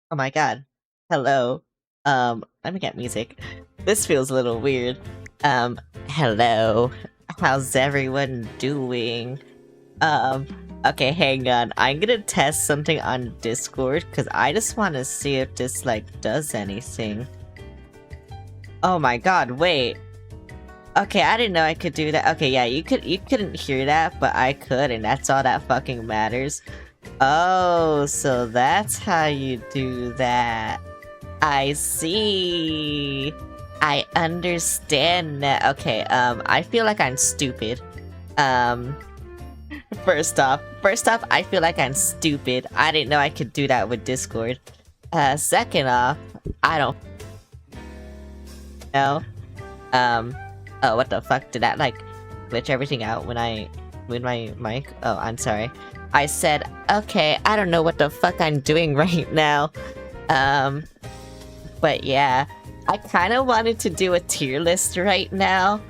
Oh my god. Hello. Let me get music. This feels a little weird. Hello. How's everyone doing? Um, okay, hang on. I'm gonna test something on Discord because I just want to see if this does anything. Oh my god, wait. Okay, I didn't know I could do that. Okay, yeah, you couldn't hear that, but I could, and that's all that fucking matters. Oh, so that's how you do that. I see. I understand now. Okay, I feel like I'm stupid. Um, first off, I feel like I'm stupid. I didn't know I could do that with Discord. Second off, I don't know. Oh, what the fuck? Did that, glitch everything out when I moved my mic? Oh, I'm sorry. I said, okay, I don't know what the fuck I'm doing right now. But yeah, I kind of wanted to do a tier list right now,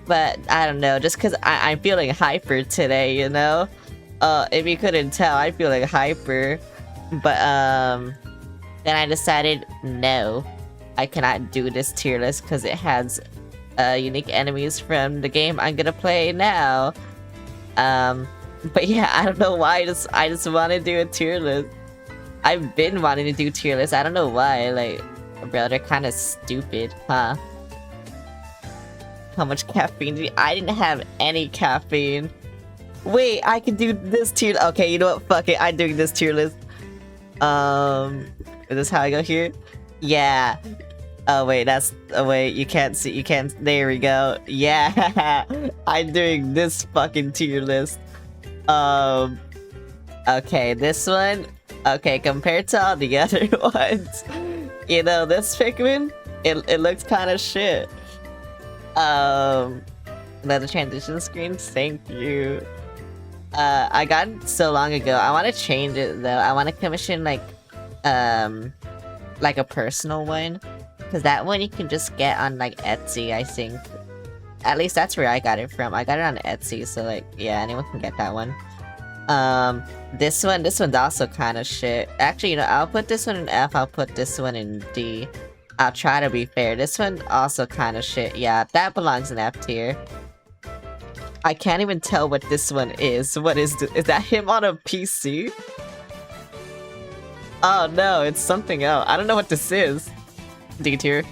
but I don't know, just because I'm feeling hyper today, you know? If you couldn't tell, I'm feeling hyper. But, then I decided, no, I cannot do this tier list because it has, unique enemies from the game I'm gonna play now. But yeah, I don't know why, I just want to do a tier list. I've been wanting to do tier lists, I don't know why, bro, they're kind of stupid, huh? How much caffeine do you— I didn't have any caffeine. Wait, I can do this tier— okay, you know what, fuck it, I'm doing this tier list. Is this how I go here? Yeah. Oh wait, that's— oh wait, you can't see— you can't— there we go. Yeah, I'm doing this fucking tier list. Okay, this one— okay, compared to all the other ones, you know, this Pikmin, it looks kind of shit. Another transition screen, thank you. I got it so long ago, I want to change it though. I want to commission like a personal one, because that one you can just get on Etsy, I think. At least that's where I got it from. I got it on Etsy, so yeah, anyone can get that one. This one's also kind of shit. Actually, you know, I'll put this one in F, I'll put this one in D. I'll try to be fair. This one also kind of shit. Yeah, that belongs in F tier. I can't even tell what this one is. What is this? Is that him on a PC? Oh no, it's something else. I don't know what this is. D tier.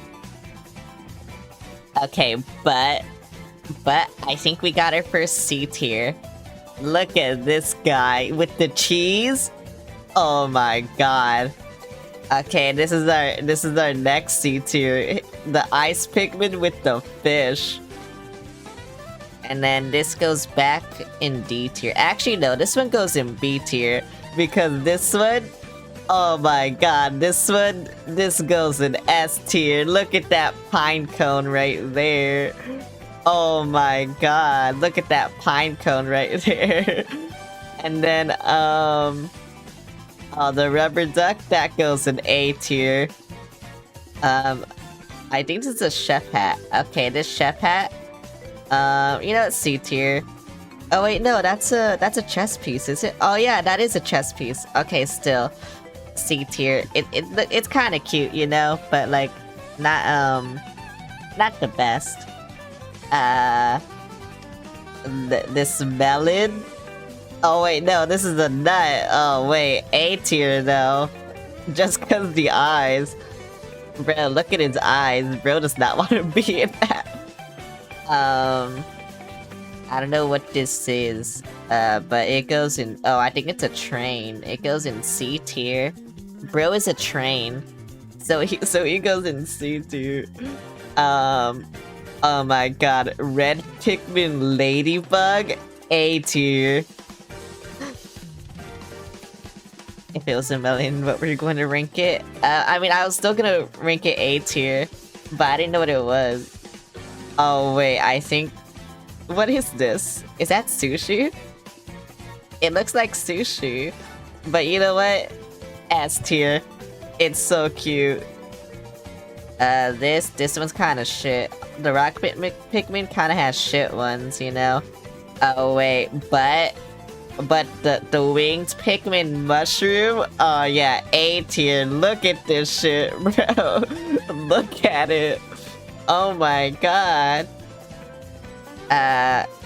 Okay, but I think we got our first C tier. Look at this guy with the cheese. Oh my god. Okay, this is our next C tier. The ice Pikmin with the fish. And then this goes back in D tier. Actually, no, this one goes in B tier. Because this one— oh my god, this goes in S tier. Look at that pine cone right there. Oh my god, look at that pine cone right there. And then, oh, the rubber duck, that goes in A tier. I think this is a chef hat. Okay, this chef hat, you know, it's C tier. Oh wait, no, that's a chess piece, is it? Oh yeah, that is a chess piece. Okay, still C tier. It's kind of cute, you know, but not the best. This melon? Oh wait, no, this is a nut. Oh wait, A tier though. Just cause the eyes. Bro, look at his eyes. Bro does not want to be in that. I don't know what this is. But it goes in— oh, I think it's a train. It goes in C tier. Bro is a train. So he goes in C tier. Oh my god, red Pikmin ladybug, A tier. If it was a million, what were you going to rank it? I mean, I was still gonna rank it A tier, but I didn't know what it was. Oh wait, I think— what is this? Is that sushi? It looks like sushi, but you know what? S tier. It's so cute. This one's kind of shit. The rock Pikmin kind of has shit ones, you know? Oh wait, but But the winged Pikmin mushroom, oh yeah, A tier. Look at this shit, bro. Look at it. Oh my god.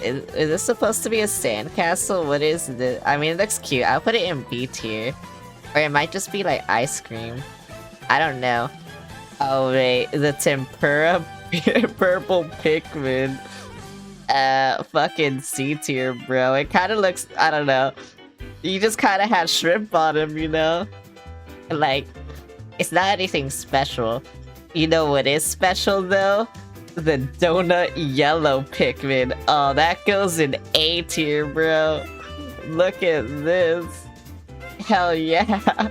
Is this supposed to be a sandcastle? What is this? I mean, it looks cute. I'll put it in B tier. Or it might just be like ice cream. I don't know. Oh wait, the tempura purple Pikmin. Fucking C tier, bro. It kind of looks, I don't know. You just kind of had shrimp on him, you know? Like, it's not anything special. You know what is special though? The donut yellow Pikmin. Oh, that goes in A tier, bro. Look at this. Hell yeah.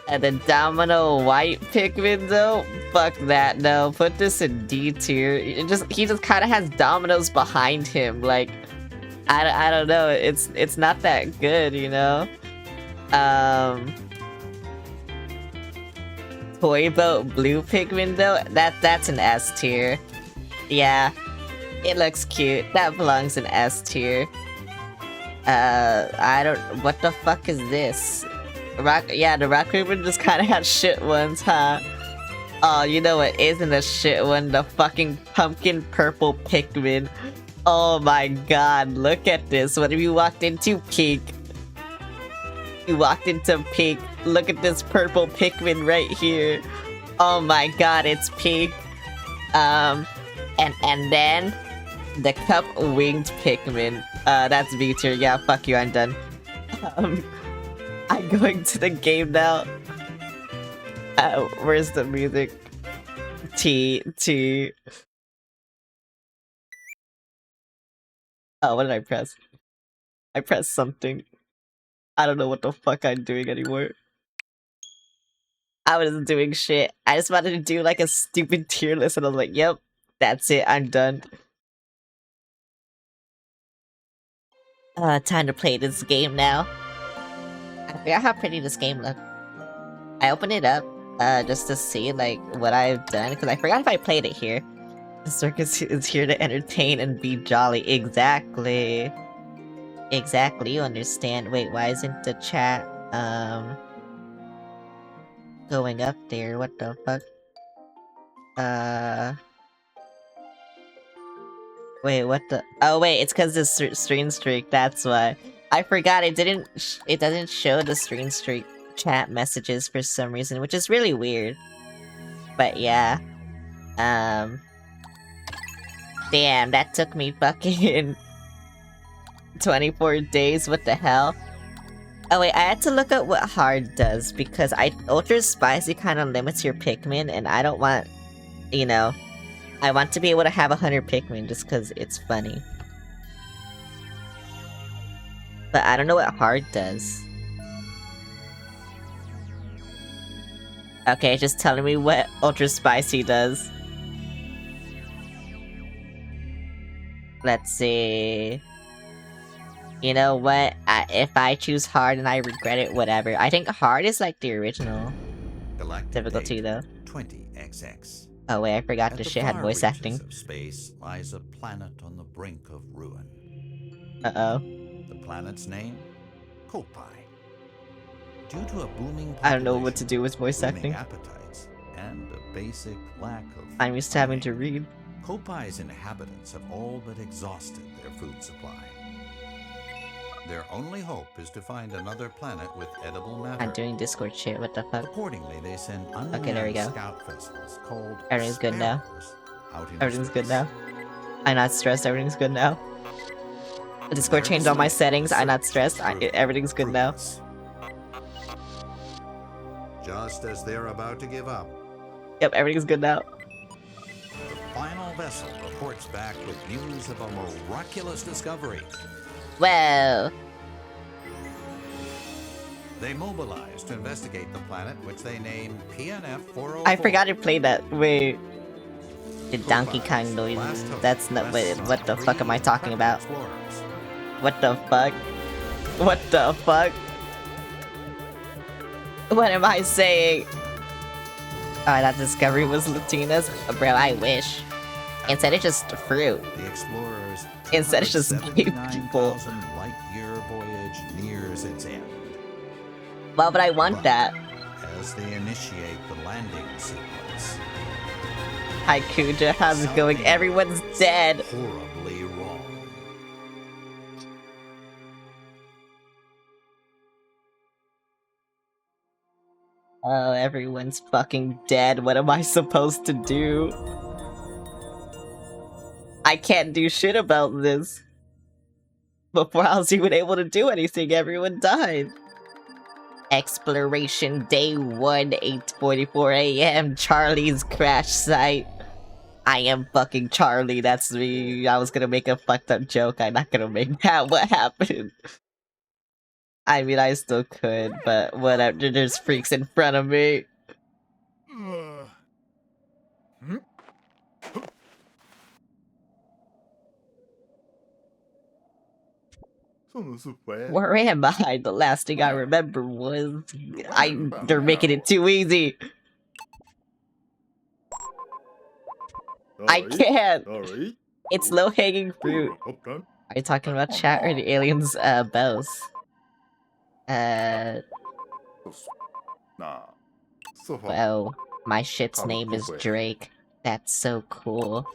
And the domino white Pikmin though? Fuck that, no. Put this in D tier. He just kind of has dominoes behind him. Like, I don't know. It's not that good, you know? Toy Boat blue Pikmin though? That's an S tier. Yeah. It looks cute. That belongs in S tier. I don't... What the fuck is this? Yeah, the Raccoon just kind of had shit ones, huh? Oh, you know what isn't a shit one? The fucking pumpkin purple Pikmin. Oh my god, look at this. What have you walked into? Pink. You walked into pink. Look at this purple Pikmin right here. Oh my god, it's pink. And then the cup winged Pikmin. That's B tier. Yeah, fuck you, I'm done. I'm going to the game now. Where's the music? T. Oh, what did I press? I pressed something. I don't know what the fuck I'm doing anymore. I wasn't doing shit. I just wanted to do like a stupid tier list and I was like, yep, that's it, I'm done. Time to play this game now. I forgot how pretty this game looked. I opened it up, just to see, like, what I've done, because I forgot if I played it here. The circus is here to entertain and be jolly. Exactly. Exactly, you understand. Wait, why isn't the chat, going up there? What the fuck? Wait, what the? Oh wait, it's because the stream streak, that's why. I forgot it doesn't show the stream streak chat messages for some reason, which is really weird. But yeah. Damn, that took me fucking 24 days, what the hell? Oh wait, I had to look up what hard does, because Ultra Spicy kind of limits your Pikmin, and I don't want, you know, I want to be able to have 100 Pikmin just because it's funny. But I don't know what hard does. Okay, just telling me what Ultra Spicy does. Let's see. You know what? If I choose hard and I regret it, whatever. I think hard is like the original difficulty though. 20XX. Oh wait, I forgot this shit had voice acting. Of space lies a planet on the brink of ruin. Uh-oh. The planet's name? Kopai. Due to a booming I don't know what to do with voice acting. Appetites and a basic lack of I'm used to having to read. Kopai's inhabitants have all but exhausted their food supply. Their only hope is to find another planet with edible matter. I'm doing Discord shit, what the fuck? Accordingly, they send Okay, there we go. scout vessels called Everything's good now. out into Everything's good space. now. I'm not stressed, everything's good now. The Discord changed all my settings, I'm not stressed, everything's good now. Just as they're about to give up, Yep, everything's good now. the final vessel reports back with news of a miraculous discovery. Well, They mobilize to investigate the planet, which they name PNF 404. I forgot to play that. Wait. The Donkey Kong noise. That's not. Wait, what the fuck am I talking about? What the fuck? What the fuck? What am I saying? Oh, that discovery was Latina's? Bro, I wish. Instead, it's just fruit. The explorers Instead, it's just gay people. 79,000 light-year voyage nears its end. Why would I want But that? as they initiate the landing sequence, Hi Kuja, how's it going? something Everyone's goes dead! horribly wrong. Oh, everyone's fucking dead. What am I supposed to do? I can't do shit about this. Before I was even able to do anything, everyone died. Exploration Day 1, 8:44 a.m. Charlie's crash site. I am fucking Charlie, that's me. I was gonna make a fucked up joke. I'm not gonna make that. What happened? I mean, I still could, but whatever. There's freaks in front of me. Where am I? The last thing I remember was... They're making it too easy. I can't! It's low-hanging fruit. Are you talking about chat or the aliens, both? Well, my shit's name is Drake. That's so cool.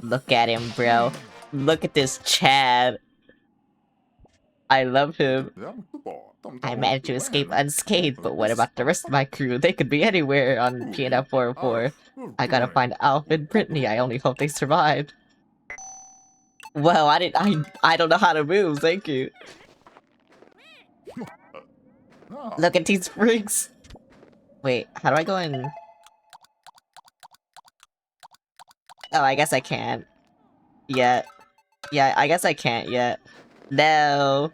Look at him, bro. Look at this Chad. I love him. I managed to escape unscathed, but what about the rest of my crew? They could be anywhere on PNF 404. I gotta find Alf and Brittany. I only hope they survived. Well, I don't know how to move, thank you. Look at these freaks! Wait, how do I go in? Oh, I guess I can't. Yet. Yeah, I guess I can't yet. No!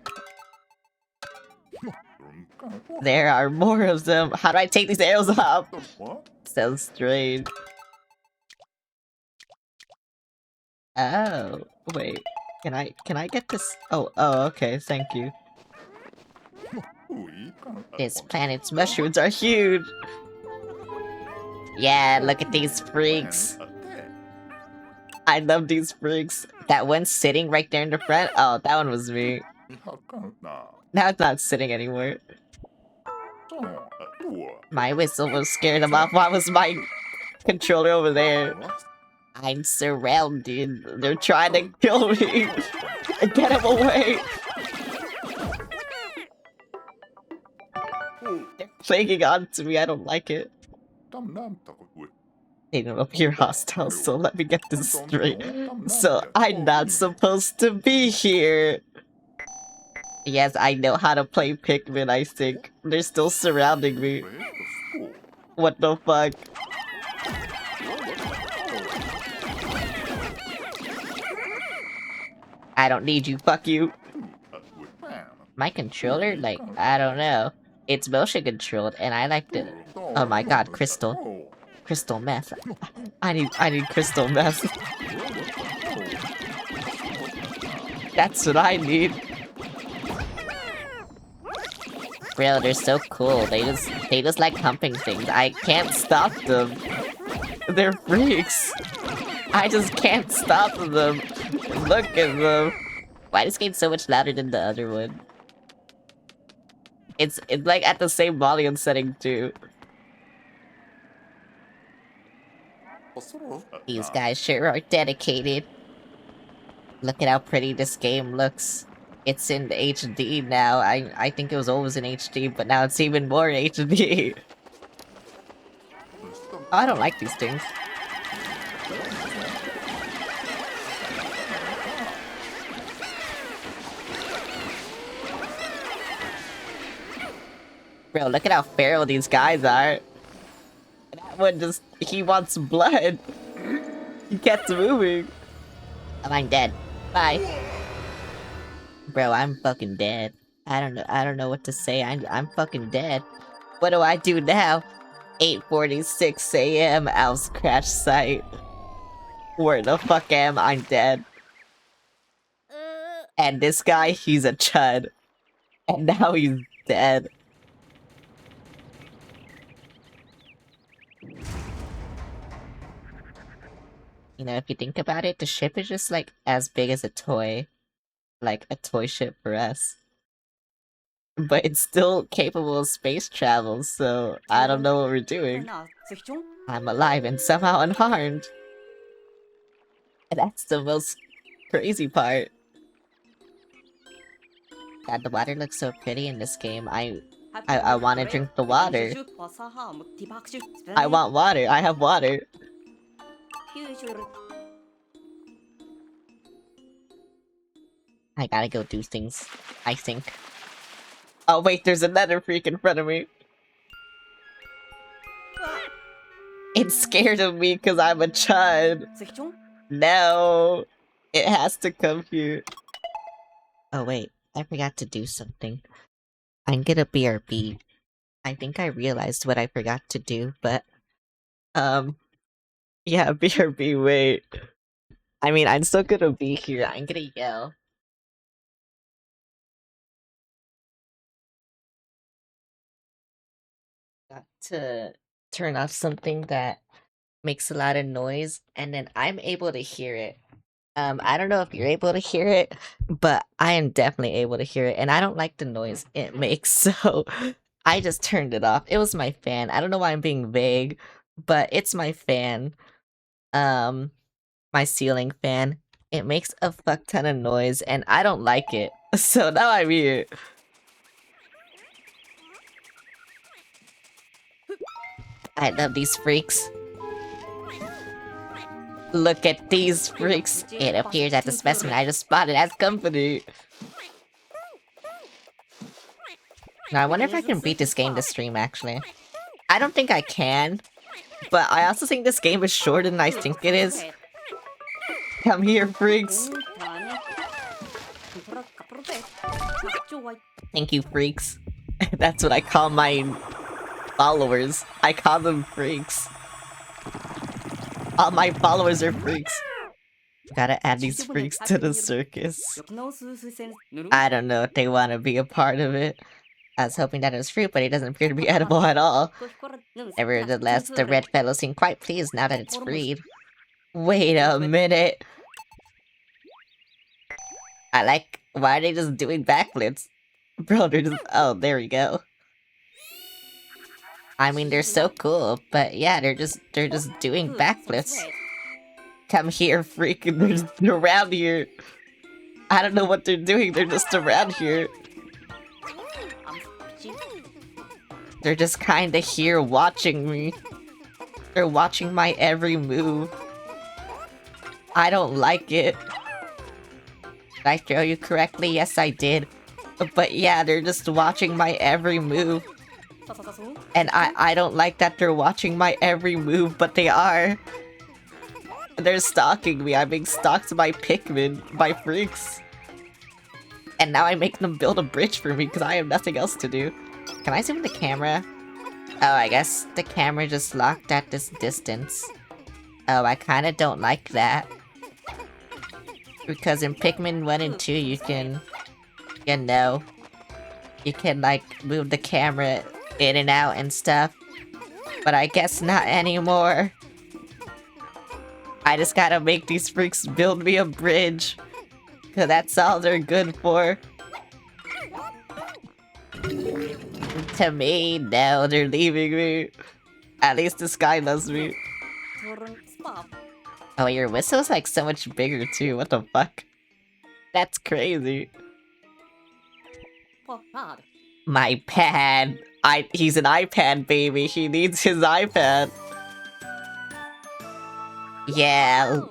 There are more of them! How do I take these arrows off? So strange. Oh, wait. Can I get this? Oh, okay, thank you. This planet's mushrooms are huge! Yeah, look at these freaks! I love these freaks. That one sitting right there in the front? Oh, that one was me. Now it's not sitting anymore. My whistle will scare them off. Why was my controller over there? I'm surrounded. They're trying to kill me. Get him away. They're clinging onto me. I don't like it. They don't appear hostile, so let me get this straight. So I'm not supposed to be here. Yes, I know how to play Pikmin, I think. They're still surrounding me. What the fuck? I don't need you, fuck you. My controller? Like, I don't know. It's motion controlled, and I like to... Oh my god, crystal. Crystal meth. I need crystal meth. That's what I need. Bro, they're so cool. They just like humping things. I can't stop them. They're freaks. I just can't stop them. Look at them. Why is this game so much louder than the other one? It's like at the same volume setting too. These guys sure are dedicated. Look at how pretty this game looks. It's in HD now. I think it was always in HD, but now it's even more HD. Oh, I don't like these things. Bro, look at how feral these guys are. That one just, he wants blood. He kept moving. Oh, I'm dead. Bye. Bro, I'm fucking dead. I don't know what to say. I'm fucking dead. What do I do now? 8:46 a.m. Alf's crash site. Where the fuck am I? I'm dead. And this guy, he's a chud. And now he's dead. You know, if you think about it, the ship is just like as big as a toy. like a toy ship for us. But it's still capable of space travel, so I don't know what we're doing. I'm alive and somehow unharmed. And that's the most crazy part. God, the water looks so pretty in this game. I want to drink the water. I want water. I have water. I gotta go do things, I think. Oh wait, there's another freak in front of me. It's scared of me because I'm a chud. No, it has to come here. Oh wait, I forgot to do something. I'm gonna BRB. I think I realized what I forgot to do, but yeah, BRB, wait. I mean, I'm still gonna be here. I'm gonna yell. Got to turn off something that makes a lot of noise, and then I'm able to hear it. I don't know if you're able to hear it, but I am definitely able to hear it, and I don't like the noise it makes, so I just turned it off. It was my fan. I don't know why I'm being vague, but it's my fan. My ceiling fan. It makes a fuck ton of noise, and I don't like it. So now I'm here. I love these freaks. Look at these freaks. It appears that the specimen I just spotted has company. Now, I wonder if I can beat this game to stream, actually. I don't think I can, but I also think this game is shorter than I think it is. Come here, freaks. Thank you, freaks. That's what I call my followers. I call them freaks. All my followers are freaks. Gotta add these freaks to the circus. I don't know if they want to be a part of it. I was hoping that it was fruit, but it doesn't appear to be edible at all. Nevertheless, the red fellow seemed quite pleased now that it's freed. Wait a minute. Why are they just doing backflips? Bro, they're just... Oh, there we go. I mean, they're so cool, but yeah, they're just doing backflips. Come here, freak, and they're just around here. I don't know what they're doing, they're just around here. They're just kinda here watching me. They're watching my every move. I don't like it. Did I throw you correctly? Yes, I did. But yeah, they're just watching my every move. And I don't like that they're watching my every move, but they are. They're stalking me. I'm being stalked by Pikmin, by freaks. And now I make them build a bridge for me because I have nothing else to do. Can I zoom the camera? Oh, I guess the camera just locked at this distance. Oh, I kinda don't like that. Because in Pikmin 1 and 2, you can... You know... You can, like, move the camera in and out and stuff. But I guess not anymore. I just gotta make these freaks build me a bridge. Cause that's all they're good for. To me, no, they're leaving me. At least this guy loves me. Oh, your whistle's like so much bigger too, what the fuck? That's crazy. My pad. He's an iPad baby, he needs his iPad. Yeah.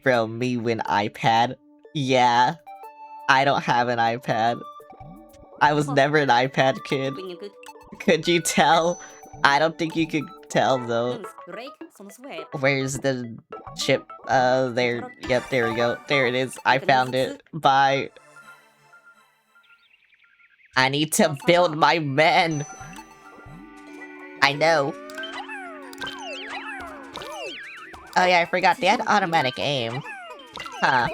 Bro, me win iPad. Yeah. I don't have an iPad. I was never an iPad kid. Could you tell? I don't think you could tell though. Where's the chip? There. Yep, there we go. There it is. I found it. Bye. I need to build my men. I know. Oh yeah, I forgot. They had automatic aim. Huh.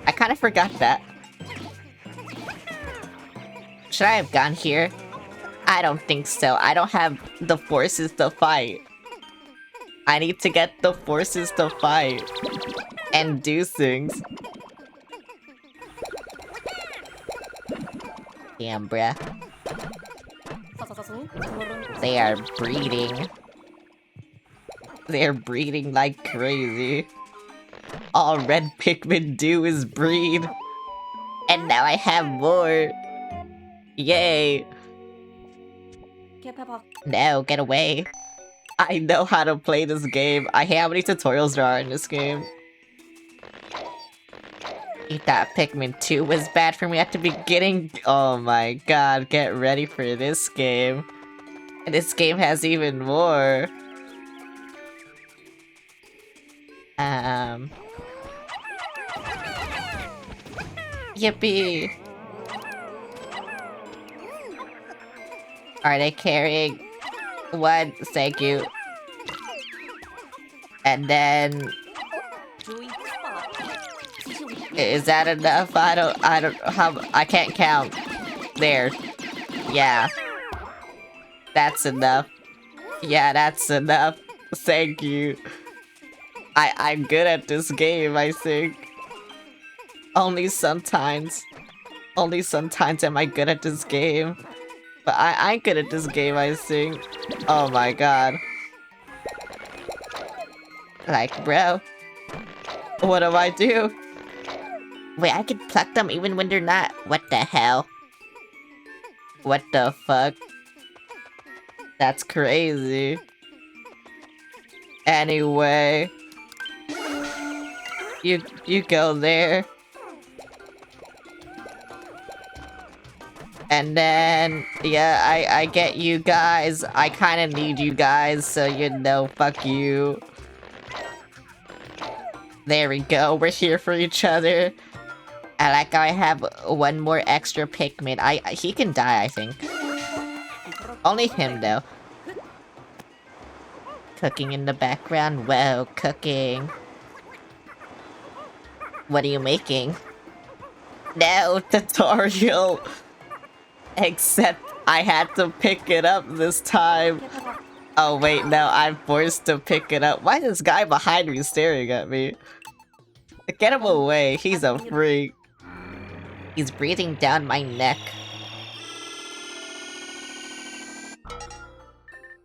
I kind of forgot that. Should I have gone here? I don't think so. I don't have the forces to fight. I need to get the forces to fight. and do things. Damn, bruh. They are breeding. They're breeding like crazy. All red Pikmin do is breed. And now I have more. Yay. No, get away. I know how to play this game. How many tutorials there are in this game? You thought Pikmin 2 was bad for me at the beginning? Oh my god, get ready for this game. And this game has even more. Yippee! Are they carrying? One, thank you. And then... Is that enough? I can't count. There. Yeah. That's enough. Yeah, that's enough. Thank you. I'm good at this game, I think. Only sometimes am I good at this game. But I'm good at this game, I think. Oh my god. Like, bro. What do I do? Wait, I can pluck them even when they're not. What the hell? What the fuck? That's crazy. Anyway. You go there. And then, yeah, I get you guys. I kinda need you guys, so you know, fuck you. There we go, we're here for each other. I like how I have one more extra Pikmin. He can die, I think. Only him, though. Cooking in the background? Whoa, cooking. What are you making? No, tutorial! Except I had to pick it up this time. Oh wait, no, I'm forced to pick it up. Why is this guy behind me staring at me? Get him away, he's a freak. He's breathing down my neck.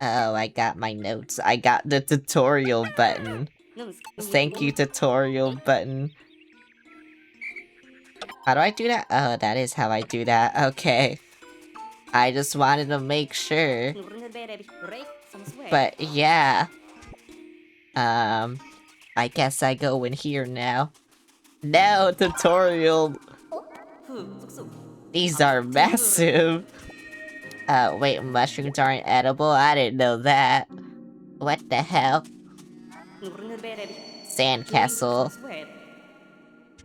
Oh, I got my notes. I got the tutorial button. Thank you, tutorial button. How do I do that? Oh, that is how I do that. Okay. I just wanted to make sure. But yeah. I guess I go in here now. No, tutorial. These are massive. Wait, mushrooms aren't edible? I didn't know that. What the hell? Sandcastle.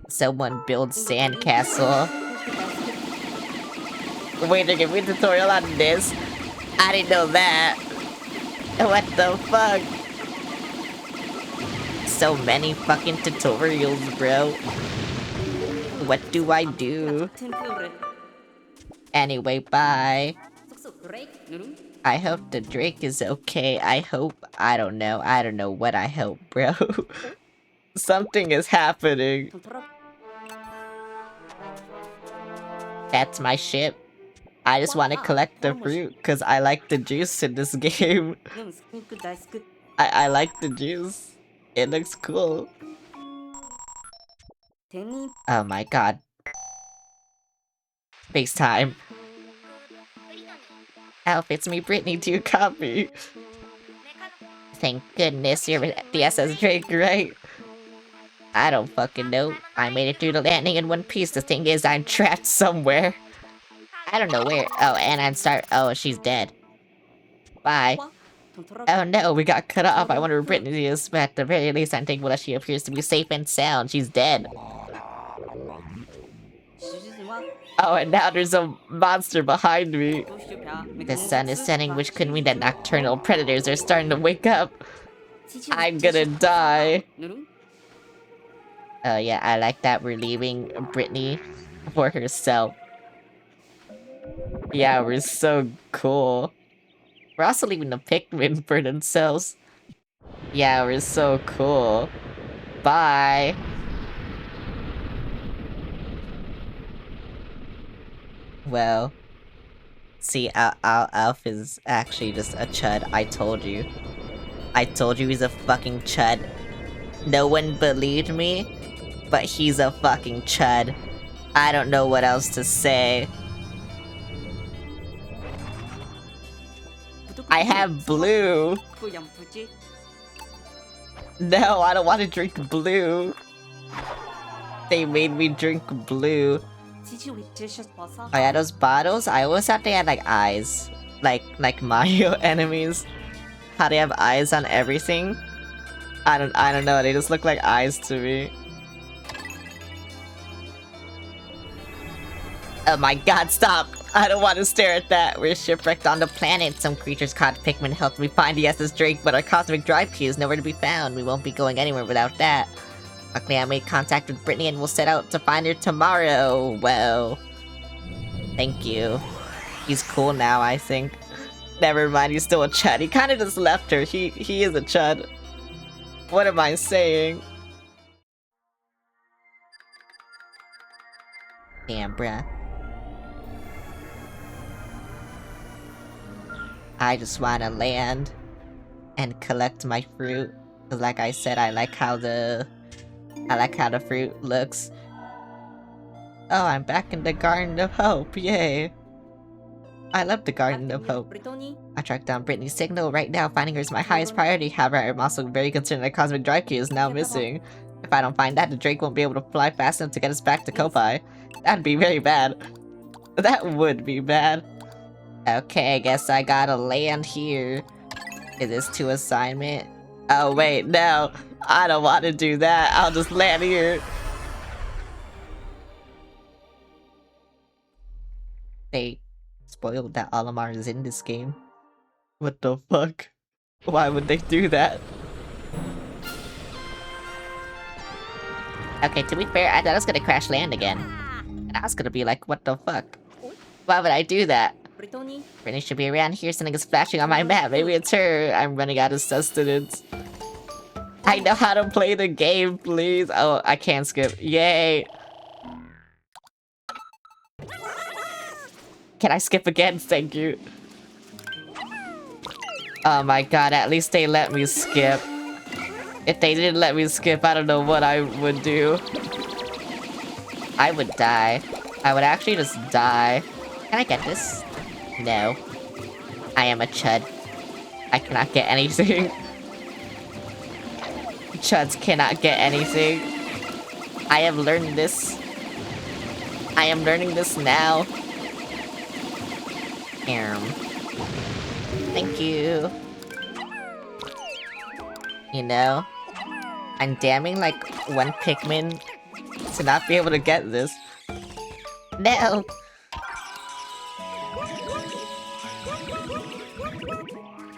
Someone build sandcastle. Wait, they're giving me a tutorial on this? I didn't know that. What the fuck? So many fucking tutorials, bro. What do I do? Anyway, bye. I hope the Drake is okay. I don't know what I hope, bro. Something is happening. That's my ship. I just want to collect the fruit because I like the juice in this game. I like the juice. It looks cool. Oh my god. FaceTime. Alf, it's me, Brittany. Do you copy? Thank goodness you're the SS Drake, right? I don't fucking know. I made it through the landing in one piece. The thing is, I'm trapped somewhere. I don't know where. Oh, and oh, she's dead. Bye. Oh no, we got cut off. I wonder where Brittany is, but at the very least, I'm thankful that she appears to be safe and sound. She's dead. Oh, and now there's a monster behind me. The sun is setting, which could mean that nocturnal predators are starting to wake up. I'm gonna die. Oh yeah, I like that we're leaving Brittany for herself. Yeah, we're so cool. We're also leaving the Pikmin for themselves. Yeah, we're so cool. Bye. Well... See, Alf is actually just a chud, I told you. I told you he's a fucking chud. No one believed me, but he's a fucking chud. I don't know what else to say. I have blue! No, I don't want to drink blue. They made me drink blue. Oh yeah, those bottles? I always thought they had like eyes. Like Mario enemies. How they have eyes on everything. I don't know, they just look like eyes to me. Oh my god, stop! I don't want to stare at that. We're shipwrecked on the planet. Some creatures called Pikmin helped me find the SS Drake, but our cosmic drive key is nowhere to be found. We won't be going anywhere without that. Luckily, I made contact with Brittany and we'll set out to find her tomorrow. Well, thank you. He's cool now, I think. Never mind, he's still a chud. He kind of just left her. He is a chud. What am I saying? Damn, bruh. I just wanna land and collect my fruit. Cause like I said, I like how the fruit looks. Oh, I'm back in the Garden of Hope, yay! I love the Garden of Hope. I tracked down Brittany's signal. Right now, finding her is my highest priority. However, I'm also very concerned that Cosmic Drive Key is now missing. If I don't find that, the Drake won't be able to fly fast enough to get us back to Kopai. That'd be very bad. That would be bad. Okay, I guess I gotta land here. Is this to assignment? Oh wait, no. I don't want to do that. I'll just land here. They spoiled that Olimar is in this game. What the fuck? Why would they do that? Okay, to be fair, I thought I was gonna crash land again. And I was gonna be like, what the fuck? Why would I do that? Brittany should be around here, something is flashing on my map. Maybe it's her. I'm running out of sustenance. I know how to play the game, please. Oh, I can't skip. Yay. Can I skip again? Thank you. Oh my god, at least they let me skip. If they didn't let me skip, I don't know what I would do. I would die. I would actually just die. Can I get this? No. I am a chud. I cannot get anything. Chuds cannot get anything. I have learned this. I am learning this now. Thank you. You know, I'm damning like one Pikmin to not be able to get this. No!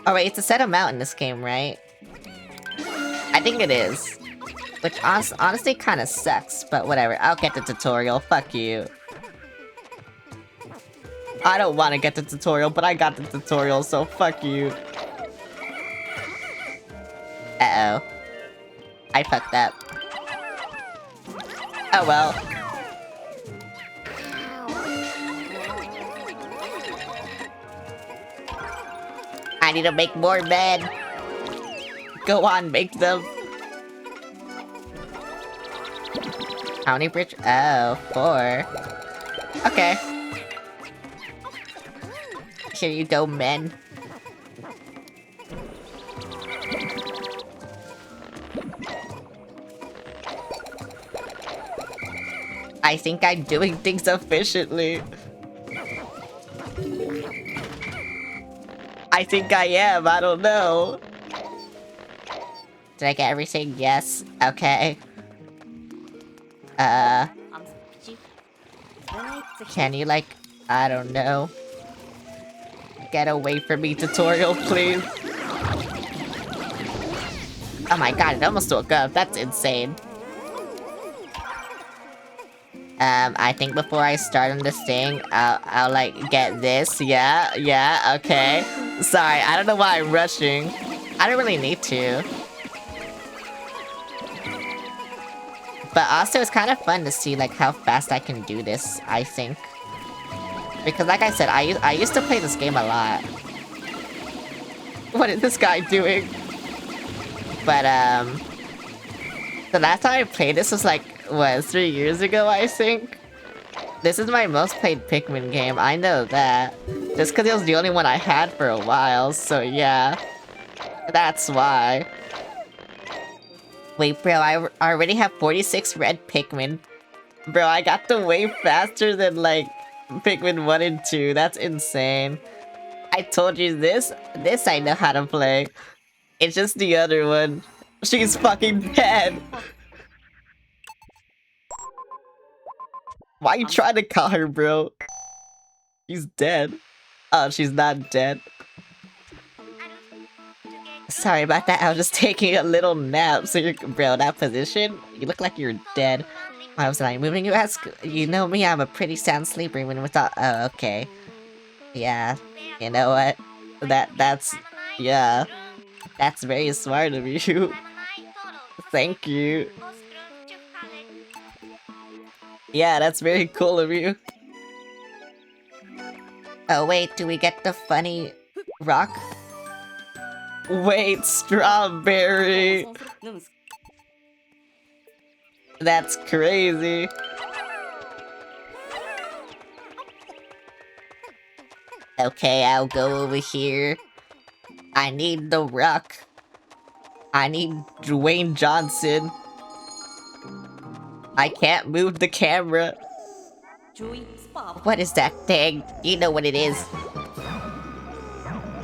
Oh wait, it's a set amount in this game, right? I think it is. Which honestly kind of sucks, but whatever. I'll get the tutorial. Fuck you. I don't want to get the tutorial, but I got the tutorial, so fuck you. Uh-oh. I fucked up. Oh well. I need to make more men. Go on, make them. How many bridge? Oh, 4. Okay. Here you go, men. I think I'm doing things efficiently. I think I am, I don't know. Did I get everything? Yes. Okay. Can you, like, I don't know. Get away from me, tutorial, please. Oh my god, it almost woke up. That's insane. I think before I start on this thing, I'll like get this. Yeah, okay. Sorry, I don't know why I'm rushing. I don't really need to. But also, it's kind of fun to see like how fast I can do this, I think. Because like I said, I used to play this game a lot. What is this guy doing? But, the last time I played this was like, what, 3 years ago, I think? This is my most played Pikmin game, I know that. Just because it was the only one I had for a while, so yeah. That's why. Wait, bro, I already have 46 red Pikmin. Bro, I got them way faster than, like, Pikmin 1 and 2. That's insane. I told you this I know how to play. It's just the other one. She's fucking dead. Why you trying to call her, bro? She's dead. Oh, she's not dead. Sorry about that, I was just taking a little nap, so you're- bro, that position? You look like you're dead. Why was I moving? You ask? You know me, I'm a pretty sound sleeper even without- oh, okay. Yeah, you know what? That's- yeah. That's very smart of you. Thank you. Yeah, that's very cool of you. Oh wait, do we get the funny rock? Wait, strawberry! That's crazy. Okay, I'll go over here. I need the rock. I need Dwayne Johnson. I can't move the camera. What is that thing? You know what it is.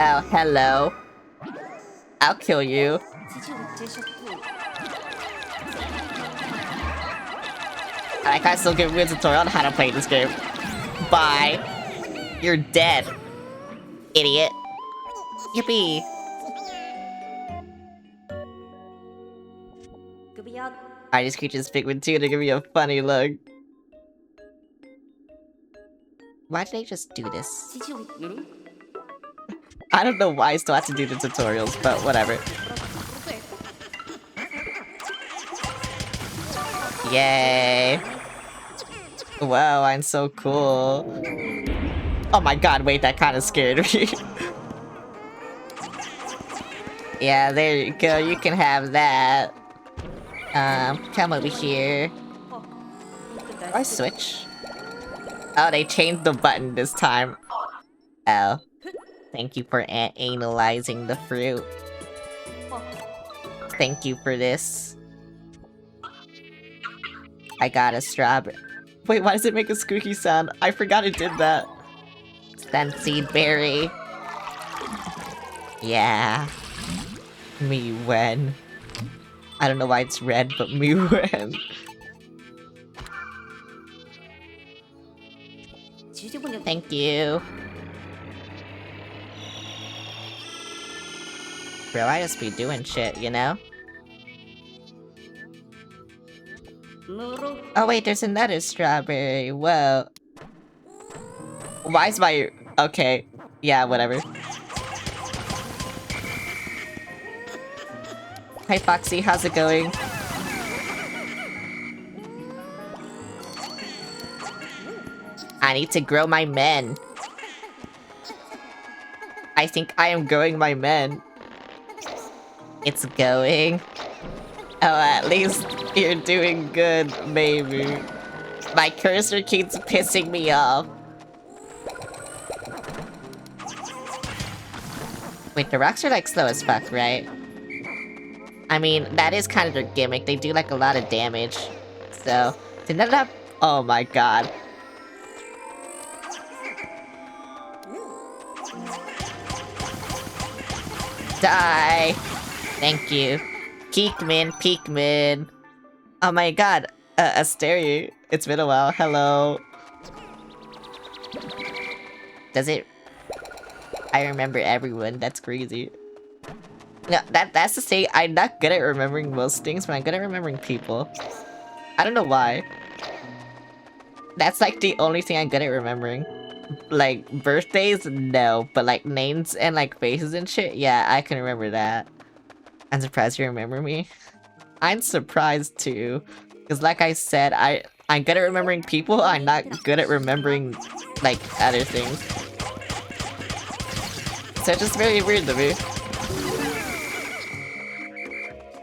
Oh, hello. I'll kill you. I can still give you a tutorial on how to play this game. Bye. You're dead. Idiot. Yippee. I just created this Pikmin 2 to give me a funny look. Why did I just do this? I don't know why I still have to do the tutorials, but whatever. Yay! Wow, I'm so cool. Oh my god, wait, that kind of scared me. Yeah, there you go, you can have that. Come over here. Do I switch? Oh, they changed the button this time. Oh. Thank you for analyzing the fruit. Thank you for this. I got a strawberry. Wait, why does it make a squeaky sound? I forgot it did that. Sunseed berry. Yeah. Me when. I don't know why it's red, but me when. Thank you. Bro, I just be doing shit, you know? Oh wait, there's another strawberry. Whoa. Why is my... Okay. Yeah, whatever. Hi Foxy, how's it going? I need to grow my men. I think I am growing my men. It's going. Oh, at least you're doing good, maybe. My cursor keeps pissing me off. Wait, the rocks are like slow as fuck, right? I mean, that is kind of their gimmick. They do like a lot of damage. So, did that not- oh my god. Die! Thank you. Peekmin, Peekmin. Oh my god, Asteri. It's been a while. Hello. Does it? I remember everyone. That's crazy. No, that's to say, I'm not good at remembering most things, but I'm good at remembering people. I don't know why. That's like the only thing I'm good at remembering. Like, birthdays? No. But like, names and like, faces and shit? Yeah, I can remember that. I'm surprised you remember me. I'm surprised too. Because like I said, I'm good at remembering people, I'm not good at remembering like, other things. So it's just very weird to me.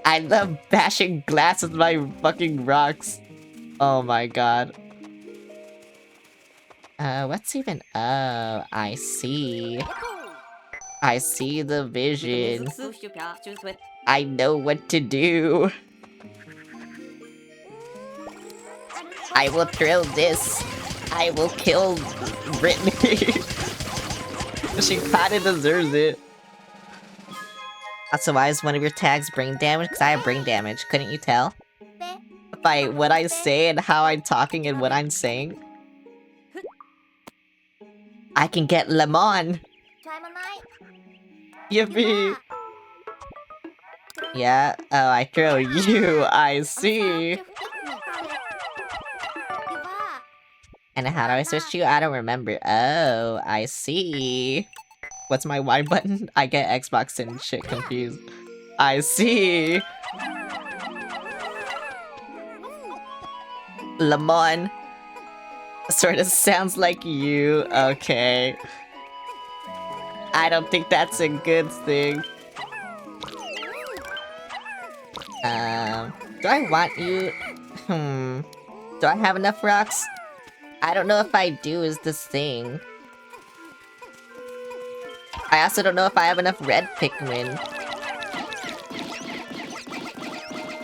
I love bashing glass with my fucking rocks. Oh my god. What's even... Oh, I see. I see the vision. I know what to do. I will throw this. I will kill Brittany. She kinda deserves it. Also, why is one of your tags brain damage? Because I have brain damage. Couldn't you tell? By what I say and how I'm talking and what I'm saying? I can get Lemon! Yippee! Yeah? Oh, I throw you. I see. And how do I switch to you? I don't remember. Oh, I see. What's my Y button? I get Xbox and shit confused. I see. Lemon. Sort of sounds like you. Okay. I don't think that's a good thing. Do I want you? Do I have enough rocks? I don't know if I do is this thing. I also don't know if I have enough red Pikmin.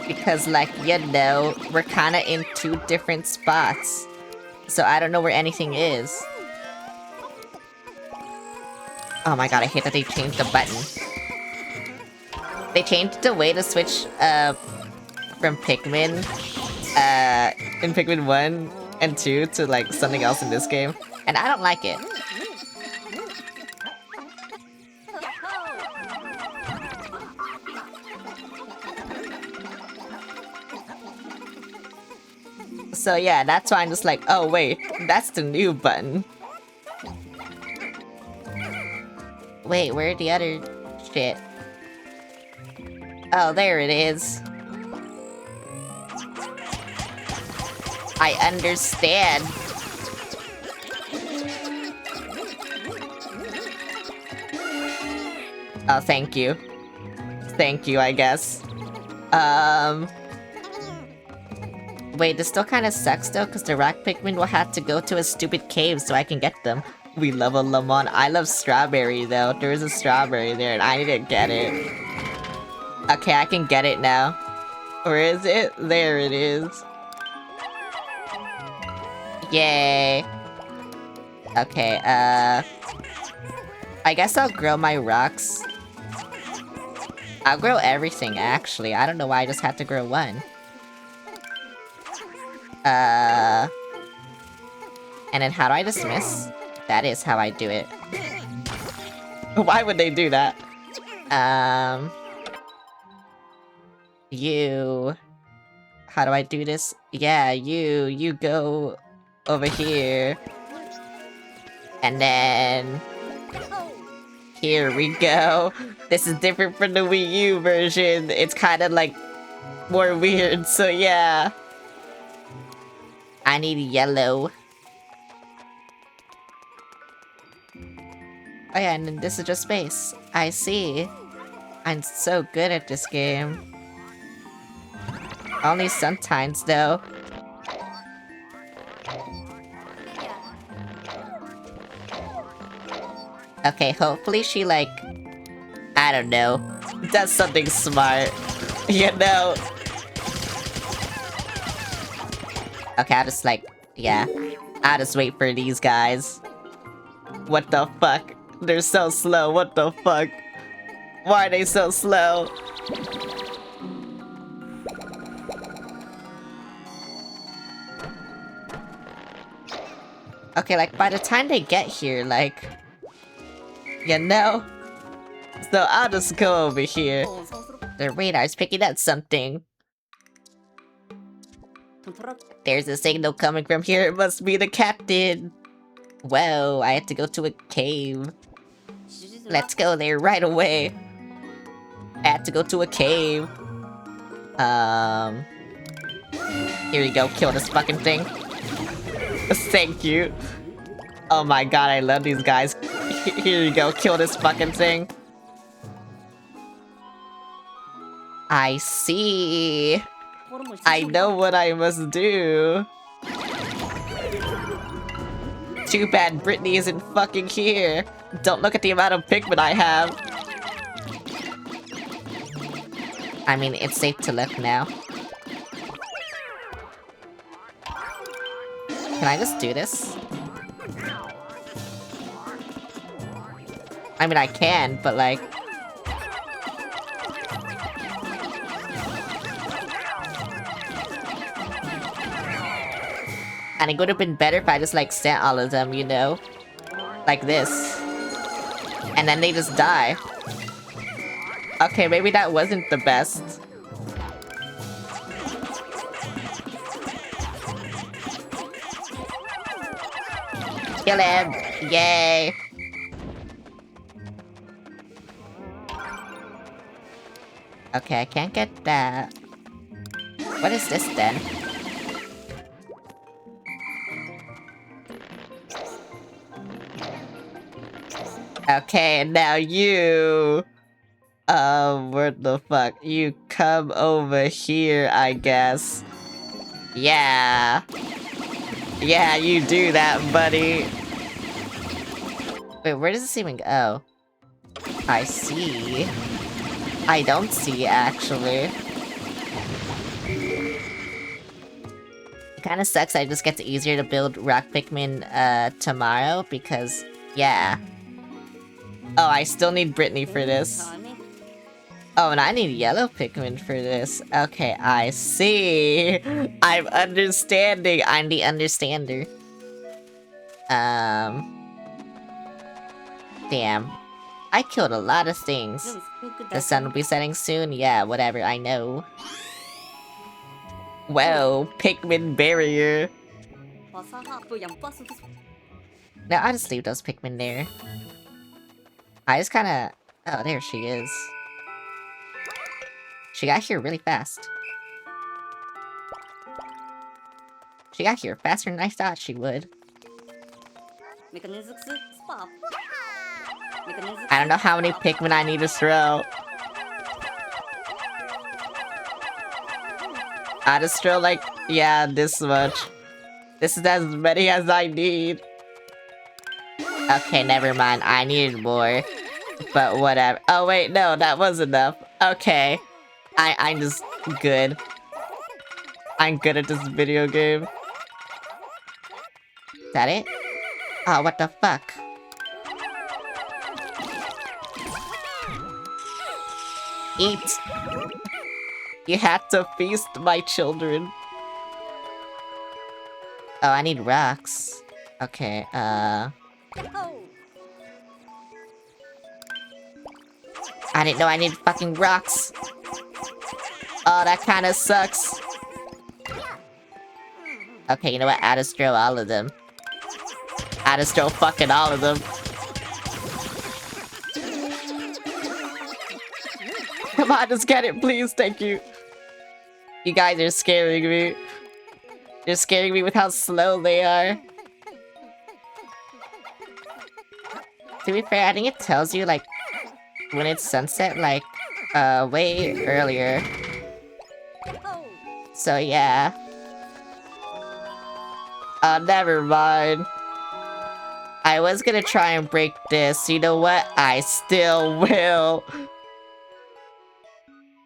Because, like, you know, we're kinda in two different spots. So I don't know where anything is. Oh my god, I hate that they changed the button. They changed the way to switch, from Pikmin, in Pikmin 1 and 2 to, like, something else in this game. And I don't like it. So yeah, that's why I'm just like, oh wait, that's the new button. Wait, where'd the other shit? Oh, there it is. I understand. Oh, thank you. Thank you, I guess. Wait, this still kind of sucks though, because the rock Pikmin will have to go to a stupid cave so I can get them. We love a lemon. I love strawberry though. There is a strawberry there and I need to get it. Okay, I can get it now. Where is it? There it is. Yay. Okay, I guess I'll grow my rocks. I'll grow everything, actually. I don't know why I just had to grow one. And then how do I dismiss? That is how I do it. Why would they do that? You... How do I do this? Yeah, you go over here. And then... Here we go. This is different from the Wii U version. It's kind of like more weird, so yeah. I need yellow. Oh yeah, and then this is just space. I see. I'm so good at this game. Only sometimes, though. Okay, hopefully she, like... I don't know. Does something smart. You know? Okay, I'll just, like... Yeah. I'll just wait for these guys. What the fuck? They're so slow, what the fuck? Why are they so slow? Okay, like, by the time they get here, like... You know? So I'll just go over here. The radar's picking up something. There's a signal coming from here, it must be the captain! Whoa, I have to go to a cave. Let's go there right away. I have to go to a cave. Here you go, kill this fucking thing. Thank you. Oh my god, I love these guys. Here you go, kill this fucking thing. I see. I know what I must do. Too bad Brittany isn't fucking here. Don't look at the amount of Pikmin I have. I mean, it's safe to look now. Can I just do this? I mean, I can, but like... And it would have been better if I just, like, sent all of them, you know? Like this. And then they just die. Okay, maybe that wasn't the best. Kill him! Yay! Okay, I can't get that. What is this then? Okay, and now you... what the fuck? You come over here, I guess. Yeah. Yeah, you do that, buddy. Wait, where does this even go? I see. I don't see, actually. It kinda sucks I just get easier to build rock Pikmin, tomorrow, because, yeah. Oh, I still need Brittany for this. Oh, and I need yellow Pikmin for this. Okay, I see. I'm understanding. I'm the understander. Damn. I killed a lot of things. The sun will be setting soon? Yeah, whatever, I know. Whoa, Pikmin barrier. No, I'll just leave those Pikmin there. I just kinda... Oh, there she is. She got here really fast. She got here faster than I thought she would. I don't know how many Pikmin I need to throw. I just throw like, yeah, this much. This is as many as I need. Okay, never mind. I needed more. But whatever. Oh wait, no, that was enough. Okay. I'm just good. I'm good at this video game. Is that it? Oh, what the fuck? Eat! You have to feast, my children. Oh, I need rocks. Okay, I didn't know I needed fucking rocks. Oh, that kinda sucks. Okay, you know what? I just throw all of them. I just throw fucking all of them. Come on, just get it, please. Thank you. You guys are scaring me. You're scaring me with how slow they are. To be fair, I think it tells you, like, when it's sunset, like, way earlier. So, yeah. Oh, never mind. I was gonna try and break this. You know what? I still will.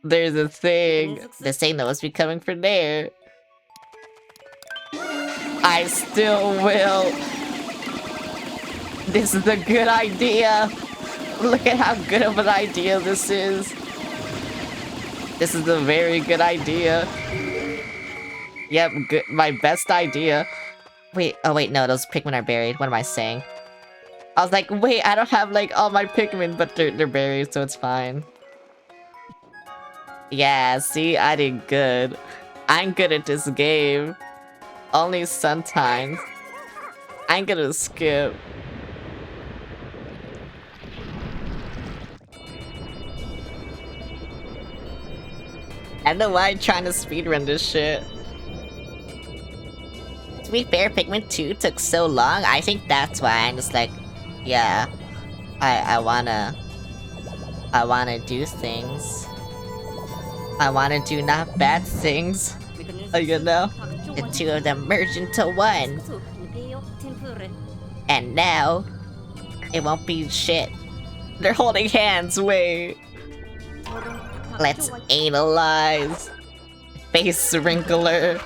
There's a thing. This thing that must be coming from there. I still will. This is a good idea. Look at how good of an idea this is. This is a very good idea. Yep, good. My best idea. Wait, oh wait, no, those Pikmin are buried. What am I saying? I was like, wait, I don't have like all my Pikmin, but they're buried, so it's fine. Yeah, see, I did good. I'm good at this game. Only sometimes. I'm gonna skip. I don't know why I'm trying to speedrun this shit. To be fair, Pikmin 2 took so long. I think that's why I'm just like, yeah, I wanna do things. I wanna do not bad things. You know? The two of them merge into one. And now, it won't be shit. They're holding hands, wait. Let's analyze. Face wrinkler.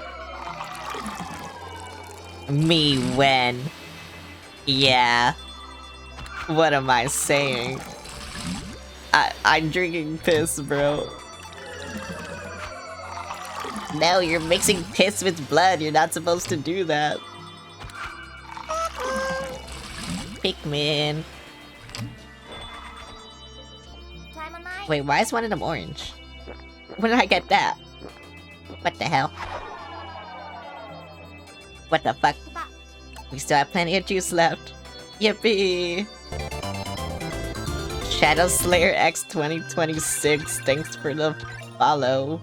Me when. Yeah. What am I saying? I'm drinking piss, bro. No, you're mixing piss with blood. You're not supposed to do that. Pikmin. Wait, why is one of them orange? When did I get that? What the hell? What the fuck? We still have plenty of juice left. Yippee! Shadow Slayer X 2026, thanks for the follow.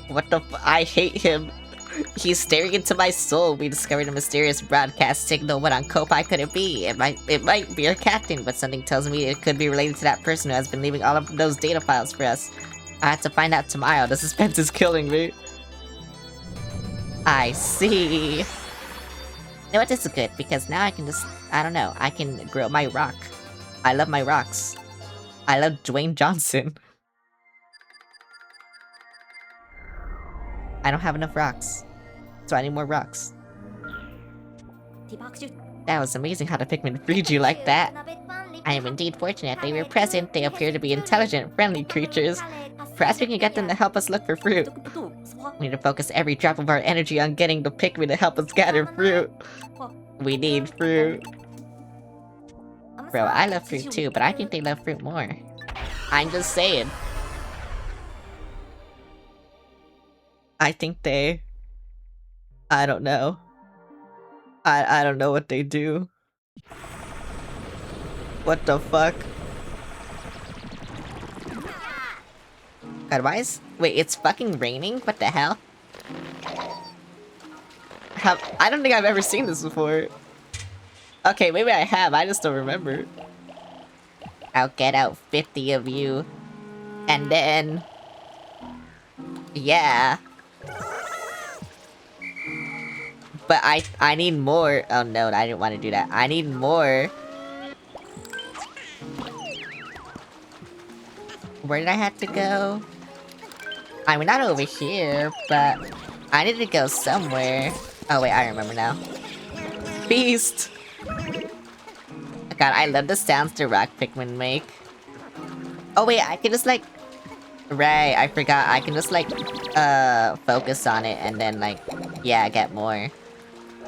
What the I hate him. He's staring into my soul. We discovered a mysterious broadcast signal. What on Kopai could it be? It might be our captain, but something tells me it could be related to that person who has been leaving all of those data files for us. I have to find out tomorrow. The suspense is killing me. I see. You know what, this is good, because now I can just, I don't know, I can grow my rock. I love my rocks. I love Dwayne Johnson. I don't have enough rocks, so I need more rocks. That was amazing how the Pikmin freed you like that. I am indeed fortunate they were present. They appear to be intelligent, friendly creatures. Perhaps we can get them to help us look for fruit. We need to focus every drop of our energy on getting the Pikmin to help us gather fruit. We need fruit. Bro, I love fruit too, but I think they love fruit more. I'm just saying. I think they... I don't know. I don't know what they do. What the fuck? God, why is... Wait, it's fucking raining? What the hell? I don't think I've ever seen this before. Okay, maybe I have, I just don't remember. I'll get out 50 of you. And then... Yeah. But I need more. Oh no, I didn't want to do that. I need more. Where did I have to go? I mean, not over here, but I need to go somewhere. Oh wait, I remember now. Beast! God, I love the sounds the rock Pikmin make. Oh wait, I can just like... Right, I forgot. I can just like, focus on it and then like, yeah, get more.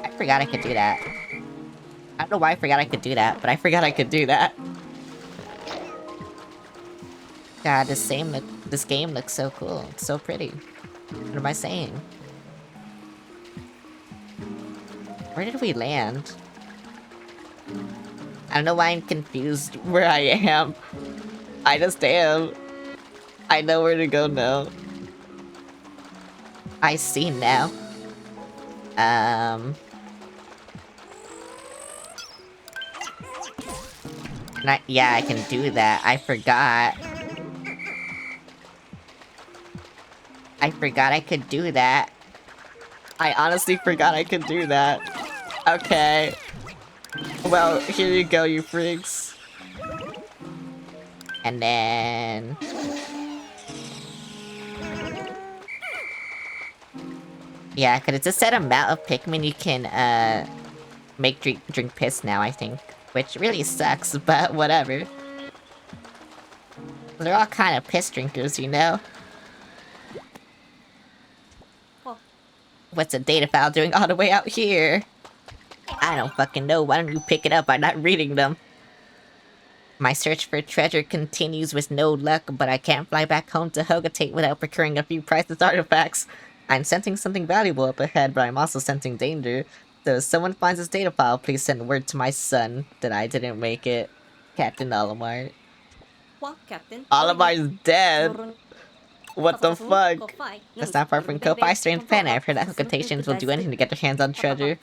I forgot I could do that. I don't know why I forgot I could do that, but I forgot I could do that. God, this game looks so cool. It's so pretty. What am I saying? Where did we land? I don't know why I'm confused where I am. I just am. I know where to go now. I see now. Yeah, I can do that. I forgot. I forgot I could do that. I honestly forgot I could do that. Okay. Well, here you go, you freaks. And then... Yeah, because it's a set amount of Pikmin you can, make drink piss now, I think. Which really sucks, but whatever. They're all kind of piss drinkers, you know? What's a data file doing all the way out here? I don't fucking know. Why don't you pick it up by not reading them? My search for treasure continues with no luck, but I can't fly back home to Hogatate without procuring a few priceless artifacts. I'm sensing something valuable up ahead, but I'm also sensing danger. So if someone finds this data file, please send word to my son that I didn't make it. Captain Olimar. What, Captain? Olimar's dead. What the fuck? That's not far from Ko-Fi, strange planet. I've heard that Hookatations will do anything to get their hands on treasure.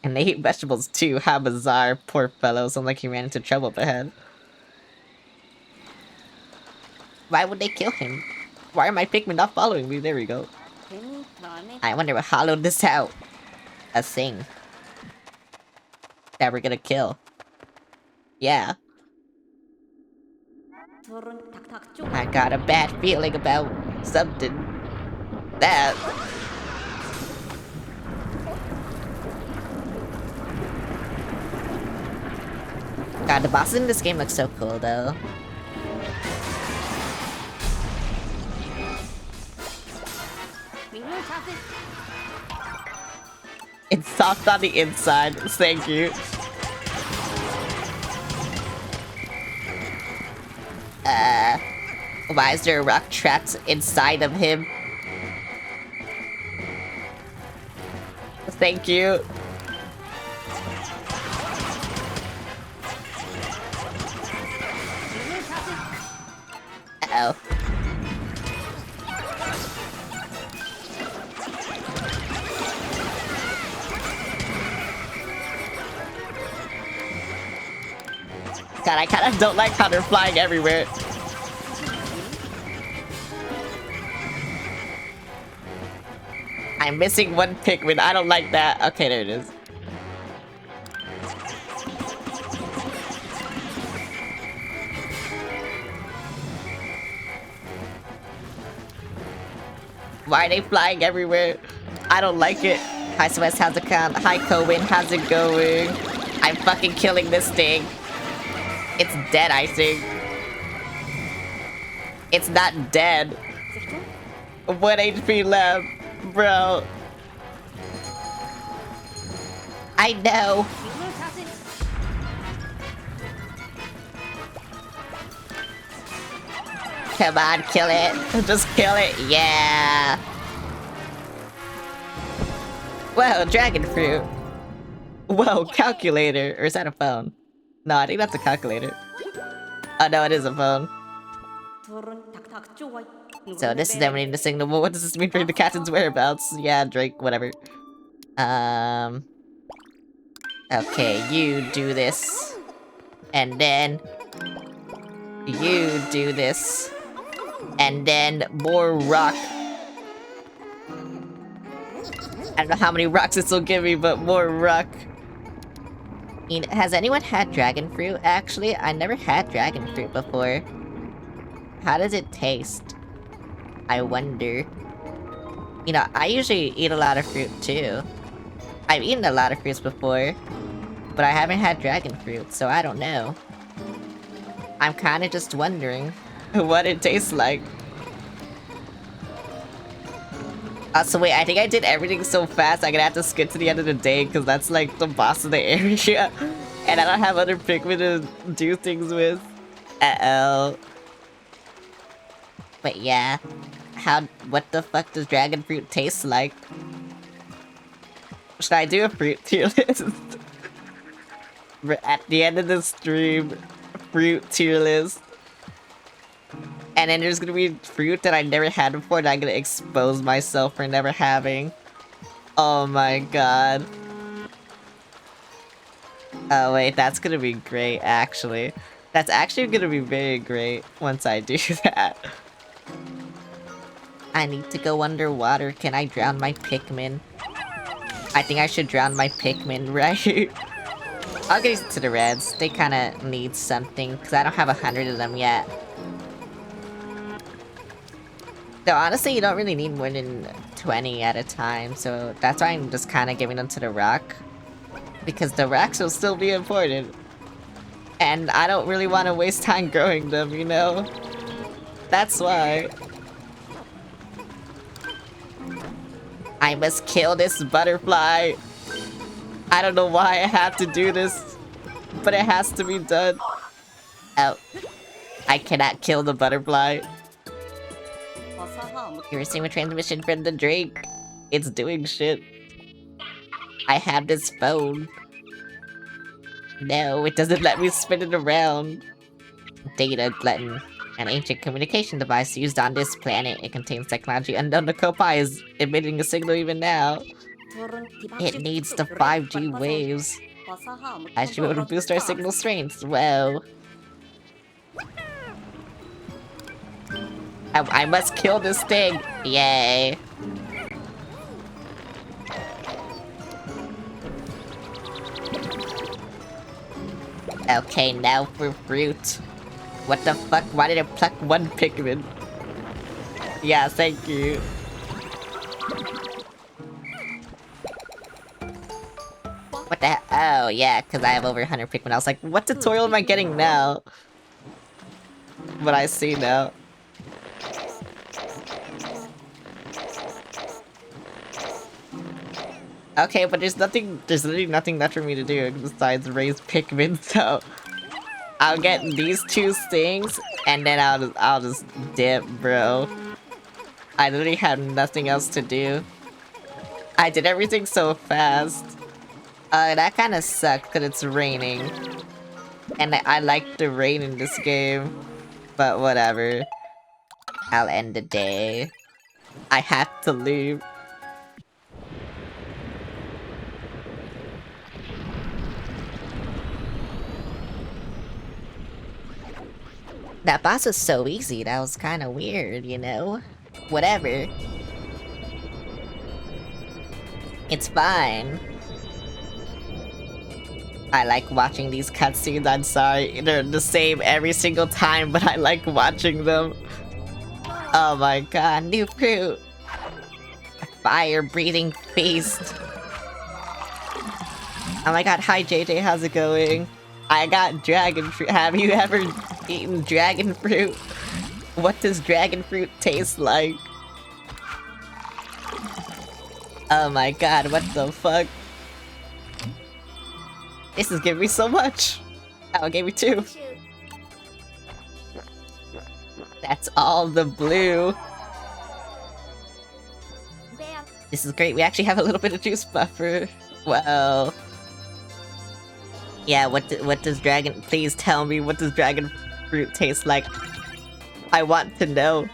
And they eat vegetables too. How bizarre. Poor fellow. Sounds like he ran into trouble up ahead. Why would they kill him? Why are my Pikmin not following me? There we go. I wonder what hollowed this out. A thing. That we're gonna kill. Yeah. I got a bad feeling about something. That. God, the bosses in this game look so cool though. It's soft on the inside. Thank you. Why is there a rock trapped inside of him? Thank you. Uh-oh. God, I kind of don't like how they're flying everywhere. I'm missing one Pikmin. I don't like that. Okay, there it is. Why are they flying everywhere? I don't like it. Hi, Celeste, how's it going? Hi, Cohen, how's it going? I'm fucking killing this thing. It's dead, I think. It's not dead. 1 HP left, bro. I know. Come on, kill it. Just kill it. Yeah. Whoa, dragon fruit. Whoa, calculator. Or is that a phone? No, I think that's a calculator. Oh no, it is a phone. So this is emanating the signal. Well, what does this mean for the captain's whereabouts? Yeah, Drake, whatever. Okay, you do this. And then... you do this. And then more rock. I don't know how many rocks this will give me, but more rock. Has anyone had dragon fruit, actually? I never had dragon fruit before. How does it taste? I wonder. You know, I usually eat a lot of fruit, too. I've eaten a lot of fruits before. But I haven't had dragon fruit, so I don't know. I'm kinda just wondering what it tastes like. So wait, I think I did everything so fast I'm gonna have to skip to the end of the day because that's like the boss of the area. And I don't have other Pikmin to do things with. Uh-oh. But yeah. What the fuck does dragon fruit taste like? Should I do a fruit tier list? At the end of the stream, fruit tier list. And then there's gonna be fruit that I never had before that I'm gonna expose myself for never having. Oh my god. Oh wait, that's gonna be great, actually. That's actually gonna be very great once I do that. I need to go underwater. Can I drown my Pikmin? I think I should drown my Pikmin, right? I'll get to the reds. They kinda need something, because I don't have 100 of them yet. Though honestly, you don't really need more than 20 at a time, so that's why I'm just kind of giving them to the rock. Because the rocks will still be important. And I don't really want to waste time growing them, you know? That's why. I must kill this butterfly. I don't know why I have to do this, but it has to be done. Oh. I cannot kill the butterfly. You received a transmission from the Drake. It's doing shit. I have this phone. No, it doesn't let me spin it around. Data button. An ancient communication device used on this planet. It contains technology unknown to Kopai is emitting a signal even now. It needs the 5G waves. I should be able to boost our signal strength. Whoa. I must kill this thing. Yay. Okay, now for fruit. What the fuck? Why did I pluck one Pikmin? Yeah, thank you. What the hell? Oh, yeah, because I have over 100 Pikmin. I was like, what tutorial am I getting now? But I see now. Okay, but there's literally nothing left for me to do besides raise Pikmin, so... I'll get these 2 things, and then I'll just dip, bro. I literally have nothing else to do. I did everything so fast. That kinda sucks, because it's raining. And I like the rain in this game. But whatever. I'll end the day. I have to leave. That boss was so easy, that was kinda weird, you know? Whatever. It's fine. I like watching these cutscenes, I'm sorry. They're the same every single time, but I like watching them. Oh my god, new fruit! A fire-breathing feast! Oh my god, hi JJ, how's it going? I got dragon fruit. Have you ever eaten dragon fruit? What does dragon fruit taste like? Oh my god, what the fuck? This is giving me so much! Oh, it gave me 2. That's all the blue. This is great, we actually have a little bit of juice buffer. Well... Yeah, what does dragon... Please tell me, what does dragon fruit taste like? I want to know.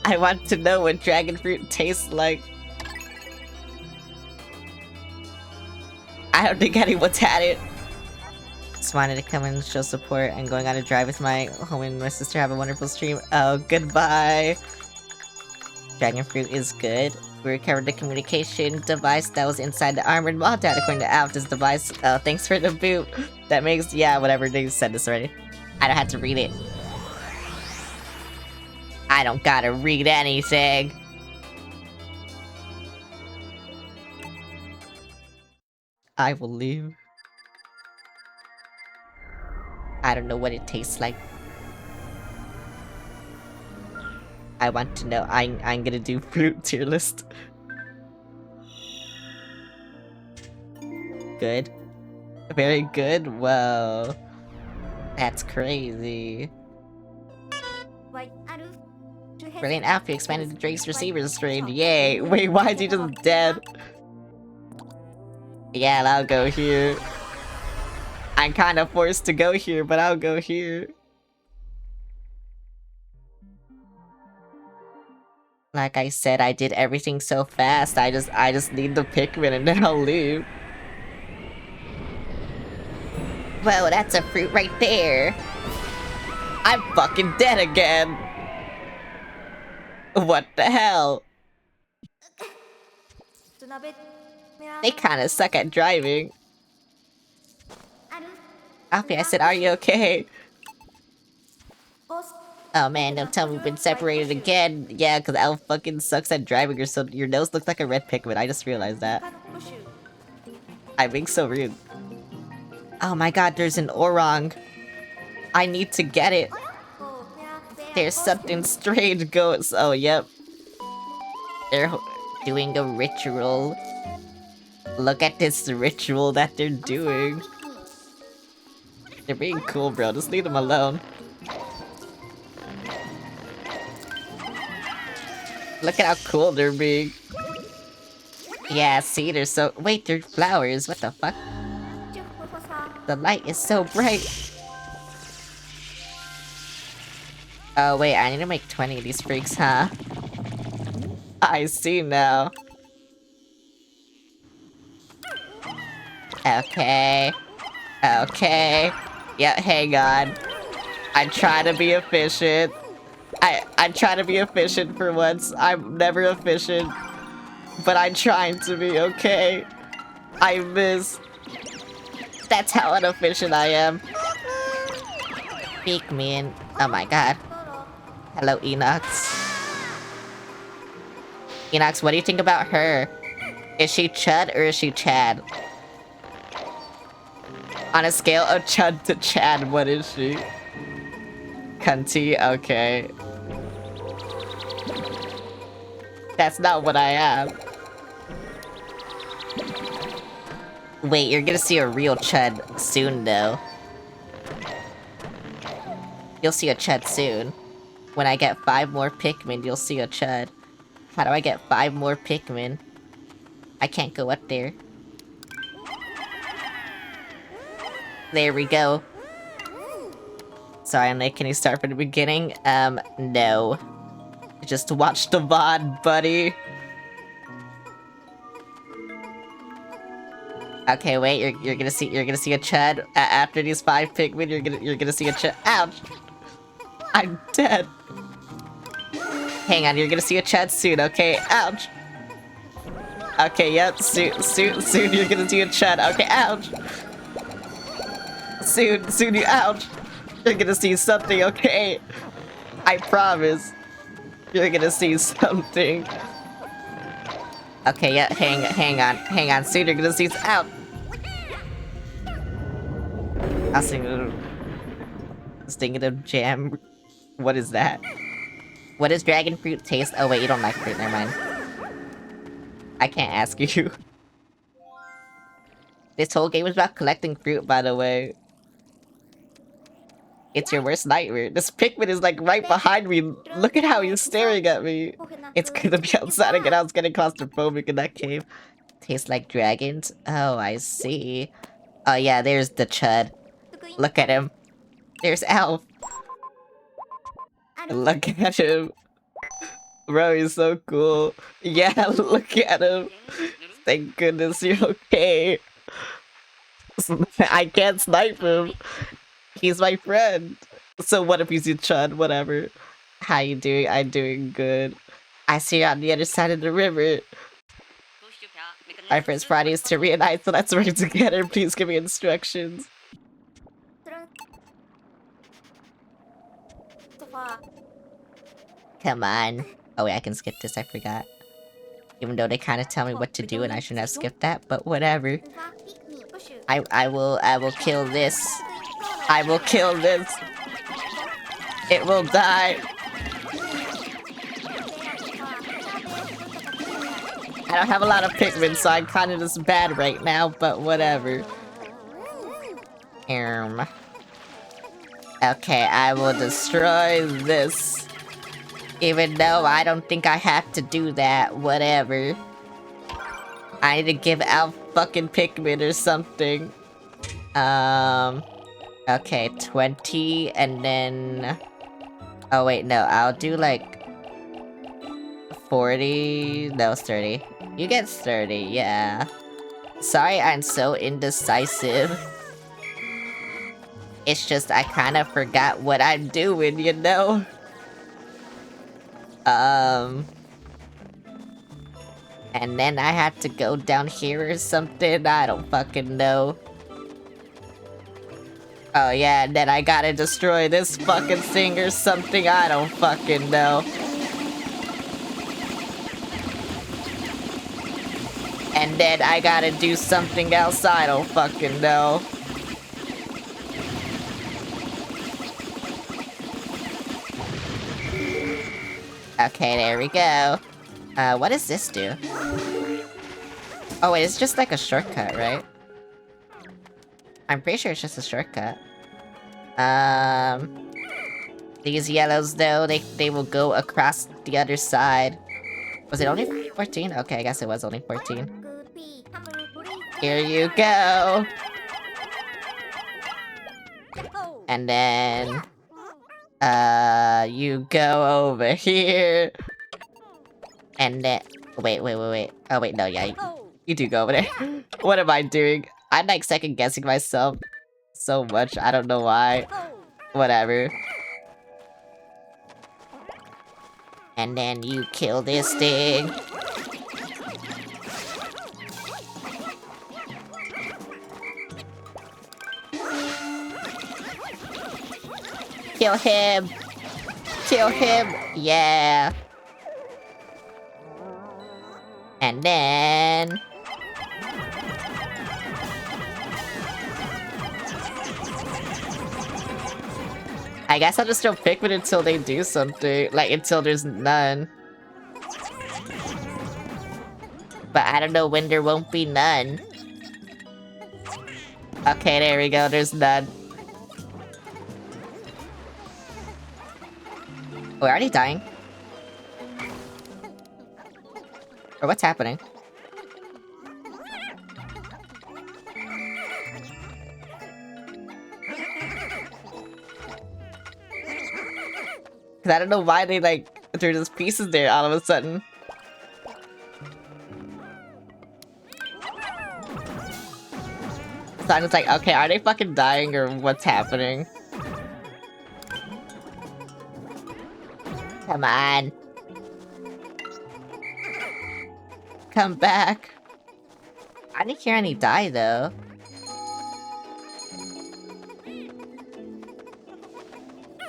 I want to know what dragon fruit tastes like. I don't think anyone's had it. Just wanted to come and show support. I'm going on a drive with my homie and my sister. Have a wonderful stream. Oh, goodbye. Dragon fruit is good. We recovered the communication device that was inside the armored Maltat according to Alf. This device, oh, thanks for the boot. That makes, yeah, whatever, they said this already. I don't have to read it. I don't gotta read anything. I will leave. I don't know what it tastes like. I want to know. I'm gonna do fruit tier list. Good. Very good? Whoa. That's crazy. Brilliant outfit expanded the Drake's receivers range. Yay! Wait, why is he just dead? Yeah, I'll go here. I'm kind of forced to go here, but I'll go here. Like I said, I did everything so fast. I just need the Pikmin and then I'll leave. Whoa, that's a fruit right there. I'm fucking dead again. What the hell? They kinda suck at driving. Alfie, I said, are you okay? Oh man, don't tell me we've been separated again. Yeah, because Elf fucking sucks at driving or so. Your nose looks like a red Pikmin. I just realized that. I'm being so rude. Oh my god, there's an Orong. I need to get it. There's something strange going. Oh, yep. They're doing a ritual. Look at this ritual that they're doing. They're being cool, bro. Just leave them alone. Look at how cool they're being. Yeah, see, they're so- Wait, they're flowers. What the fuck? The light is so bright. Oh wait, I need to make 20 of these freaks, huh? I see now. Okay. Okay. Yeah, hang on. I try to be efficient. I try to be efficient for once. I'm never efficient. But I'm trying to be, okay? I miss. That's how inefficient I am. Pikmin. Oh my god. Hello, Enox. Enox, what do you think about her? Is she Chud or is she Chad? On a scale of Chud to Chad, what is she? Cunty? Okay. That's not what I am. Wait, you're gonna see a real Chud soon, though. You'll see a Chud soon. When I get 5 more Pikmin, you'll see a Chud. How do I get 5 more Pikmin? I can't go up there. There we go. Sorry, Nick, can you start from the beginning? No. Just watch the VOD, buddy. Okay, wait, you're gonna see a Chud after these 5 Pikmin. You're gonna see a Chud. Ouch! I'm dead. Hang on, you're gonna see a Chud soon, okay? Ouch! Okay, yep, soon you're gonna see a Chud. Okay, ouch! Soon you ouch! You're gonna see something, okay? I promise. You're gonna see something. Okay, yeah, hang on. Soon you're gonna see ouch! I was thinking of jam. What is that? What does dragon fruit taste? Oh wait, you don't like fruit, never mind. I can't ask you. This whole game is about collecting fruit, by the way. It's your worst nightmare. This Pikmin is like right behind me. Look at how he's staring at me. It's gonna be outside again. I was getting claustrophobic in that cave. Tastes like dragons? Oh, I see. Oh yeah, there's the Chud. Look at him. There's Alf. Look at him. Bro, he's so cool. Yeah, look at him. Thank goodness you're okay. I can't snipe him. He's my friend. So what if he's a Chud? Whatever. How you doing? I'm doing good. I see you on the other side of the river. Our first Friday is to reunite, so let's work together. Please give me instructions. Come on. Oh wait, I can skip this, I forgot. Even though they kind of tell me what to do and I shouldn't have skipped that, but whatever. I will kill this. I will kill this. It will die. I don't have a lot of Pikmin, so I'm kind of just bad right now, but whatever. Okay, I will destroy this. Even though I don't think I have to do that, whatever. I need to give out fucking Pikmin or something. Okay, 20, and then... Oh wait, no, I'll do like... 40... No, it's 30. You get 30, yeah. Sorry, I'm so indecisive. It's just I kind of forgot what I'm doing, you know? And then I had to go down here or something, I don't fucking know. Oh yeah, and then I gotta destroy this fucking thing or something, I don't fucking know. And then I gotta do something else, I don't fucking know. Okay, there we go. What does this do? Oh wait, it's just like a shortcut, right? I'm pretty sure it's just a shortcut. These yellows though, they will go across the other side. Was it only 14? Okay, I guess it was only 14. Here you go! And then... You go over here. And then... Wait. Oh, wait, no, yeah. You do go over there. What am I doing? I'm, like, second-guessing myself so much. I don't know why. Whatever. And then you kill this thing. Kill him! Kill him! Yeah! And then... I guess I'll just throw Pikmin until they do something. Like, until there's none. But I don't know when there won't be none. Okay, there we go, there's none. Oh, are they dying? Or what's happening? Cause I don't know why they, like, there's just pieces there all of a sudden. So I'm just like, okay, are they fucking dying or what's happening? Come on. Come back. I didn't hear any die though.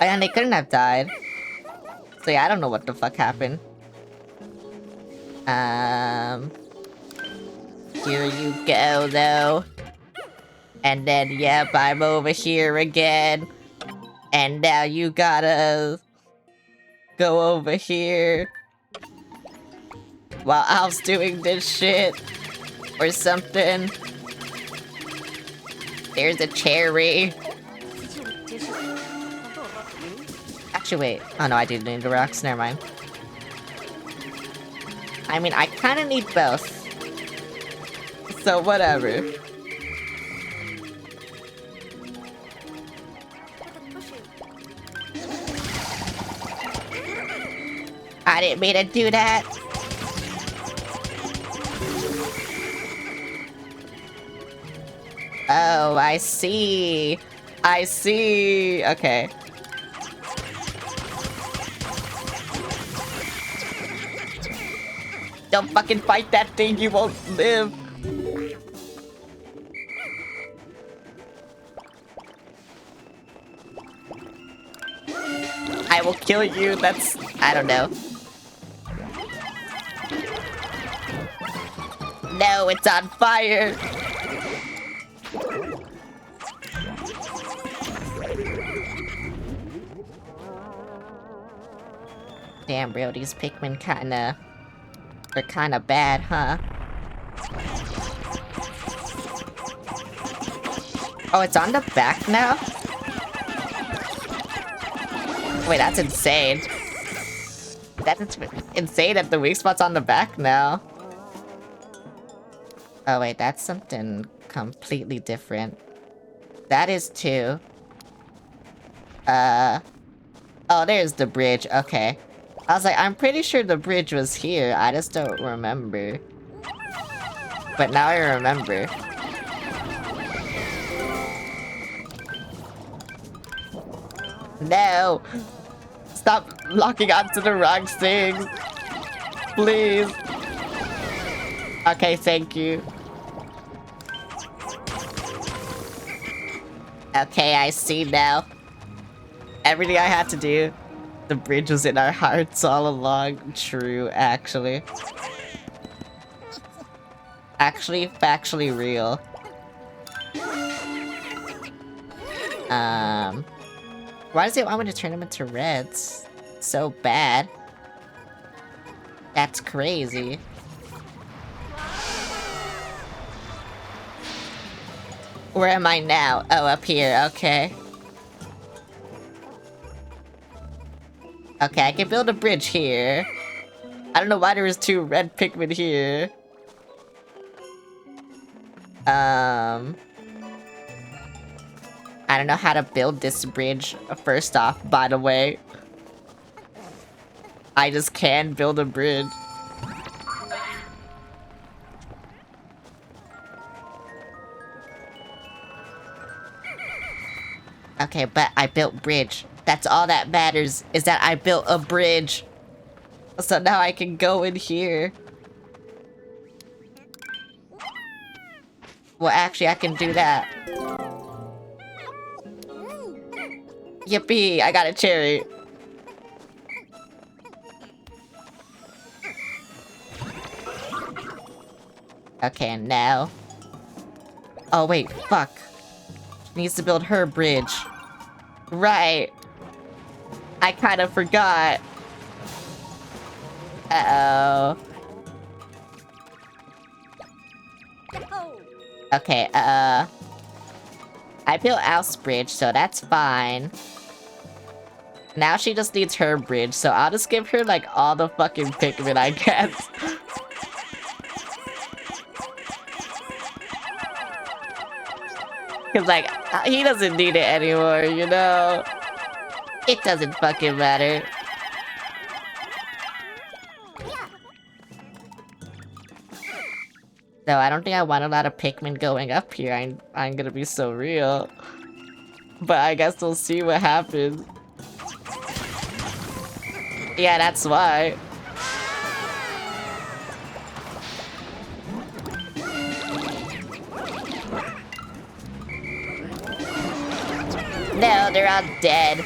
Oh, and they couldn't have died. So yeah, I don't know what the fuck happened. Here you go though. And then, yep, I'm over here again. And now you gotta go over here while I was doing this shit or something. There's a cherry. Actually, wait. Oh no, I do need the rocks. Never mind. I mean, I kind of need both. So whatever. I didn't mean to do that. Oh, I see. I see. Okay. Don't fucking fight that thing, you won't live. I will kill you, that's... I don't know. No, it's on fire! Damn, bro, these Pikmin kinda... They're kinda bad, huh? Oh, it's on the back now? Wait, that's insane. That's insane that the weak spot's on the back now. Oh wait, that's something completely different. That is too. Oh, there's the bridge, okay. I was like, I'm pretty sure the bridge was here, I just don't remember. But now I remember. No! Stop locking onto the wrong things! Please! Okay, thank you. Okay, I see now. Everything I had to do. The bridge was in our hearts all along. True, actually. Actually, factually real. Why does it want me to turn them into reds? So bad. That's crazy. Where am I now? Oh, up here, okay. Okay, I can build a bridge here. I don't know why there was 2 red Pikmin here. I don't know how to build this bridge, first off, by the way. I just can build a bridge. Okay, but I built bridge. That's all that matters, is that I built a bridge. So now I can go in here. Well, actually, I can do that. Yippee, I got a cherry. Okay, and now... Oh, wait, fuck. She needs to build her bridge. Right. I kind of forgot. Uh-oh. Okay, I built Al's bridge, so that's fine. Now she just needs her bridge, so I'll just give her, like, all the fucking Pikmin, I guess. Cause, like, he doesn't need it anymore, you know? It doesn't fucking matter. No, I don't think I want a lot of Pikmin going up here. I'm gonna be so real. But I guess we'll see what happens. Yeah, that's why. No, they're all dead.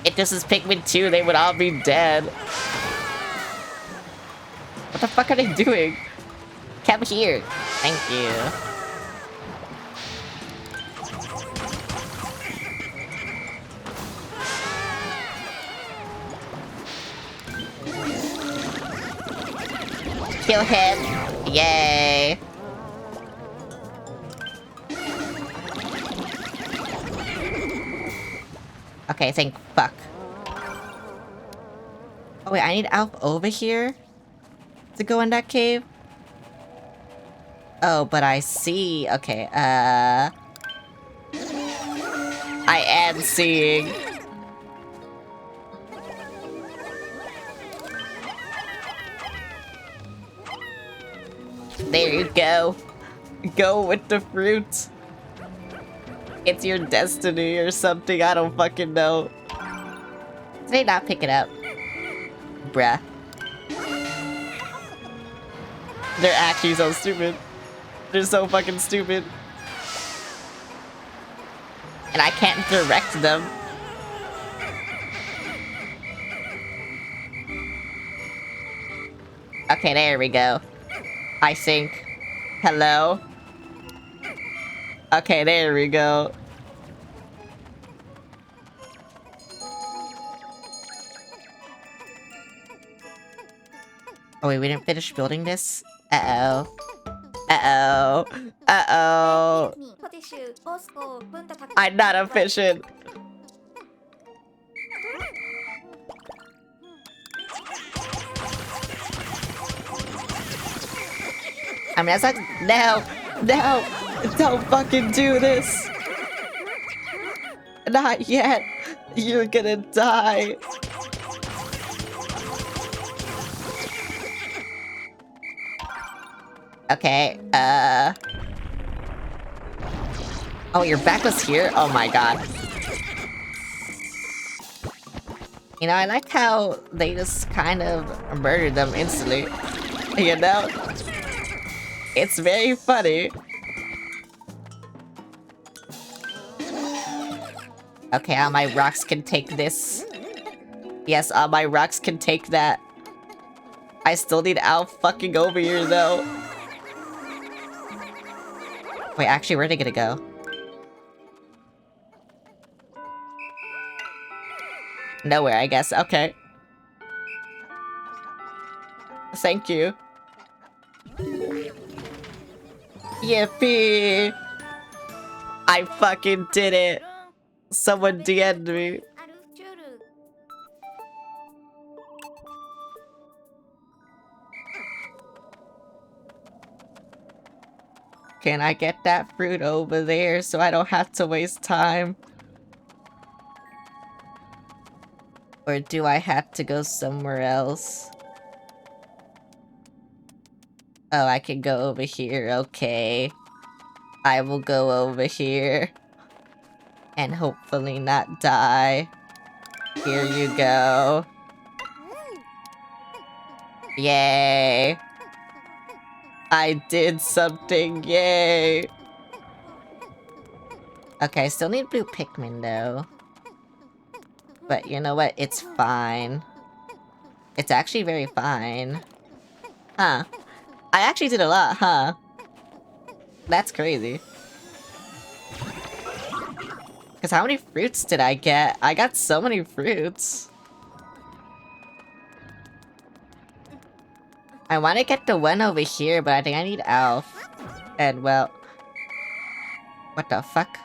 If this is Pikmin 2, they would all be dead. What the fuck are they doing? Come here. Thank you. Kill him. Yay. Okay, thank fuck. Oh wait, I need Alf over here to go in that cave? Oh, but I see. Okay, I am seeing. There you go. Go with the fruit. It's your destiny or something, I don't fucking know. Did they not pick it up? Bruh. They're actually so stupid. They're so fucking stupid. And I can't direct them. Okay, there we go. I think. Hello? Okay, there we go. Oh wait, we didn't finish building this? Uh-oh. Uh-oh. Uh-oh. I'm not efficient. I mean, that's like, no, no, don't fucking do this. Not yet. You're gonna die. Okay, oh, your back was here? Oh my god. You know, I like how they just kind of murdered them instantly. You know? It's very funny. Okay, all my rocks can take this. Yes, all my rocks can take that. I still need Al fucking over here, though. Wait, actually, where are they gonna go? Nowhere, I guess. Okay. Thank you. Yippee! I fucking did it! Someone DM'd me. Can I get that fruit over there so I don't have to waste time? Or do I have to go somewhere else? Oh, I can go over here, okay. I will go over here. And hopefully not die. Here you go. Yay! I did something, yay! Okay, I still need blue Pikmin though. But you know what? It's fine. It's actually very fine. Huh. I actually did a lot, huh? That's crazy. Because how many fruits did I get? I got so many fruits. I want to get the one over here, but I think I need Alf. And well... What the fuck?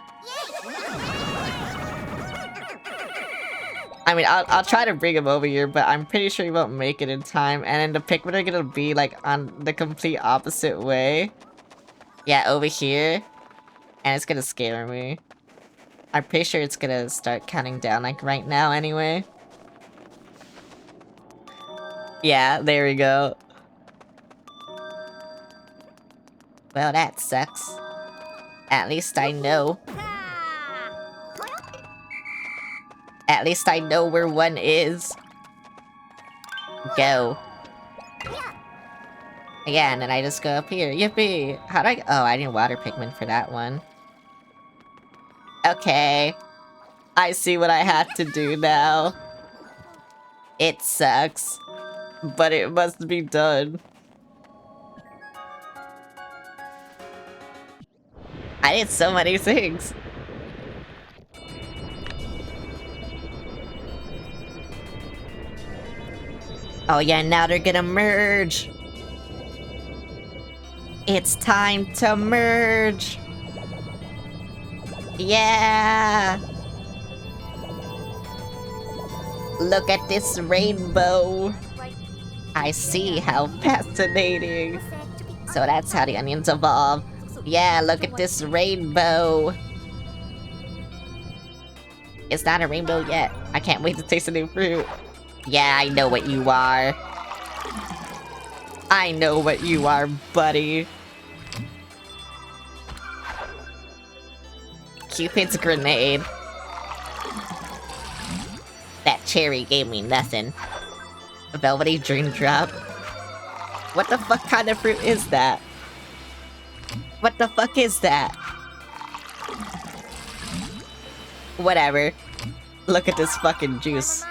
I mean, I'll try to bring him over here, but I'm pretty sure he won't make it in time. And then the Pikmin are gonna be, like, on the complete opposite way. Yeah, over here. And it's gonna scare me. I'm pretty sure it's gonna start counting down, like, right now anyway. Yeah, there we go. Well, that sucks. At least I know. At least I know where one is. Go. Yeah, and then I just go up here. Yippee! How'd I... Oh, I need water Pikmin for that one. Okay. I see what I have to do now. It sucks. But it must be done. I did so many things. Oh yeah, now they're gonna merge. It's time to merge. Yeah. Look at this rainbow. I see, how fascinating. So that's how the onions evolve. Yeah, look at this rainbow. It's not a rainbow yet. I can't wait to taste the new fruit. Yeah, I know what you are. I know what you are, buddy. Cupid's grenade. That cherry gave me nothing. A velvety dream drop. What the fuck kind of fruit is that? What the fuck is that? Whatever. Look at this fucking juice.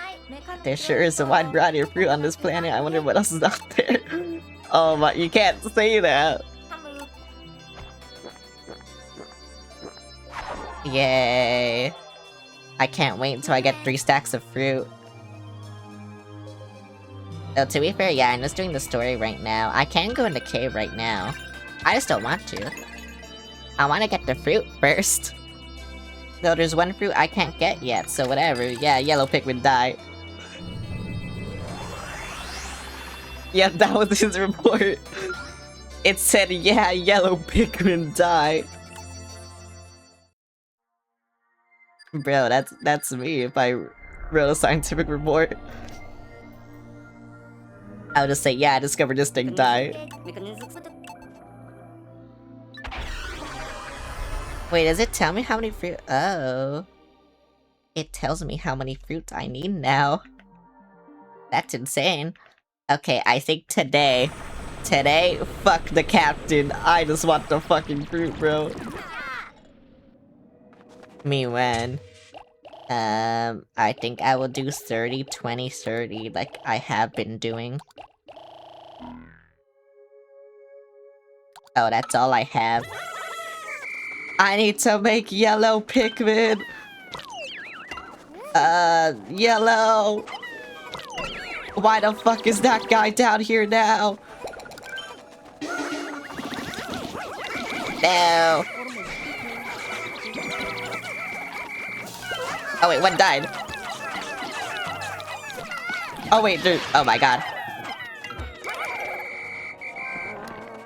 There sure is a wide variety of fruit on this planet. I wonder what else is out there. Oh my, you can't say that. Yay. I can't wait until I get 3 stacks of fruit. Oh, to be fair, yeah, I'm just doing the story right now. I can go in the cave right now. I just don't want to. I want to get the fruit first. Though there's one fruit I can't get yet, so whatever. Yeah, yellow Pikmin die. Yep, that was his report. It said, yeah, yellow Pikmin die. Bro, that's me if I wrote a scientific report. I would just say, yeah, I discovered this thing died. Wait, does it tell me how many fruit? Oh. It tells me how many fruits I need now. That's insane. Okay, I think today, fuck the captain. I just want the fucking fruit, bro. Me when? I think I will do 30, 20, 30, like I have been doing. Oh, that's all I have. I need to make yellow Pikmin. Yellow. Why the fuck is that guy down here now? No. Oh wait, one died. Oh wait, dude. Oh my god.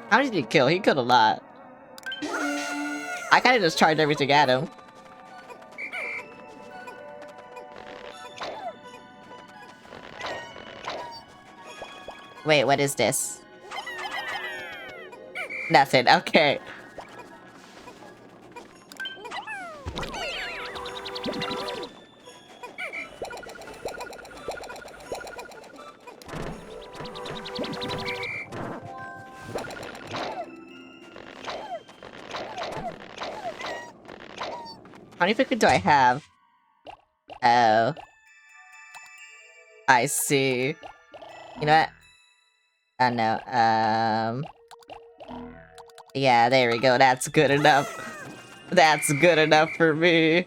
How many did he kill? He killed a lot. I kinda just charged everything at him. Wait, what is this? Nothing, okay. How many Pikmin do I have? Oh. I see. You know what? Oh no, yeah, there we go, that's good enough. That's good enough for me.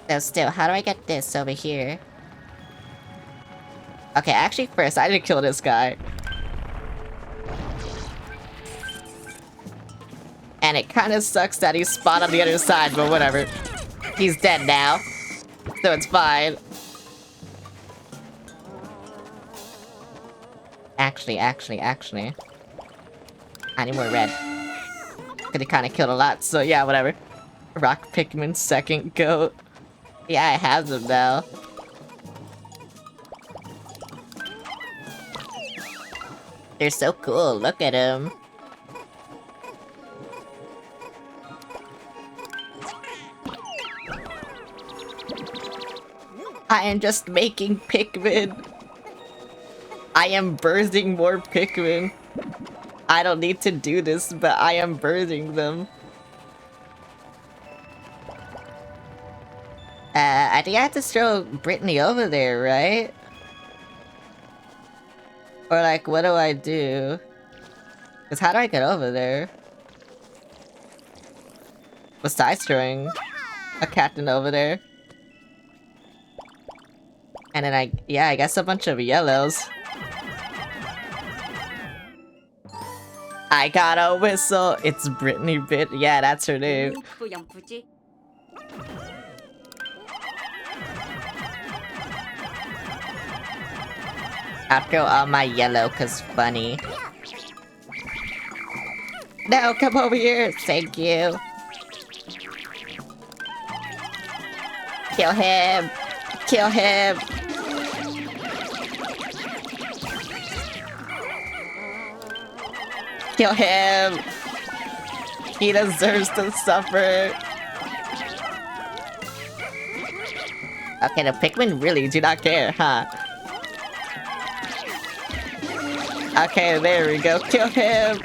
So still, how do I get this over here? Okay, actually first, I need to kill this guy. And it kinda sucks that he's spawned on the other side, but whatever. He's dead now, so it's fine. Actually. I need more red. Cause he kinda killed a lot, so yeah, whatever. Rock Pikmin second goat. Yeah, I have them now. They're so cool, look at them. I am just making Pikmin. I am birthing more Pikmin. I don't need to do this, but I am birthing them. I think I have to throw Brittany over there, right? Or like, what do I do? Cause how do I get over there? Besides throwing a captain over there. And then I guess a bunch of yellows. I got a whistle. It's Brittany Bit. Yeah, that's her name. I'll throw all my yellow, cause funny. No, come over here. Thank you. Kill him. Kill him. Kill him. He deserves to suffer. Okay, the Pikmin really do not care, huh? Okay, there we go. Kill him.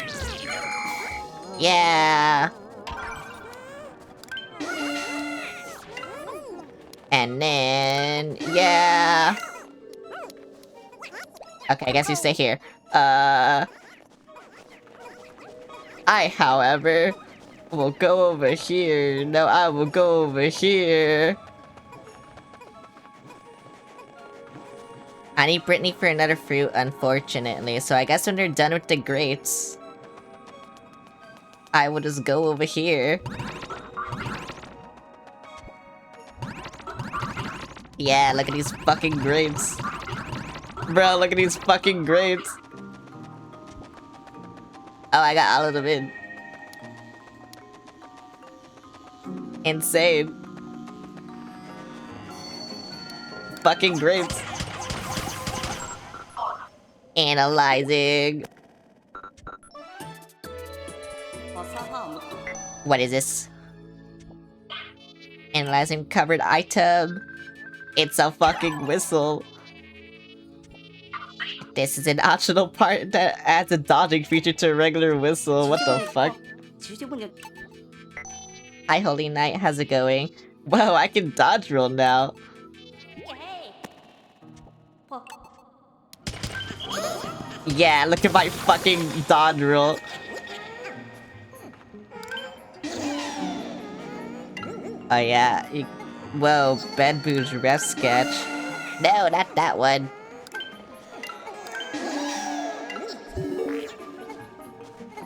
Yeah. And then, yeah. Okay, I guess you stay here. I, however, will go over here. No, I will go over here. I need Brittany for another fruit, unfortunately. So I guess when they're done with the grapes, I will just go over here. Yeah, look at these fucking grapes. Bro, look at these fucking grapes. Oh, I got all of them in. Insane. Fucking grapes. Analyzing. What is this? Analyzing covered item. It's a fucking whistle. This is an optional part that adds a dodging feature to a regular whistle. What the fuck? Hi, Holy Knight. How's it going? Whoa, I can dodge roll now. Yeah, look at my fucking dodge roll. Oh yeah. Whoa, Bed Boo's ref sketch. No, not that one.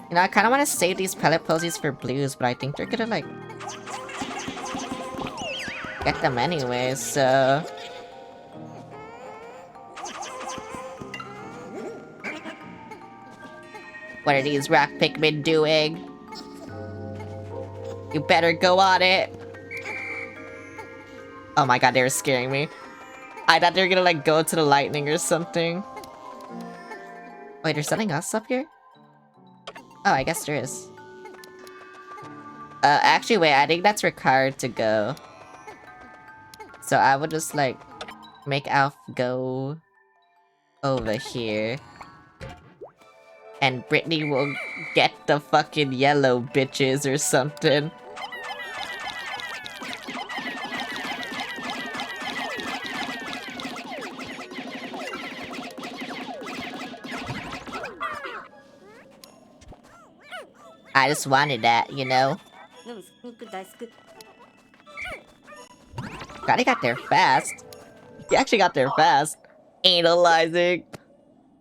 You know, I kind of want to save these pellet posies for blues, but I think they're gonna, like, get them anyway, so... What are these rock Pikmin doing? You better go on it. Oh my god, they were scaring me. I thought they were gonna like go to the lightning or something. Wait, there's something else up here? Oh, I guess there is. Actually, wait, I think that's required to go. So I would just like make Alf go over here. And Brittany will get the fucking yellow bitches or something. I just wanted that, you know? God, he got there fast. He actually got there fast. Analyzing.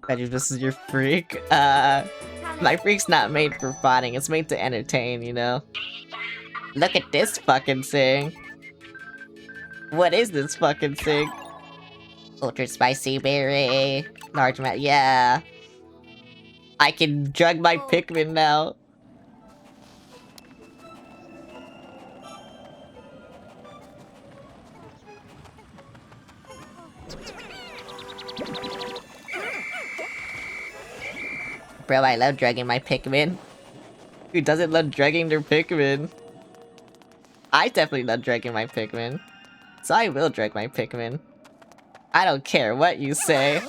Imagine this is your freak. My freak's not made for fighting. It's made to entertain, you know? Look at this fucking thing. What is this fucking thing? Ultra spicy berry. Large amount. Yeah. I can drug my Pikmin now. Bro, I love drugging my Pikmin. Who doesn't love drugging their Pikmin? I definitely love drugging my Pikmin. So I will drug my Pikmin. I don't care what you say.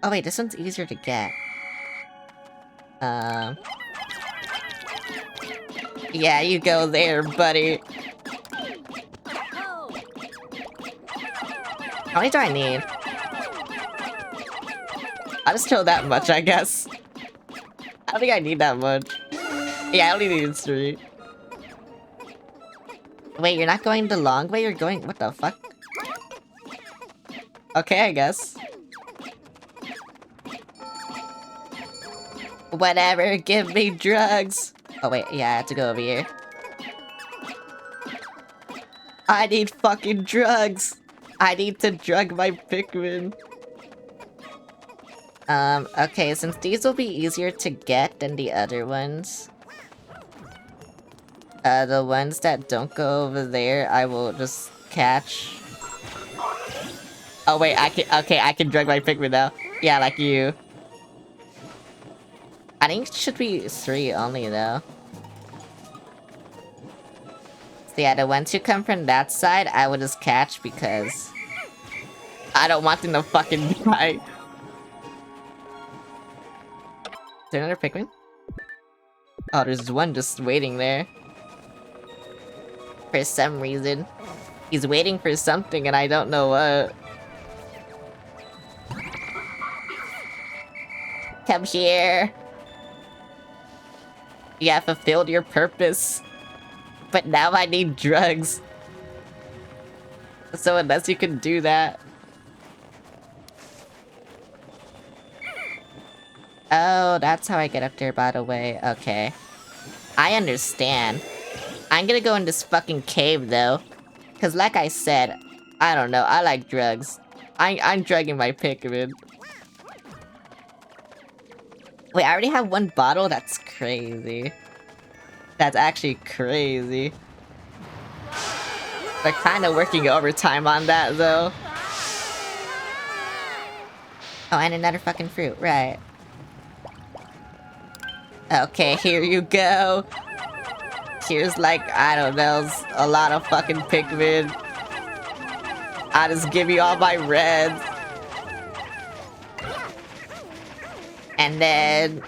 Oh wait, this one's easier to get. Yeah, you go there, buddy. How many do I need? I'll just kill that much, I guess. I don't think I need that much. Yeah, I only need 3. Wait, you're not going the long way? You're going... What the fuck? Okay, I guess. Whatever, give me drugs! Oh wait, yeah, I have to go over here. I need fucking drugs! I need to drug my Pikmin. Okay, since these will be easier to get than the other ones. The ones that don't go over there, I will just catch. Oh wait, I can drug my Pikmin now. Yeah, like you. I think it should be 3 only though. So yeah, the ones who come from that side, I will just catch because I don't want them to fucking die. Is there another Pikmin? Oh, there's one just waiting there. For some reason. He's waiting for something and I don't know what. Come here. You have fulfilled your purpose. But now I need drugs. So unless you can do that... Oh, that's how I get up there, by the way. Okay. I understand. I'm gonna go in this fucking cave, though. Because like I said, I don't know, I like drugs. I'm drugging my Pikmin. Wait, I already have 1 bottle? That's crazy. That's actually crazy. They're kind of working overtime on that, though. Oh, and another fucking fruit, right. Okay, here you go. Here's like, I don't know, a lot of fucking Pikmin. I'll just give you all my reds. And then...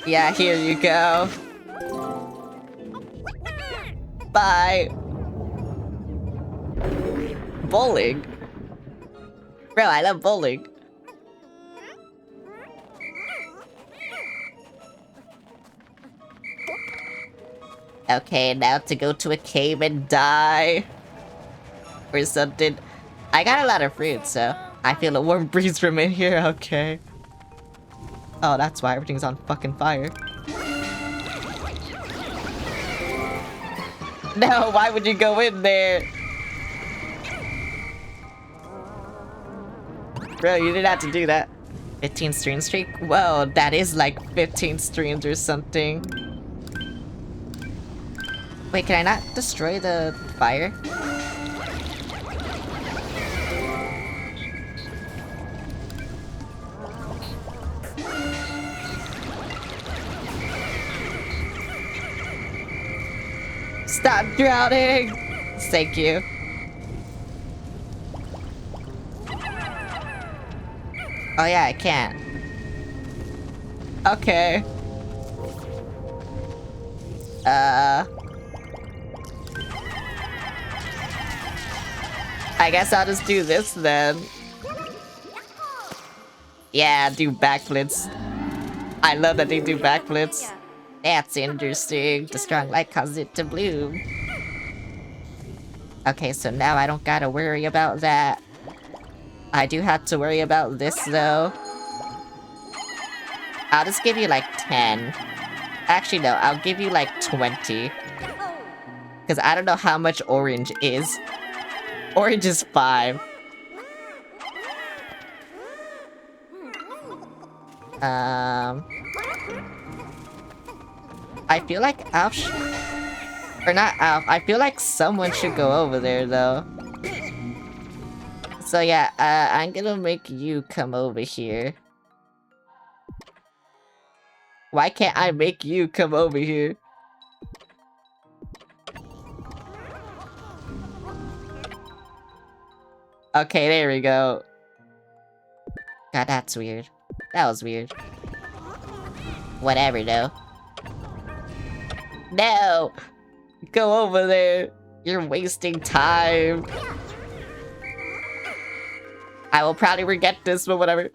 yeah, here you go. Bye. Bowling? Bro, I love bowling. Okay, now to go to a cave and die. Or something. I got a lot of fruit, so I feel a warm breeze from in here, okay. Oh, that's why everything's on fucking fire. No, why would you go in there? Bro, you didn't have to do that. 15 stream streak? Whoa, that is like 15 streams or something. Wait, can I not destroy the fire? Stop drowning! Thank you. Oh yeah, I can't. Okay. I guess I'll just do this then. Yeah, do backflips. I love that they do backflips. That's interesting. The strong light causes it to bloom. Okay, so now I don't gotta worry about that. I do have to worry about this though. I'll just give you like 10. Actually, no, I'll give you like 20. Because I don't know how much orange is. Orange is 5. I feel like Alf or not Alf, I feel like someone should go over there though. So yeah, I'm gonna make you come over here. Why can't I make you come over here? Okay, there we go. God, that's weird. That was weird. Whatever, though. No! Go over there! You're wasting time! I will probably regret this, but whatever.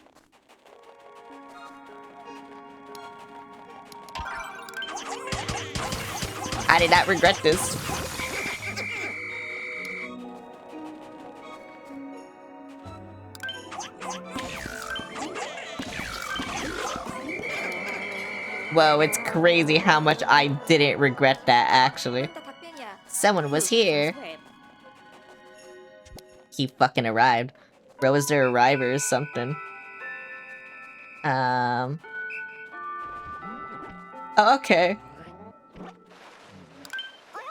I did not regret this. Whoa, it's crazy how much I didn't regret that, actually. Someone was here. He fucking arrived. Bro, is there a arriver or something? Oh, okay.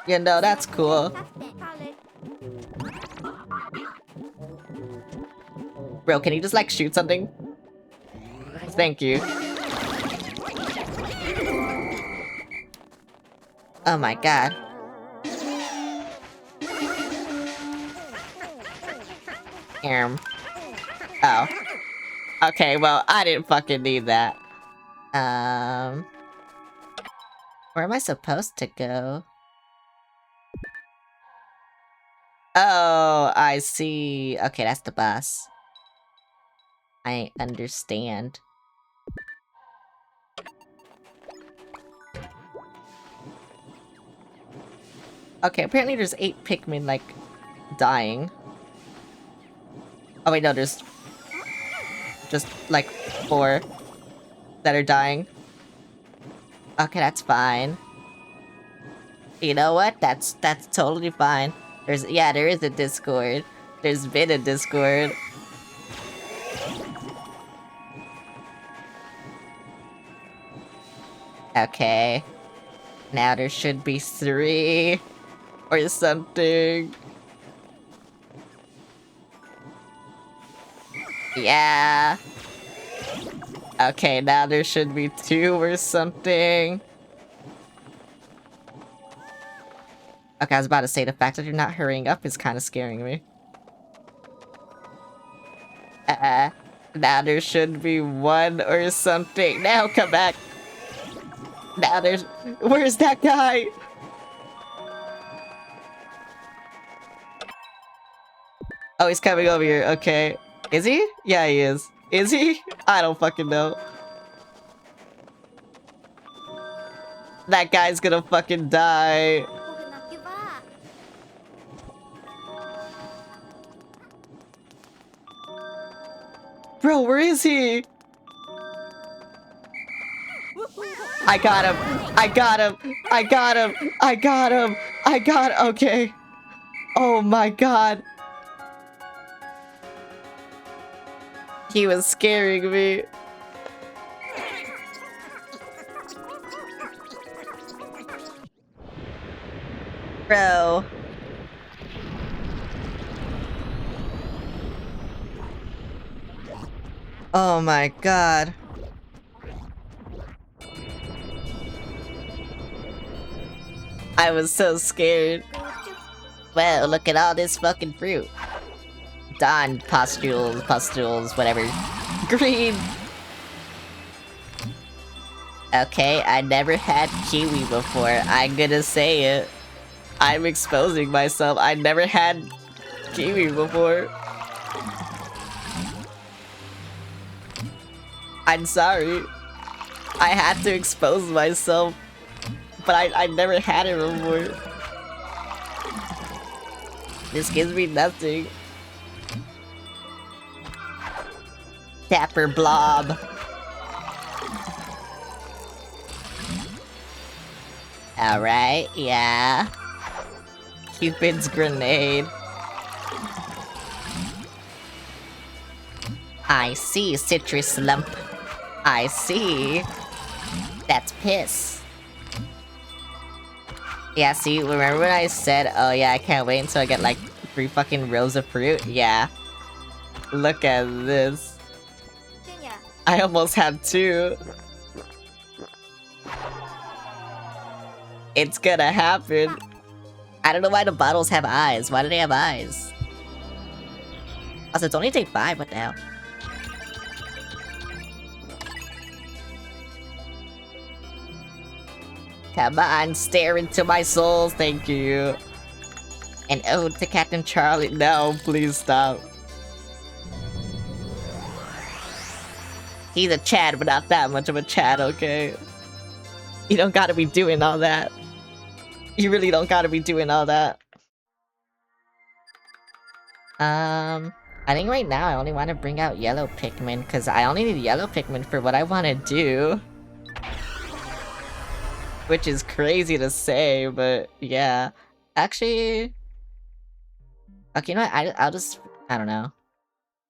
Yeah, no, that's cool. Bro, can you just, like, shoot something? Thank you. Oh my god. Oh. Okay, well, I didn't fucking need that. Where am I supposed to go? Oh, I see. Okay, that's the bus. I understand. Okay, apparently there's 8 Pikmin, like, dying. Oh wait, no, there's just, like, 4 that are dying. Okay, that's fine. You know what? That's totally fine. Yeah, there is a Discord. There's been a Discord. Okay. Now there should be 3. Or something. Yeah. Okay, now there should be 2 or something. Okay, I was about to say the fact that you're not hurrying up is kind of scaring me. Now there should be 1 or something. Now come back. Now there's... Where's that guy? Oh, he's coming over here. Okay. Is he? Yeah, he is. Is he? I don't fucking know. That guy's gonna fucking die. Bro, where is he? I got him. I got him. I got him. I got him. I got... Okay. Oh my god. He was scaring me. Bro. Oh my god. I was so scared. Well, look at all this fucking fruit. Dawn pustules, whatever. Green! Okay, I never had kiwi before. I'm gonna say it. I'm exposing myself. I never had kiwi before. I'm sorry. I had to expose myself. But I never had it before. This gives me nothing. Dapper blob. Alright, yeah. Cupid's grenade. I see, citrus lump. I see. That's piss. Yeah, see, remember when I said, oh yeah, I can't wait until I get like 3 fucking rows of fruit? Yeah. Look at this. I almost had 2. It's gonna happen. I don't know why the bottles have eyes. Why do they have eyes? Also, it's only take 5, what the hell? Come on, stare into my soul, thank you. An ode to Captain Charlie. No, please stop. He's a Chad, but not that much of a Chad, okay? You don't gotta be doing all that. You really don't gotta be doing all that. I think right now I only want to bring out yellow Pikmin, because I only need yellow Pikmin for what I want to do. Which is crazy to say, but yeah. Actually... Okay, you know what? I'll just... I don't know.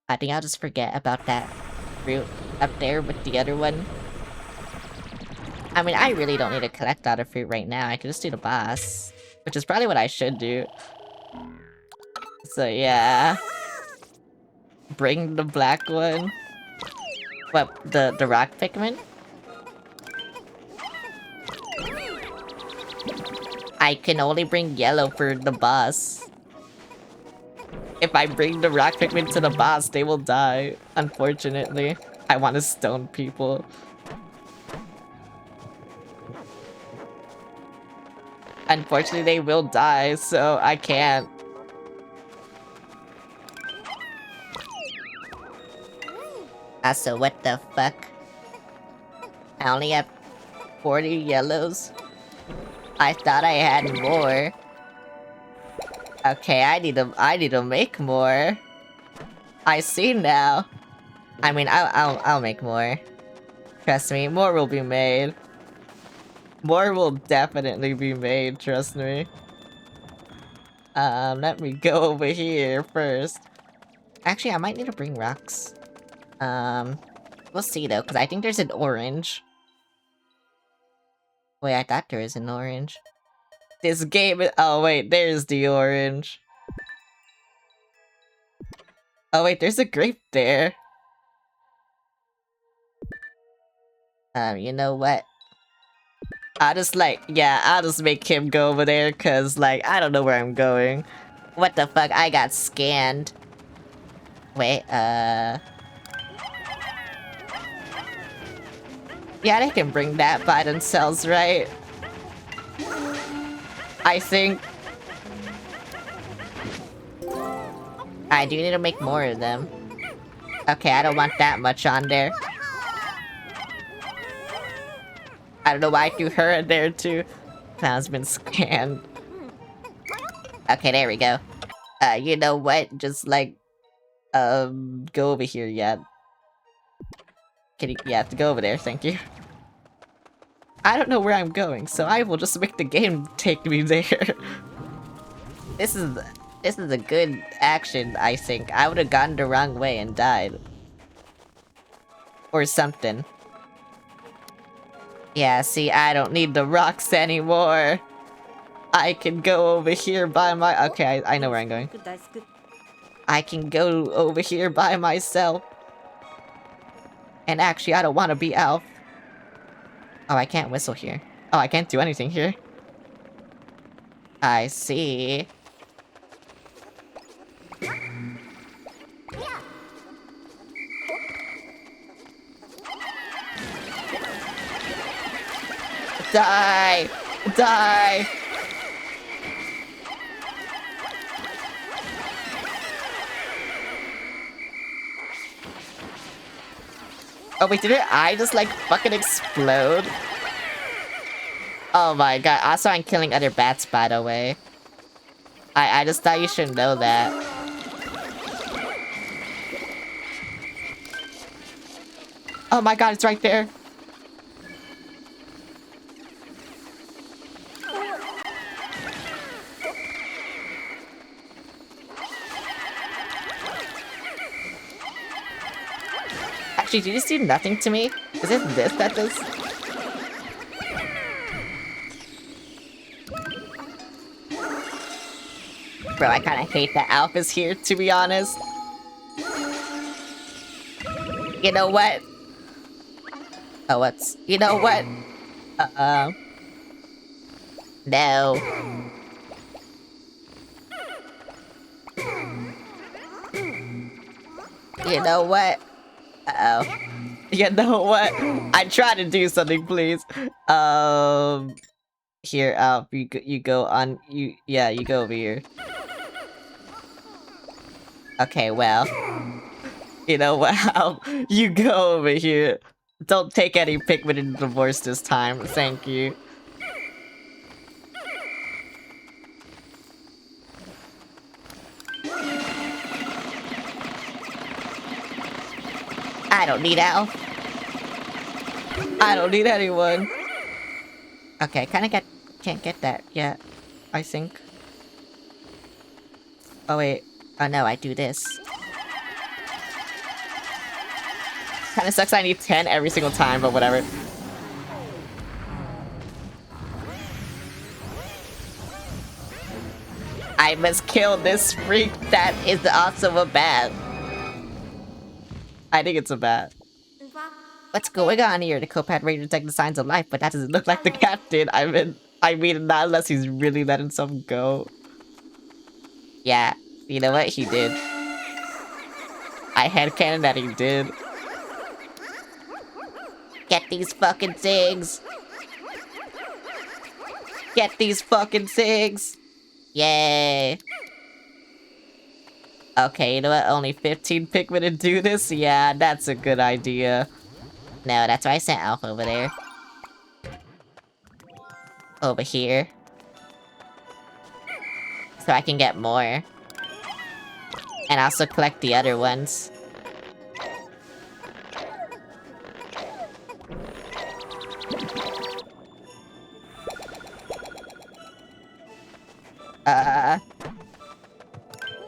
I think I'll just forget about that fruit up there with the other one. I mean, I really don't need to collect all the fruit right now. I can just do the boss. Which is probably what I should do. So yeah. Bring the black one. What, the rock Pikmin? I can only bring yellow for the boss. If I bring the rock Pikmin to the boss, they will die, unfortunately. I want to stone people. Unfortunately, they will die, so I can't. Also, what the fuck? I only have 40 yellows. I thought I had more. Okay, I need to make more. I see now. I mean, I'll make more. Trust me, more will be made. More will definitely be made, trust me. Let me go over here first. Actually, I might need to bring rocks. We'll see though, because I think there's an orange. Wait, I thought there was an orange. This game is- oh wait, there's the orange. Oh wait, there's a grape there. You know what? I'll just I'll just make him go over there, cause like, I don't know where I'm going. What the fuck, I got scanned. Wait, yeah, they can bring that by themselves, right? I think... I do need to make more of them. Okay, I don't want that much on there. I don't know why I threw her in there too. Clown's been scanned. Okay, there we go. You know what? Just like, go over here, yeah. Can you, yeah, go over there, thank you. I don't know where I'm going, so I will just make the game take me there. This is a good action, I think. I would have gone the wrong way and died. Or something. Yeah, see, I don't need the rocks anymore. I can go over here by my... Okay, I know where I'm going. I can go over here by myself. And actually, I don't want to be Alf. Oh, I can't whistle here. Oh, I can't do anything here. I see. Die! Die! Oh wait, didn't I just like fucking explode? Oh my god, also I'm killing other bats by the way. I just thought you should know that. Oh my god, it's right there. Actually, did you do nothing to me? Is it this that does? Bro, I kinda hate that Alf is here, to be honest. You know what? Oh, what's... You know what? Uh-oh. No. You know what? Uh-oh. You know what? I try to do something, please. Here, Alf, you go on... Yeah, you go over here. Okay, well... You know what, Alf? You go over here. Don't take any Pikmin in divorce this time. Thank you. I don't need Alf. I don't need anyone. Okay, can't get that yet, I think. Oh wait. Oh no, I do this. Kinda sucks I need 10 every single time, but whatever. I must kill this freak that is also a bat. I think it's a bat. What's going on here? The Copat ready to detect the signs of life, but that doesn't look like the cat did. I mean, not unless he's really letting some go. Yeah, you know what? He did. I headcanon that he did. Get these fucking things! Get these fucking things! Yay! Okay, you know what? Only 15 Pikmin to do this? Yeah, that's a good idea. No, that's why I sent Alf over there. Over here. So I can get more. And also collect the other ones.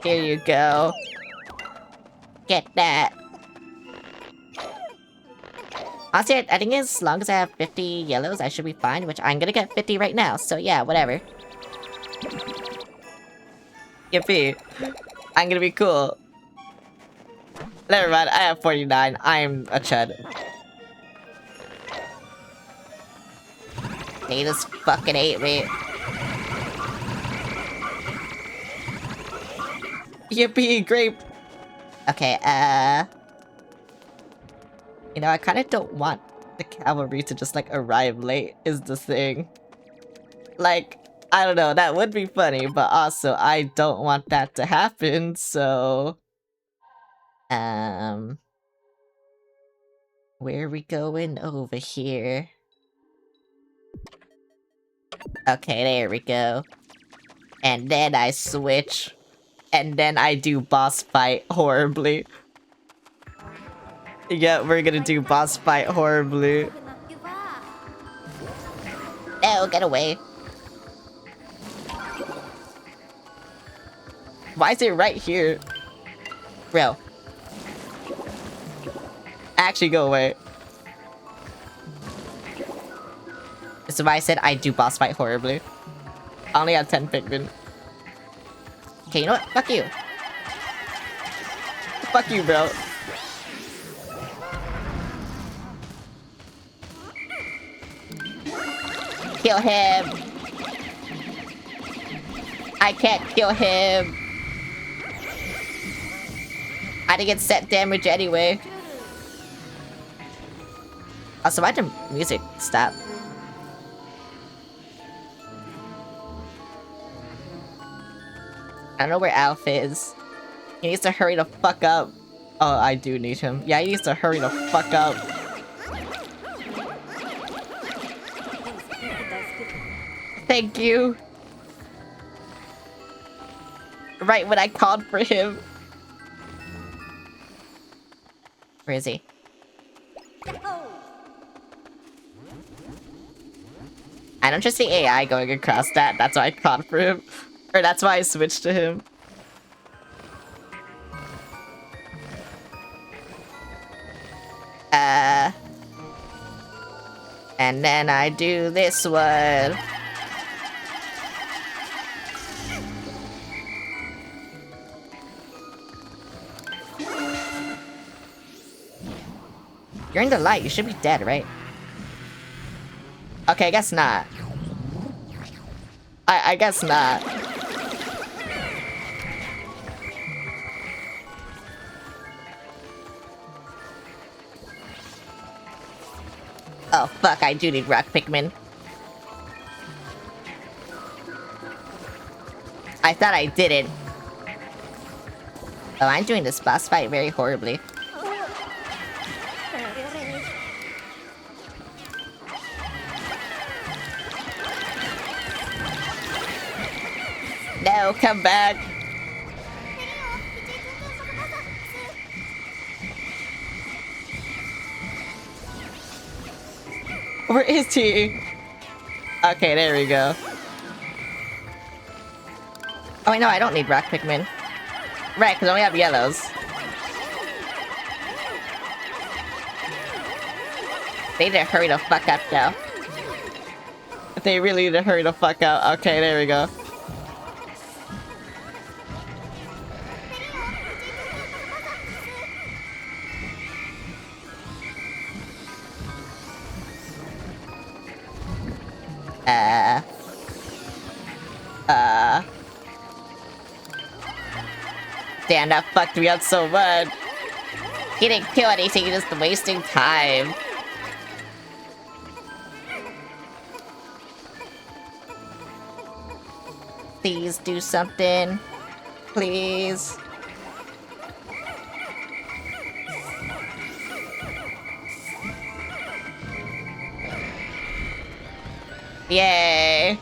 Here you go. Get that. Honestly, I think as long as I have 50 yellows, I should be fine, which I'm gonna get 50 right now, so yeah, whatever. Yippee. I'm gonna be cool. Never mind, I have 49. I'm a chud. They just fucking ate me. Yippee, grape! Okay, you know, I kinda don't want the cavalry to just, like, arrive late, is the thing. Like, I don't know, that would be funny, but also, I don't want that to happen, so... Where are we going over here? Okay, there we go. And then I switch. And then I do boss fight horribly. Yeah, we're gonna do boss fight horribly. No, get away. Why is it right here? Bro. Actually, go away. This is why I said I do boss fight horribly. I only have 10 Pikmin. Okay, you know what? Fuck you. Fuck you, bro. Kill him. I can't kill him. I didn't get set damage anyway. Also, why'd the music stop? I don't know where Alf is. He needs to hurry the fuck up. Oh, I do need him. Yeah, he needs to hurry the fuck up. Thank you. Right when I called for him. Where is he? I don't trust the AI going across that. That's why I called for him. Or that's why I switched to him. And then I do this one. You're in the light. You should be dead, right? Okay, I guess not. I guess not. Oh, fuck, I do need rock Pikmin. I thought I didn't. Oh, I'm doing this boss fight very horribly. No, come back. Where is he? Okay, there we go. Oh, wait, no, I don't need rock Pikmin. Right, because I only have yellows. They need to hurry the fuck up, though. They really need to hurry the fuck up. Okay, there we go. Damn, that fucked me up so much. He didn't kill anything, he's just wasting time. Please do something. Please. Yay.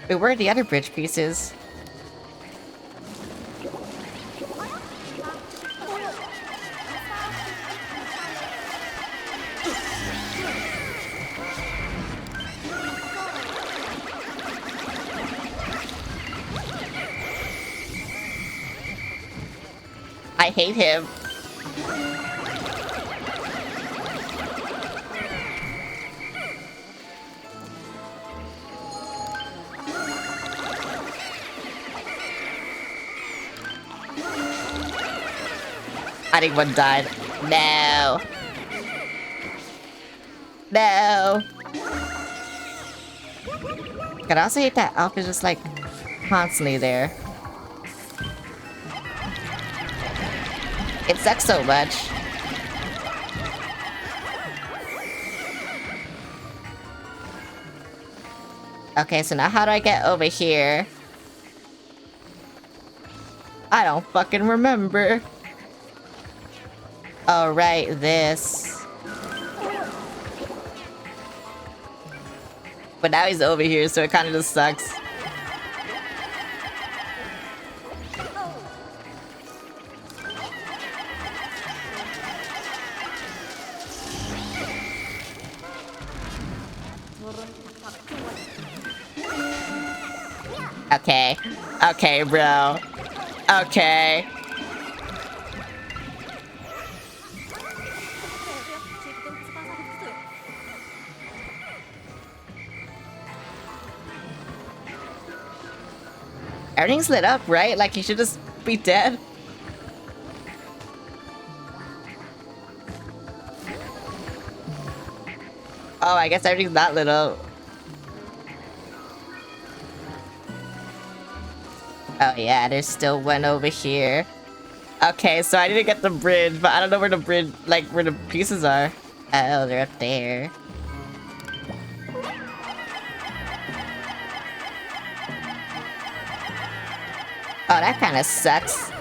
Wait, where are the other bridge pieces? I hate him. I think one died. No. No. I also hate that Alpha is just like constantly there. It sucks so much. Okay, so now how do I get over here? I don't fucking remember. Oh, right, this. But now he's over here, so it kind of just sucks. Okay. Okay, bro. Okay. Everything's lit up, right? Like, he should just be dead. Oh, I guess everything's not lit up. Oh yeah, there's still one over here. Okay, so I need to get the bridge, but I don't know where the bridge, like, where the pieces are. Oh, they're up there. Oh, that kind of sucks.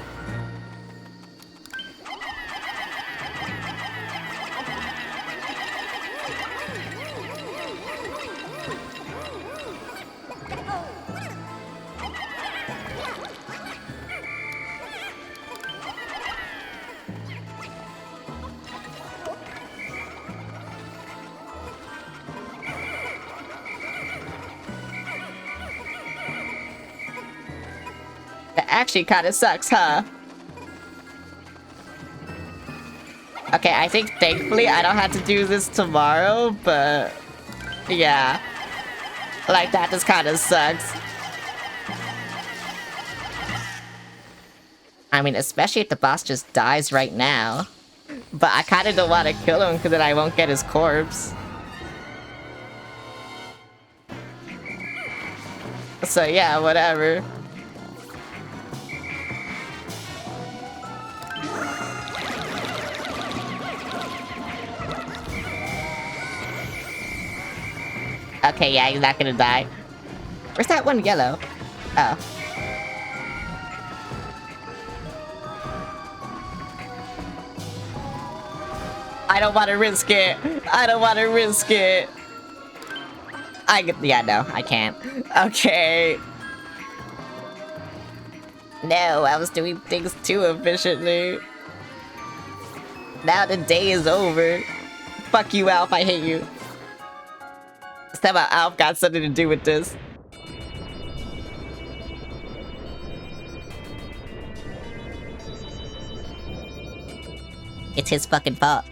That actually kind of sucks, huh? Okay, I think thankfully I don't have to do this tomorrow, but yeah. Like, that just kind of sucks. I mean, especially if the boss just dies right now. But I kind of don't want to kill him because then I won't get his corpse. So yeah, whatever. Okay, yeah, he's not gonna die. Where's that one yellow? Oh. I don't want to risk it. I don't want to risk it. Yeah, no, I can't. Okay. No, I was doing things too efficiently. Now the day is over. Fuck you, Alf, I hate you. Somehow Alf got something to do with this. It's his fucking fault.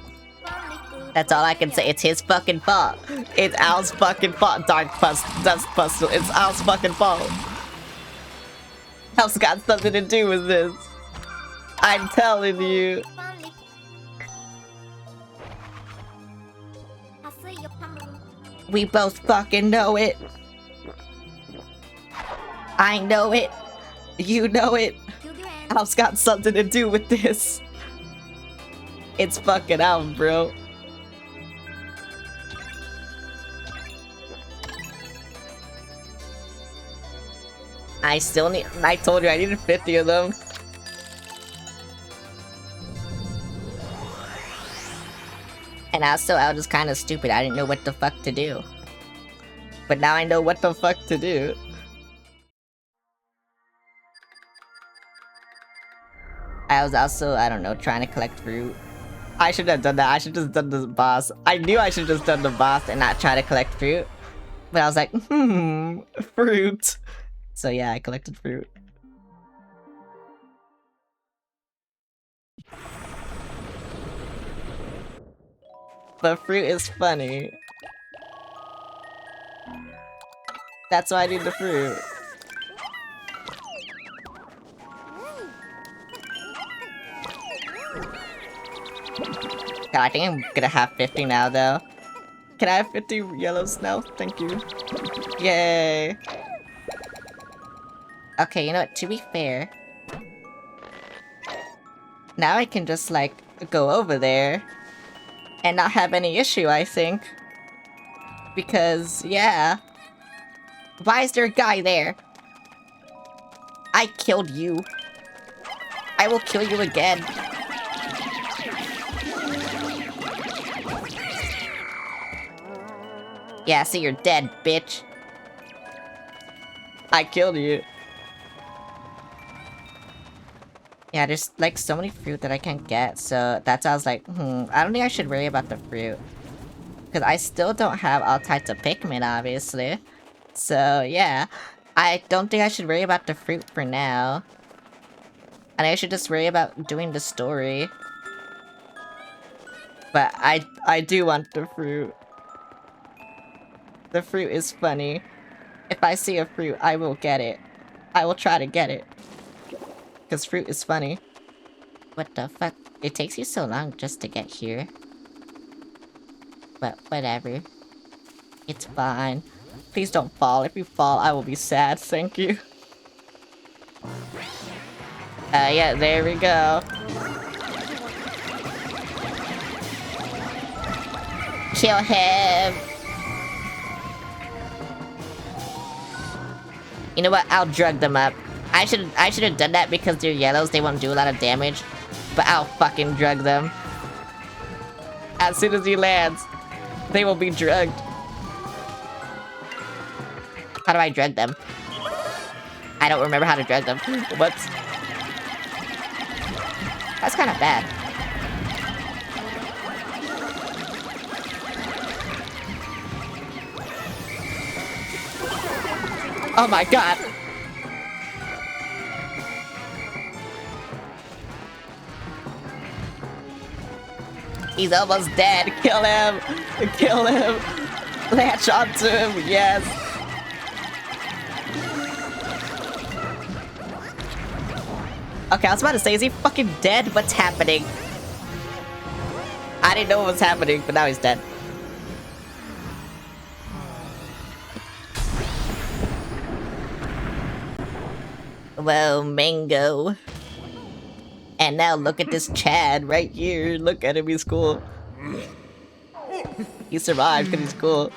That's all I can say. It's his fucking fault. It's Al's fucking fault. Dust Bustle. It's Al's fucking fault. Al's got something to do with this. I'm telling you. We both fucking know it. I know it. You know it. Al's got something to do with this. It's fucking Alf, bro. I told you I needed 50 of them. And also, I was just kind of stupid. I didn't know what the fuck to do. But now I know what the fuck to do. I was also, I don't know, trying to collect fruit. I should have done that. I should have just done the boss. I knew I should have just done the boss and not try to collect fruit. But I was like, fruit. So yeah, I collected fruit. But fruit is funny. That's why I need the fruit. God, I think I'm gonna have 50 now, though. Can I have 50 yellows now? Thank you. Yay. Okay, you know what? To be fair, now I can just, like, go over there and not have any issue, I think. Because, yeah. Why is there a guy there? I killed you. I will kill you again. Yeah, so you're dead, bitch. I killed you. Yeah, there's like so many fruit that I can't get, so that's why I was like, I don't think I should worry about the fruit. Because I still don't have all types of Pikmin, obviously. So, yeah. I don't think I should worry about the fruit for now. And I should just worry about doing the story. But I do want the fruit. The fruit is funny. If I see a fruit, I will get it. I will try to get it. Because fruit is funny. What the fuck? It takes you so long just to get here. But whatever. It's fine. Please don't fall. If you fall, I will be sad. Thank you. Yeah, there we go. Kill him. You know what? I'll drug them up. I should have done that because they're yellows. They won't do a lot of damage. But I'll fucking drug them. As soon as he lands, they will be drugged. How do I drug them? I don't remember how to drug them. Whoops. That's kind of bad. Oh my god! He's almost dead. Kill him! Kill him! Latch onto him, yes! Okay, I was about to say, is he fucking dead? What's happening? I didn't know what was happening, but now he's dead. Well, Mango. And now look at this Chad right here. Look at him, he's cool. He survived because he's cool.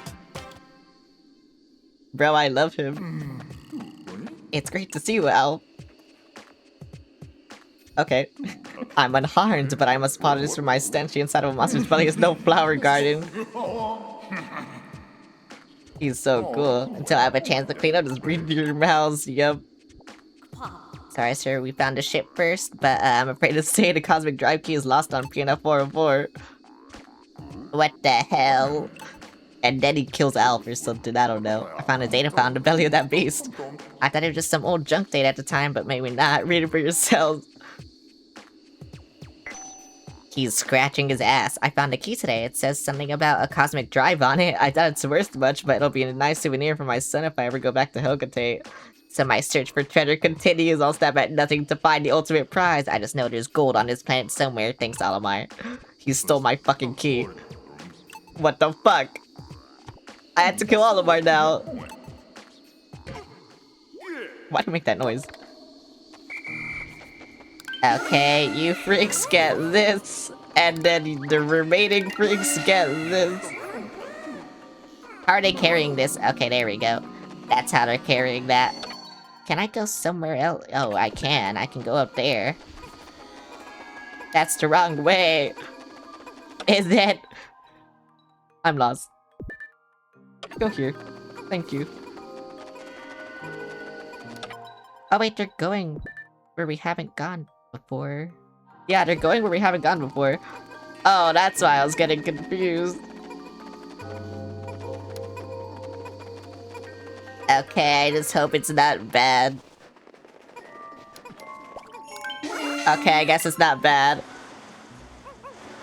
Bro, I love him. It's great to see you, Al. Okay. I'm unharmed, but I must apologize for my stench. Inside of a monster's belly is no flower garden. He's so cool. Until I have a chance to clean up, just breathe through your mouths. Yup. Sorry, sir. We found a ship first, but I'm afraid to say the cosmic drive key is lost on PNF 404. What the hell? And then he kills Alf or something, I don't know. I found a data file in the belly of that beast. I thought it was just some old junk data at the time, but maybe not. Read it for yourselves. He's scratching his ass. I found a key today. It says something about a cosmic drive on it. I doubt it's worth much, but it'll be a nice souvenir for my son if I ever go back to Helgatate. So my search for treasure continues. I'll stop at nothing to find the ultimate prize. I just know there's gold on this planet somewhere. Thanks, Alamar. He stole my fucking key. What the fuck? I had to kill Alamar now. Why'd you make that noise? Okay, you freaks get this, and then the remaining freaks get this. How are they carrying this? Okay, there we go. That's how they're carrying that. Can I go somewhere else? Oh, I can. I can go up there. That's the wrong way. Is it? I'm lost. Go here. Thank you. Oh wait, they're going where we haven't gone before. Yeah, they're going where we haven't gone before. Oh, that's why I was getting confused. Okay, I just hope it's not bad. Okay, I guess it's not bad.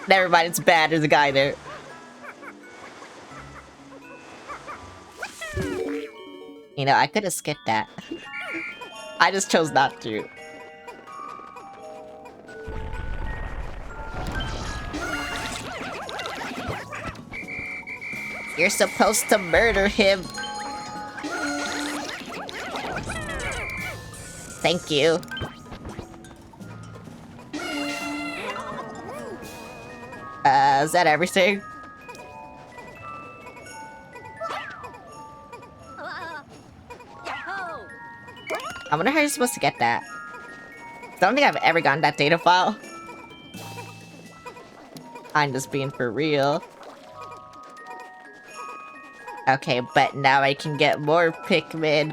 Never mind, it's bad. There's a guy there. You know, I could have skipped that. I just chose not to. You're supposed to murder him. Thank you. Is that everything? I wonder how you're supposed to get that. I don't think I've ever gotten that data file. I'm just being for real. Okay, but now I can get more Pikmin.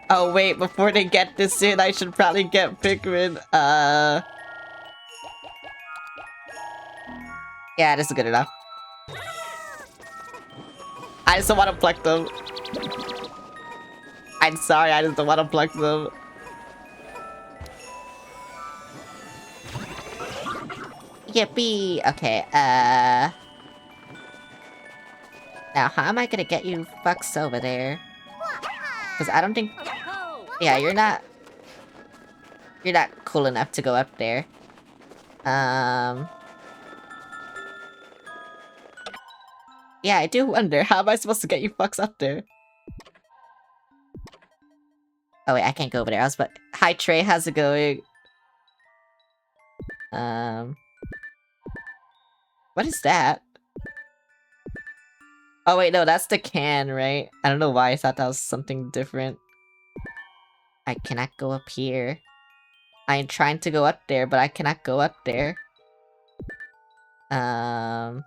Oh wait, before they get this in, I should probably get Pikmin. Yeah, this is good enough. I just don't want to pluck them. I'm sorry, I just don't want to pluck them. Yippee! Okay, now, how am I gonna get you fucks over there? Because I don't think... Yeah, you're not You're not cool enough to go up there. Yeah, I do wonder, how am I supposed to get you fucks up there? Oh wait, I can't go over there. I was but hi Trey, how's it going? What is that? Oh wait, no, that's the can, right? I don't know why I thought that was something different. I cannot go up here. I am trying to go up there, but I cannot go up there. How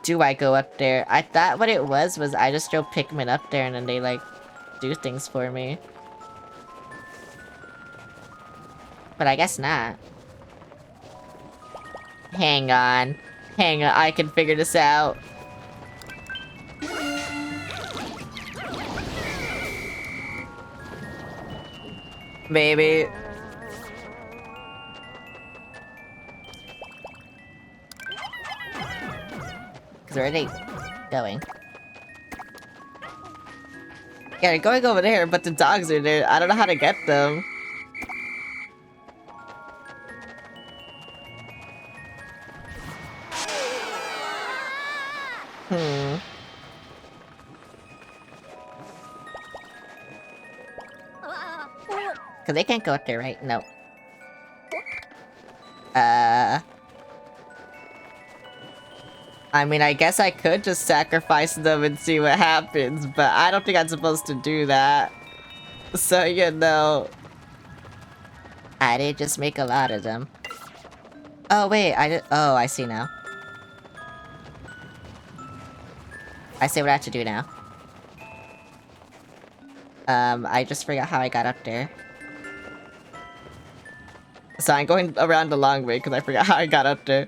do I go up there? I thought what it was I just throw Pikmin up there and then they, like, do things for me. But I guess not. Hang on. Hang on, I can figure this out. Maybe. Cause where are they going? Yeah, they're going over there, but the dogs are there. I don't know how to get them. Cause they can't go up there, right? No. I mean, I guess I could just sacrifice them and see what happens, but I don't think I'm supposed to do that. So, you know... I did just make a lot of them. Oh, wait, oh, I see now. I see what I have to do now. I just forgot how I got up there. So I'm going around the long way because I forgot how I got up there.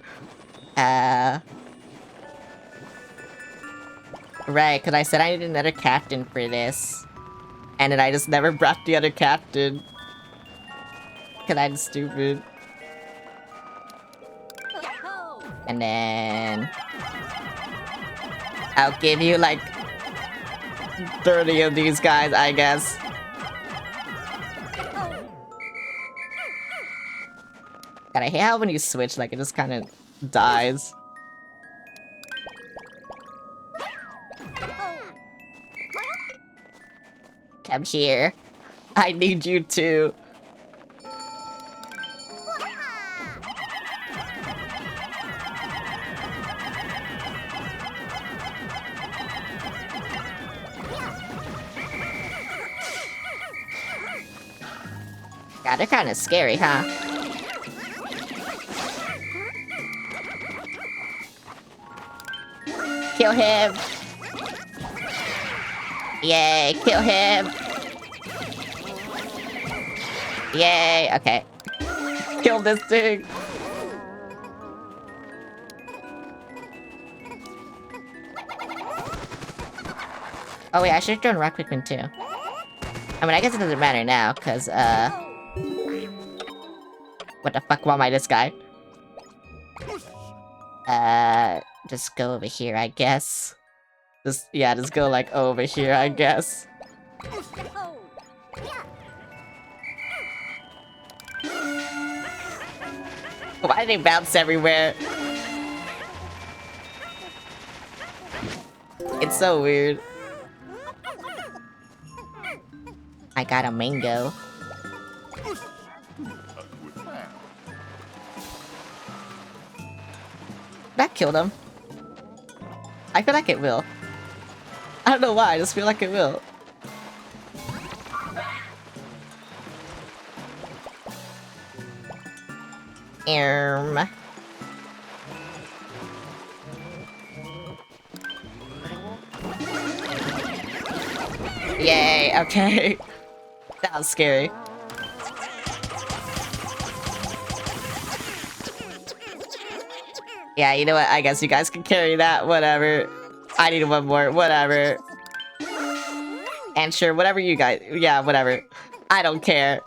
Right, because I said I needed another captain for this. And then I just never brought the other captain. Because I'm stupid. And then... I'll give you, like... 30 of these guys, I guess. God, I hate how when you switch, like, it just kind of dies. Come here. I need you too. God, they're kind of scary, huh? Kill him! Yay, kill him! Yay, okay. Kill this thing! Oh wait, I should've thrown Rock Pikmin too. I mean, I guess it doesn't matter now, cause, what the fuck, why am I this guy? Just go over here, I guess. Just go, like, over here, I guess. Why do they bounce everywhere? It's so weird. I got a mango. That killed him. I feel like it will. I don't know why, I just feel like it will. Yay, okay. That was scary. Yeah, you know what? I guess you guys can carry that. Whatever. I need one more. Whatever. And sure, whatever you guys... Yeah, whatever. I don't care.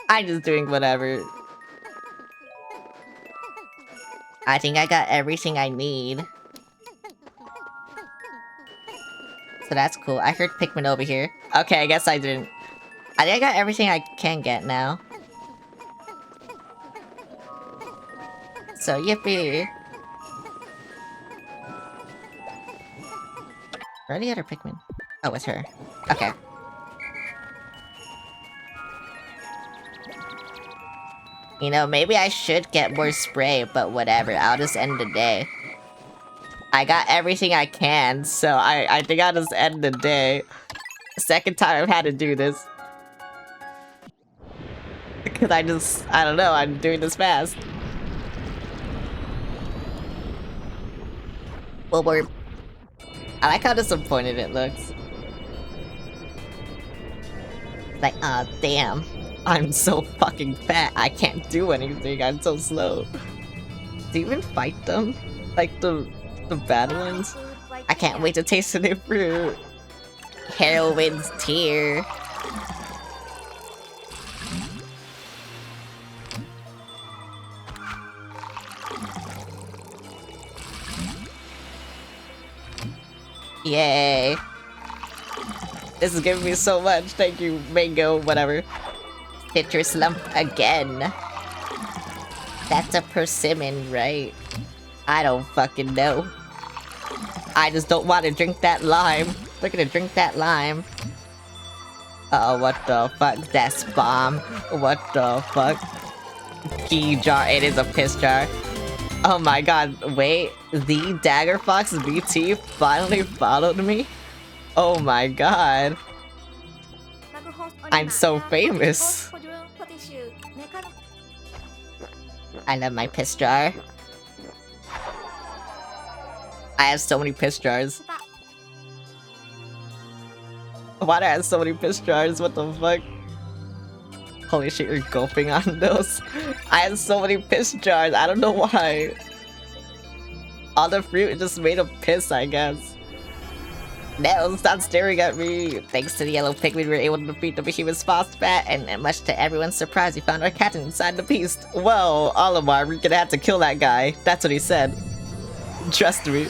I'm just doing whatever. I think I got everything I need. So that's cool. I heard Pikmin over here. Okay, I guess I didn't. I think I got everything I can get now. So, yippee. Where are the other Pikmin? Oh, it's her. Okay. You know, maybe I should get more spray, but whatever. I'll just end the day. I got everything I can, so I think I'll just end the day. Second time I've had to do this. Because I don't know, I'm doing this fast. Well, I like how disappointed it looks. Like, ah, damn. I'm so fucking fat, I can't do anything, I'm so slow. Do you even fight them? Like, the bad ones? I can't wait to taste the new fruit. Heroine's tear. Yay. This is giving me so much. Thank you, Mango, whatever. Citrus lump again. That's a persimmon, right? I don't fucking know. I just don't want to drink that lime. We're gonna drink that lime. Oh, what the fuck? That's bomb. What the fuck? Key jar. It is a piss jar. Oh my god, wait. The Dagger Fox BT finally followed me? Oh my god. I'm so famous. I love my piss jar. I have so many piss jars. Why do I have so many piss jars? What the fuck? Holy shit, you're gulping on those. I have so many piss jars. I don't know why. All the fruit just made of piss, I guess. No, stop staring at me. Thanks to the yellow Pikmin, we were able to defeat the behemoth's phosphat, and much to everyone's surprise, we found our captain inside the beast. Well, Olimar, we're gonna have to kill that guy. That's what he said. Trust me.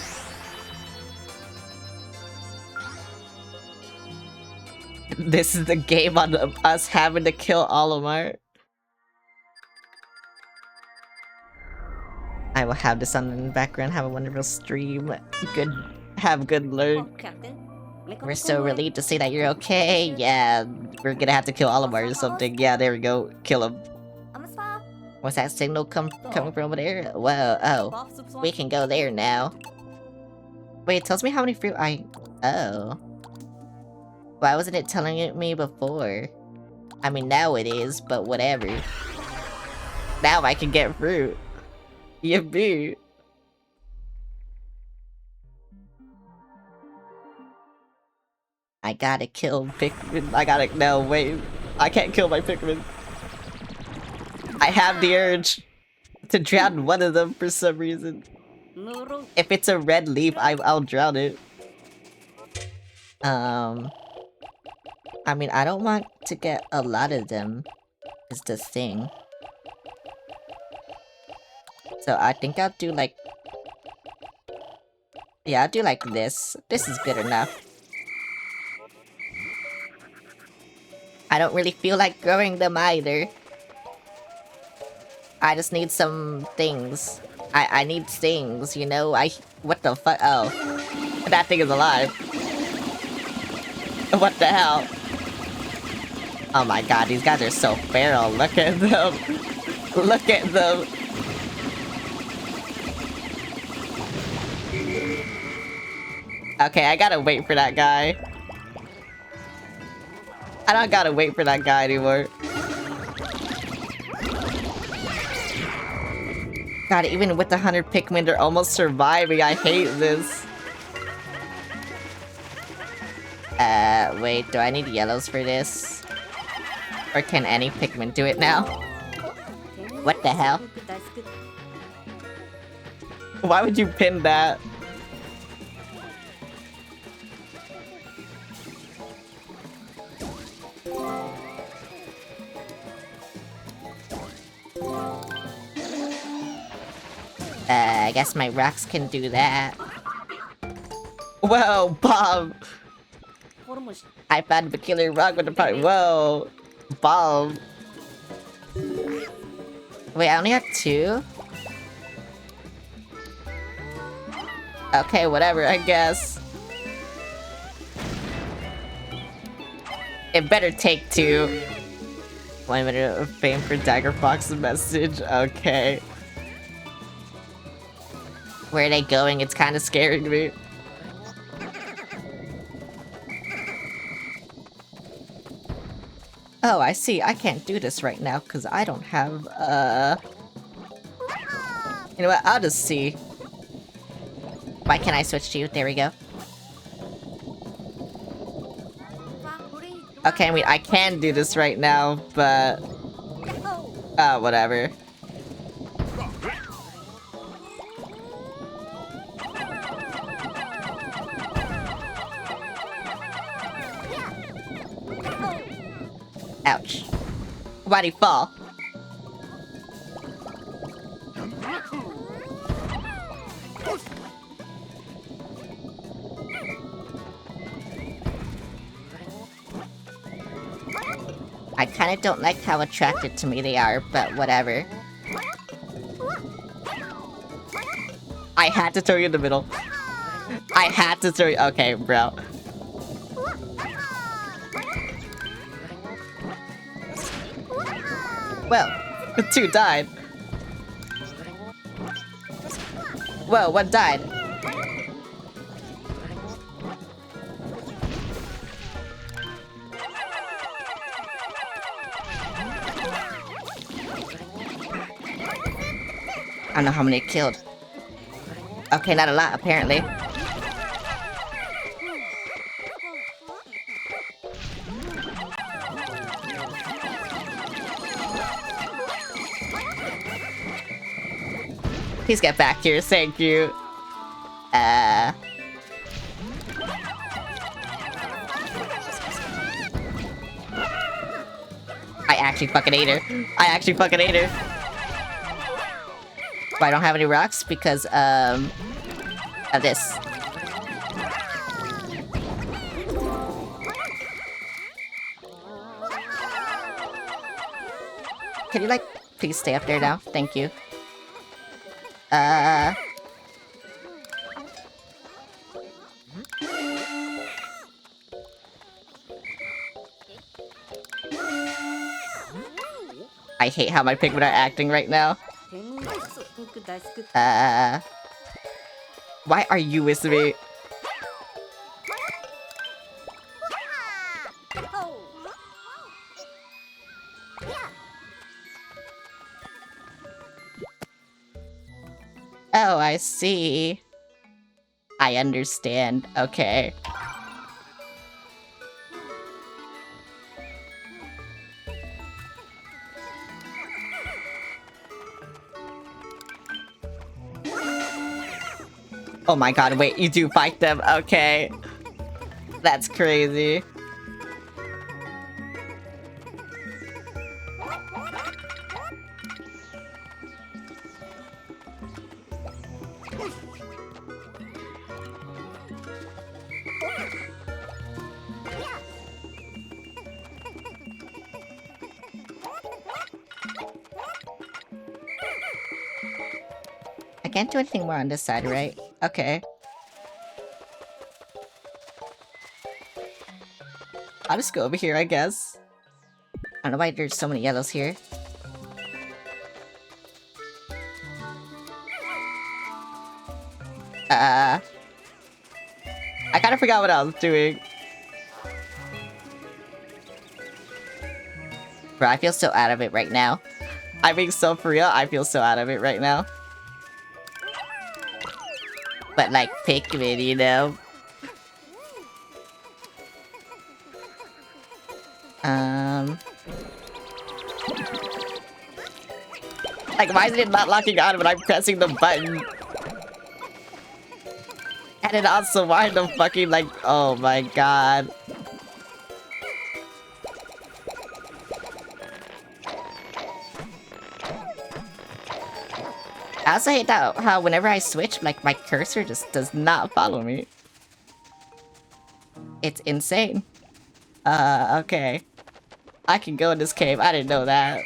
This is the game on us having to kill Olimar. I will have this on in the background, have a wonderful stream. Have good luck. We're so relieved to see that you're okay. Yeah, we're gonna have to kill Olimar or something. Yeah, there we go. Kill him. What's that signal coming from over there? Whoa, oh. We can go there now. Wait, it tells me how many fruit Oh. Why wasn't it telling it me before? I mean, now it is, but whatever. Now I can get fruit. Yippee. I gotta kill Pikmin. No, wait. I can't kill my Pikmin. I have the urge to drown one of them for some reason. If it's a red leaf, I'll drown it. I mean, I don't want to get a lot of them, is the thing. So I think I'll do like... Yeah, I'll do like this. This is good enough. I don't really feel like growing them either. I just need some things. I need things, you know? What the fuck? Oh. That thing is alive. What the hell? Oh my god, these guys are so feral. Look at them. Look at them. Okay, I gotta wait for that guy. I don't gotta wait for that guy anymore. God, even with the 100 Pikmin, they're almost surviving. I hate this. Wait, do I need yellows for this? Or can any Pikmin do it now? What the hell? Why would you pin that? I guess my rocks can do that. Whoa, Bob! I found the killer rock with the pipe. Whoa! Bulb. Wait, I only have 2? Okay, whatever, I guess. It better take 2. 1 minute of fame for Dagger Fox's message. Okay. Where are they going? It's kind of scaring me. Oh, I see. I can't do this right now because I don't have, You know what? I'll just see. Why can't I switch to you? There we go. Okay, I mean, I can do this right now, but... whatever. Ouch. Why'd he fall? I kinda don't like how attracted to me they are, but whatever. I had to throw you in the middle. I had to throw you- okay, bro. Well, 2 died. Whoa, 1 died. I don't know how many it killed. Okay, not a lot, apparently. Please get back here, thank you. I actually fucking ate her. I actually fucking ate her. But I don't have any rocks because, of this. Can you, like, please stay up there now? Thank you. I hate how my Pikmin are acting right now. Why are you with me? Oh, I see. I understand. Okay. Oh my god, wait, you do fight them? Okay. That's crazy. I can't do anything more on this side, right? Okay. I'll just go over here, I guess. I don't know why there's so many yellows here. I kind of forgot what I was doing. Bro, I feel so out of it right now. I'm being so for real, I feel so out of it right now. But like Pikmin, you know? Like, why is it not locking on when I'm pressing the button? And then also, why the fucking, like, oh my god. I also hate that how whenever I switch, like, my cursor just does not follow me. It's insane. Okay. I can go in this cave. I didn't know that.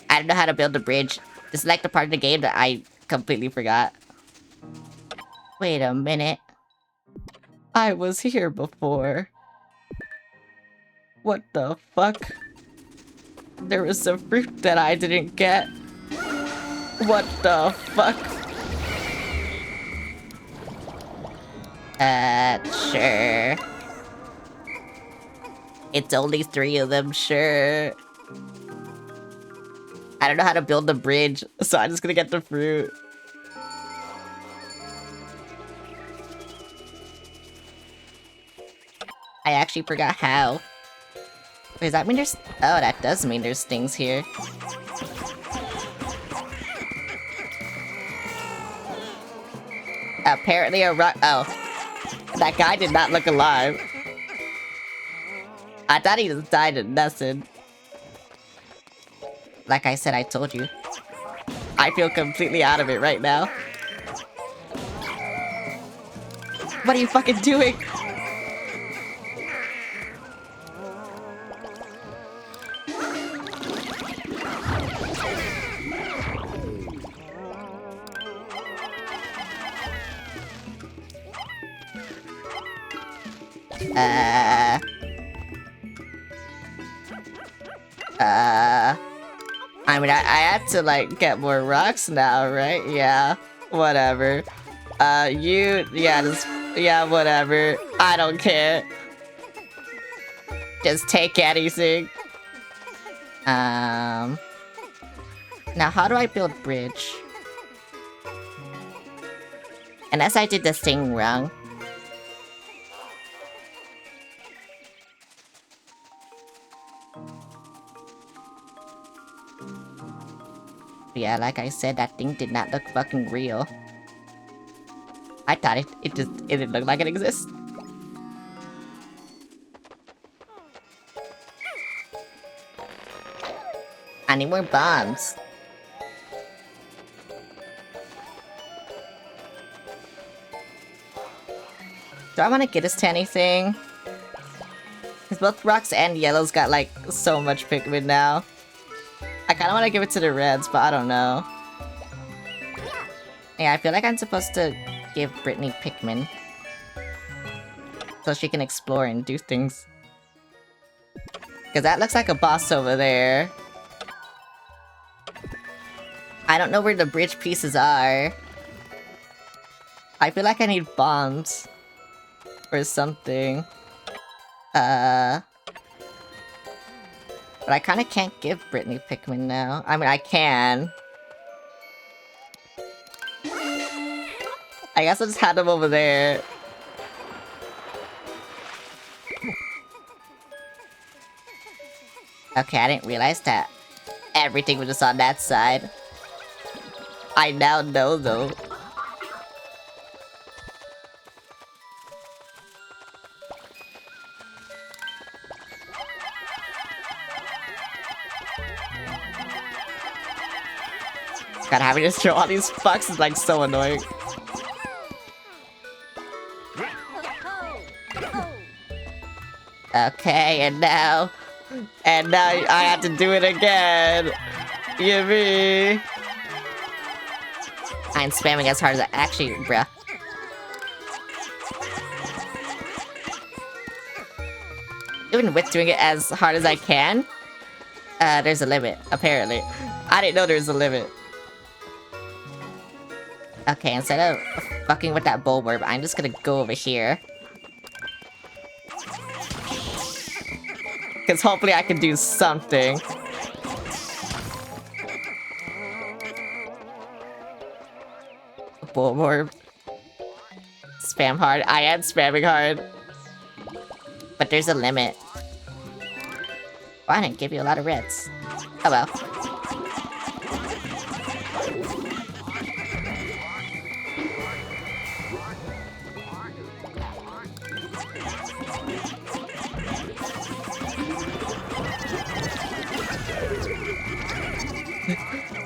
I don't know how to build a bridge. This is like the part of the game that I completely forgot. Wait a minute. I was here before. What the fuck? There was some fruit that I didn't get. What the fuck? Sure. It's only 3 of them, sure. I don't know how to build the bridge, so I'm just gonna get the fruit. I actually forgot how. Wait, does that mean there's... Oh, that does mean there's things here. Apparently a rock... Oh. That guy did not look alive. I thought he just died in nothing. Like I said, I told you. I feel completely out of it right now. What are you fucking doing? I mean, I had to, like, get more rocks now, right? Yeah, whatever. Yeah, whatever. I don't care. Just take anything. Now how do I build bridge? Unless I did this thing wrong. Yeah, like I said, that thing did not look fucking real. I thought it didn't look like it exists. I need more bombs. Do I want to get us to anything? Because both rocks and yellows got like so much Pikmin now. I kind of want to give it to the reds, but I don't know. Yeah, I feel like I'm supposed to give Brittany Pikmin. So she can explore and do things. Because that looks like a boss over there. I don't know where the bridge pieces are. I feel like I need bombs. Or something. But I kind of can't give Brittany Pikmin now. I mean, I can. I guess I'll just have them over there. Okay, I didn't realize that everything was just on that side. I now know, though. God, having to show all these fucks is like so annoying. Okay, and now I have to do it again. Yippee! I'm spamming as hard as I actually, bruh. Even with doing it as hard as I can, there's a limit, apparently. I didn't know there was a limit. Okay, instead of fucking with that Bulborb, I'm just gonna go over here. Because hopefully I can do something. Bulborb. Spam hard. I am spamming hard. But there's a limit. Well, I didn't give you a lot of reds. Oh well.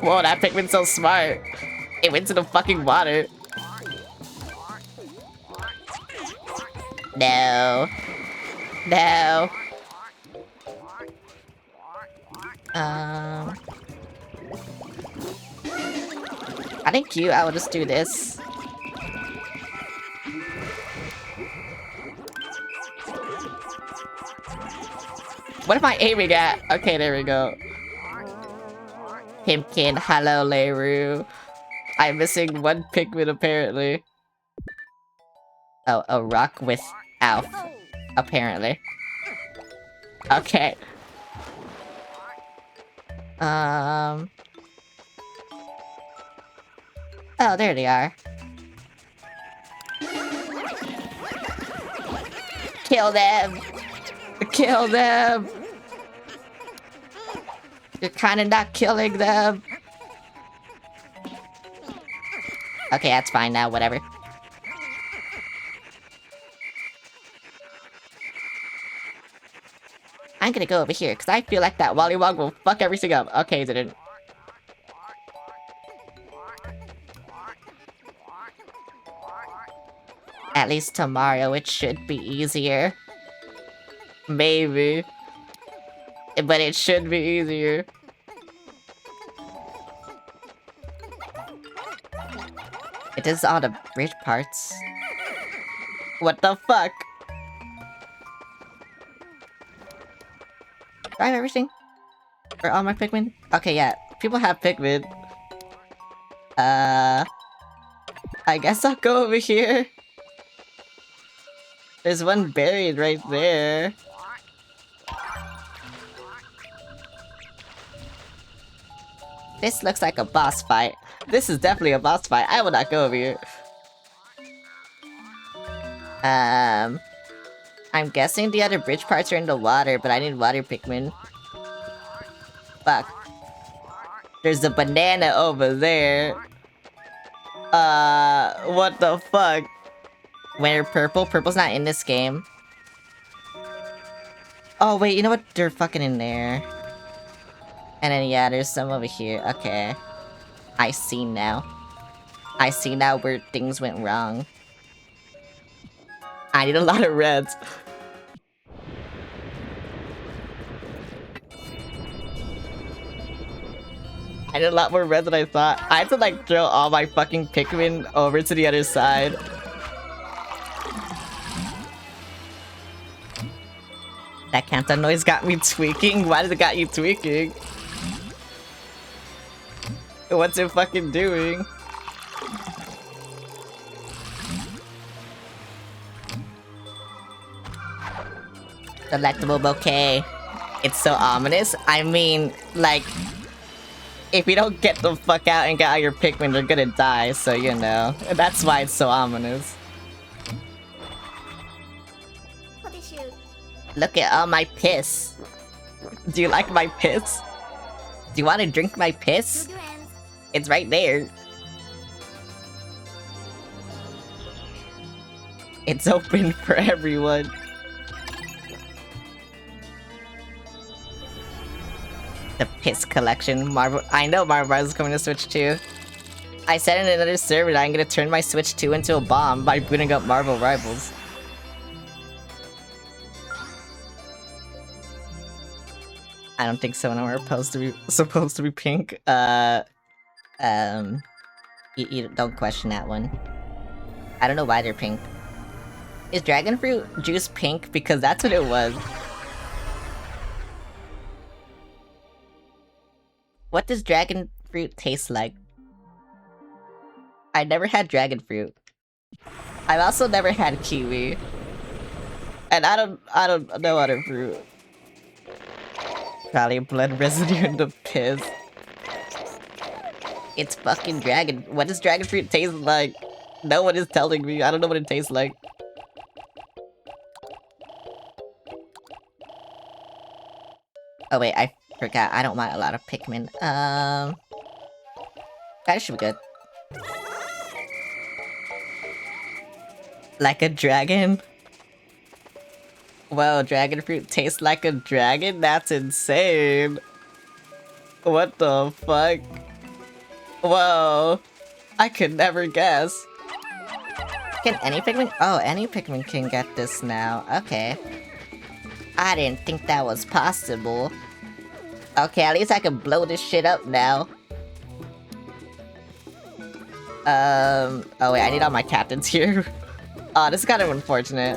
Whoa, that Pikmin's so smart. It went to the fucking water. No. No. I think I will just do this. What am I aiming at? Okay, there we go. Pimpkin, hello, Leiru. I'm missing one Pikmin, apparently. Oh, a rock with Alf, apparently. Okay. Oh, there they are. Kill them! Kill them! You're kinda not killing them. Okay, that's fine now, whatever. I'm gonna go over here, because I feel like that Wollywog will fuck everything up. Okay, it didn't. At least tomorrow it should be easier. Maybe. But it should be easier. It is all the bridge parts. What the fuck? Do I have everything? For all my Pikmin? Okay, yeah. People have Pikmin. I guess I'll go over here. There's one buried right there. This looks like a boss fight. This is definitely a boss fight. I will not go over here. I'm guessing the other bridge parts are in the water, but I need water Pikmin. Fuck. There's a banana over there. What the fuck? When purple? Purple's not in this game. Oh wait, you know what? They're fucking in there. And then yeah, there's some over here. Okay. I see now. I see now where things went wrong. I need a lot of reds. I need a lot more reds than I thought. I had to like throw all my fucking Pikmin over to the other side. That Kanto noise got me tweaking? Why does it got you tweaking? What's it fucking doing? Delectable bouquet. It's so ominous. I mean, like, if you don't get the fuck out and get out your Pikmin, they're gonna die, so you know. That's why it's so ominous. Look at all my piss. Do you like my piss? Do you want to drink my piss? It's right there. It's open for everyone. The piss collection. Marble. I know Marble Rivals is coming to Switch 2. I said in another server that I'm gonna turn my Switch 2 into a bomb by booting up Marble Rivals. I don't think some of them are supposed to be pink. You don't question that one. I don't know why they're pink. Is dragon fruit juice pink? Because that's what it was. What does dragon fruit taste like? I never had dragon fruit. I've also never had kiwi. And I don't know other fruit. Probably blood residue in the piss. It's fucking dragon. What does dragon fruit taste like? No one is telling me. I don't know what it tastes like. Oh wait, I forgot. I don't want a lot of Pikmin. That should be good. Like a dragon? Whoa, dragon fruit tastes like a dragon? That's insane. What the fuck? Whoa. I could never guess. Can any Pikmin? Oh, any Pikmin can get this now. Okay. I didn't think that was possible. Okay, at least I can blow this shit up now. Oh wait, I need all my captains here. Oh, this is kind of unfortunate.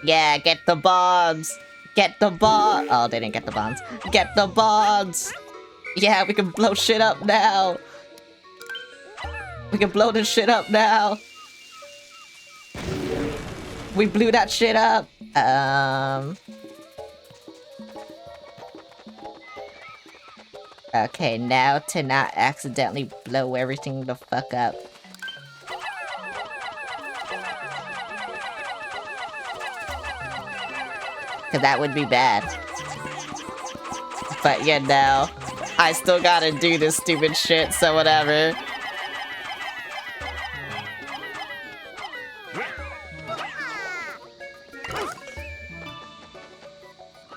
Yeah, get the bombs! Get the bomb! Oh, they didn't get the bombs. Get the bombs! Yeah, we can blow shit up now! We can blow this shit up now! We blew that shit up! Okay, now to not accidentally blow everything the fuck up. Cause that would be bad. But yeah, no. I still gotta do this stupid shit, so whatever.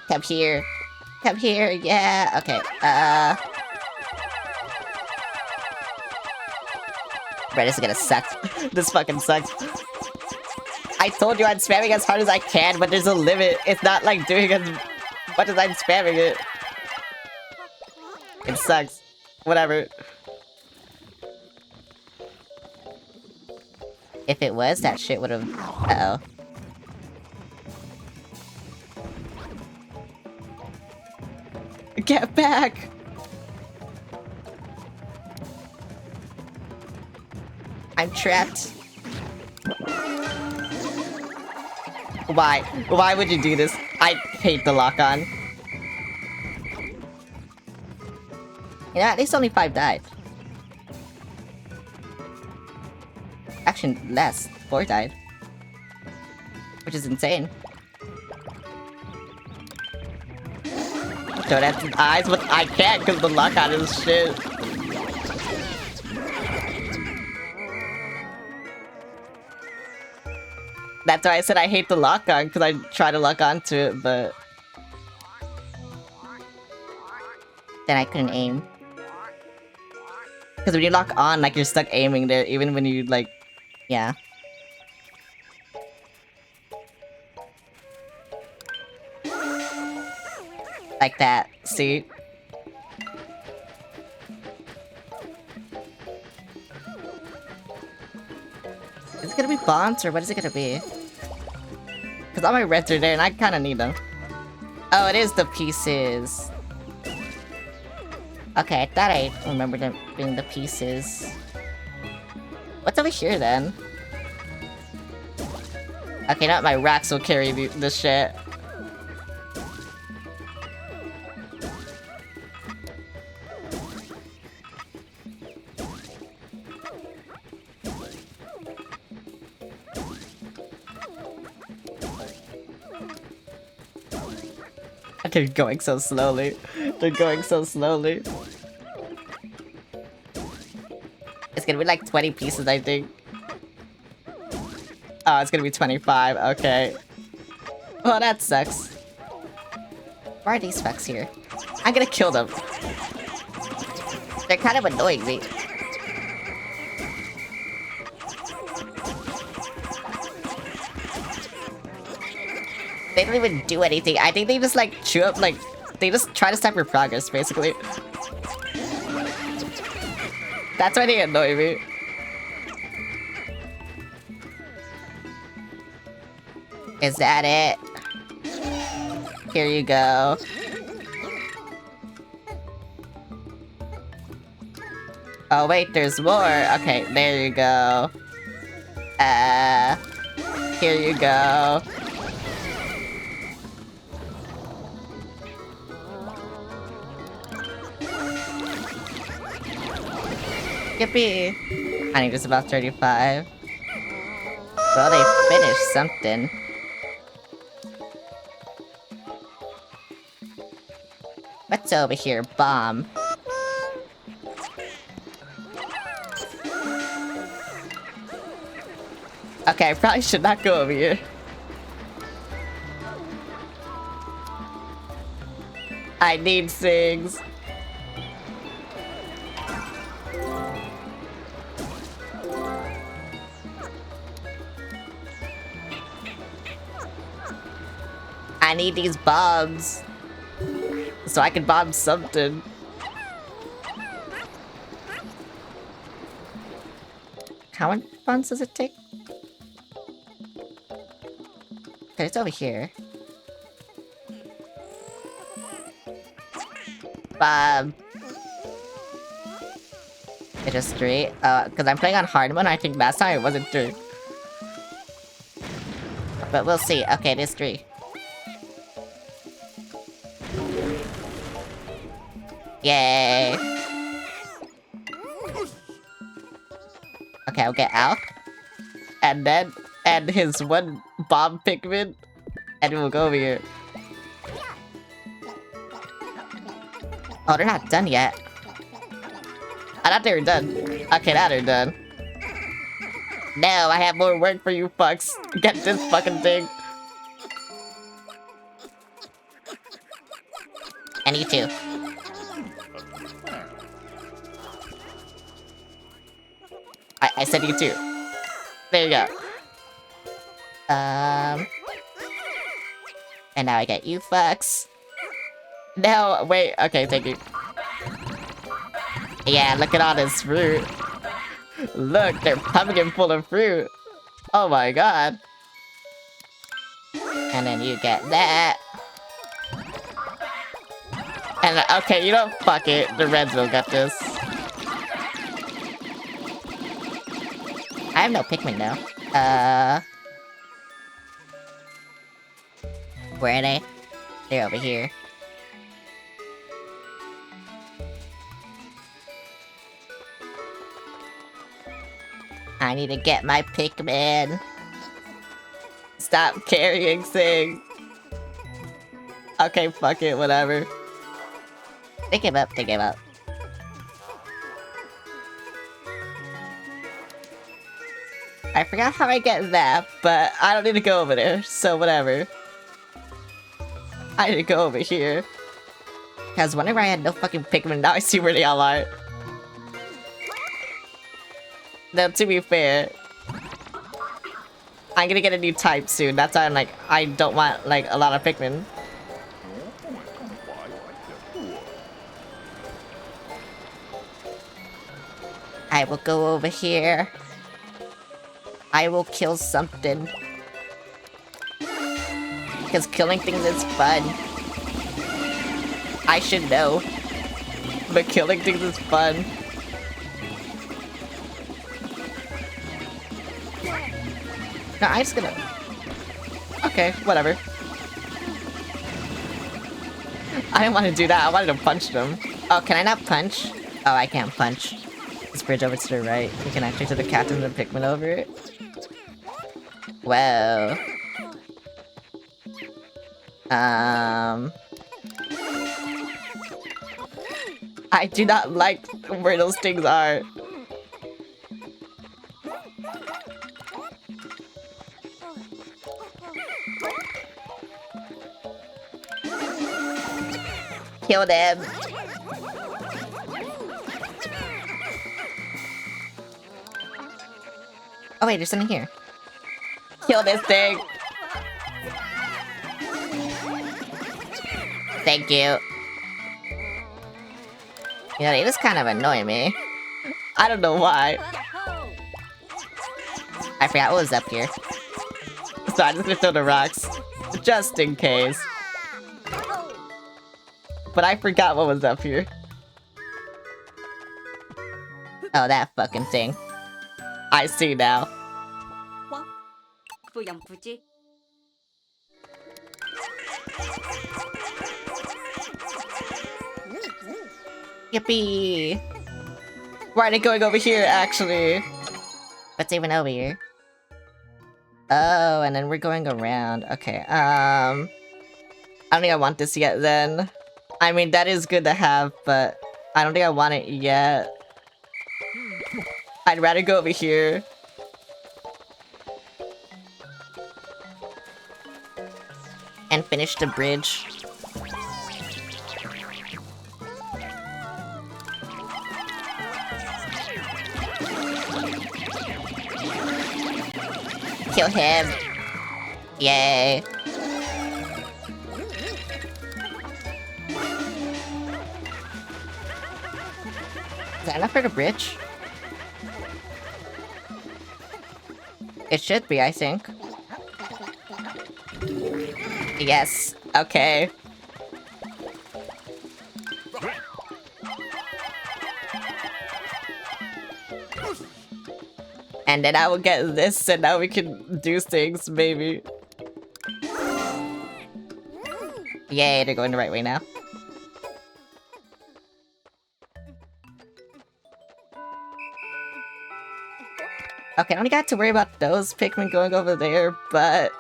Come here. Come here, yeah. Okay, Bro, this is gonna suck. This fucking sucks. I told you I'm spamming as hard as I can, but there's a limit. It's not like doing as much as I'm spamming it. It sucks. Whatever. If it was, that shit would've... Uh-oh. Get back! I'm trapped. Why? Why would you do this? I hate the lock-on. You know, at least only 5 died. Actually, less. 4 died. Which is insane. Throw that to the eyes, but I can't because the lock-on is shit. That's why I said I hate the lock-on, because I try to lock onto it, but... then I couldn't aim. Because when you lock on, like, you're stuck aiming there, even when you, like... yeah. Like that, see? Is it gonna be bombs, or what is it gonna be? Because all my reds are there, and I kinda need them. Oh, it is the pieces. Okay, I thought I remembered them being the pieces. What's over here, then? Okay, not my rocks will carry the shit. They're going so slowly. They're going so slowly. It's gonna be like 20 pieces, I think. Oh, it's gonna be 25. Okay. Well, that sucks. Why are these fucks here? I'm gonna kill them. They're kind of annoying me. They don't even do anything. I think they just like chew up, like, they just try to stop your progress, basically. That's why they annoy me. Is that it? Here you go. Oh wait, there's more. Okay, there you go. Here you go. Yippee! I think it's about 35. Well, they finished something. What's over here? Bomb. Okay, I probably should not go over here. I need things. I need these bombs. So I can bomb something. How many bombs does it take? Okay, it's over here. Bomb. It just 3. Because I'm playing on hard mode, I think last time it wasn't 3. But we'll see. Okay, it is 3. Yay! Okay, I'll get Al. And then add his 1 bomb Pikmin. And we'll go over here. Oh, they're not done yet. I thought they were done. Okay, now they're done. No, I have more work for you fucks. Get this fucking thing. And you too. I said you too. There you go. And now I get you fucks. No, wait. Okay, thank you. Yeah, look at all this fruit. Look, they're pumpkin full of fruit. Oh my god. And then you get that. And okay, you know, fuck it. The Reds will get this. I have no Pikmin now. Where are they? They're over here. I need to get my Pikmin. Stop carrying things. Okay, fuck it, whatever. They give up, they give up. I forgot how I get that, but I don't need to go over there, so whatever. I need to go over here. Cause whenever I had no fucking Pikmin, now I see where they all are. Now, to be fair, I'm gonna get a new type soon. That's why I'm like, I don't want like a lot of Pikmin. I will go over here. I will kill something. Because killing things is fun. I should know. But killing things is fun. No, I'm just gonna... Okay, whatever. I didn't want to do that. I wanted to punch them. Oh, can I not punch? Oh, I can't punch. This bridge over to the right. We can actually to the captain and the Pikmin over it. Whoa. I do not like where those things are. Kill them. Oh wait, there's something here. Kill this thing. Thank you. You know, they just kind of annoy me. I don't know why. I forgot what was up here. So I'm just gonna throw the rocks. Just in case. But I forgot what was up here. Oh, that fucking thing. I see now. Yippee! Why are they going over here, actually? What's even over here? Oh, and then we're going around. Okay, I don't think I want this yet, then. I mean, that is good to have, but I don't think I want it yet. I'd rather go over here. And finish the bridge. Kill him. Yay. Is that enough for the bridge? It should be, I think. Yes. Okay. And then I will get this, and now we can do things, maybe. Yay, they're going the right way now. Okay, I only got to worry about those Pikmin going over there, but...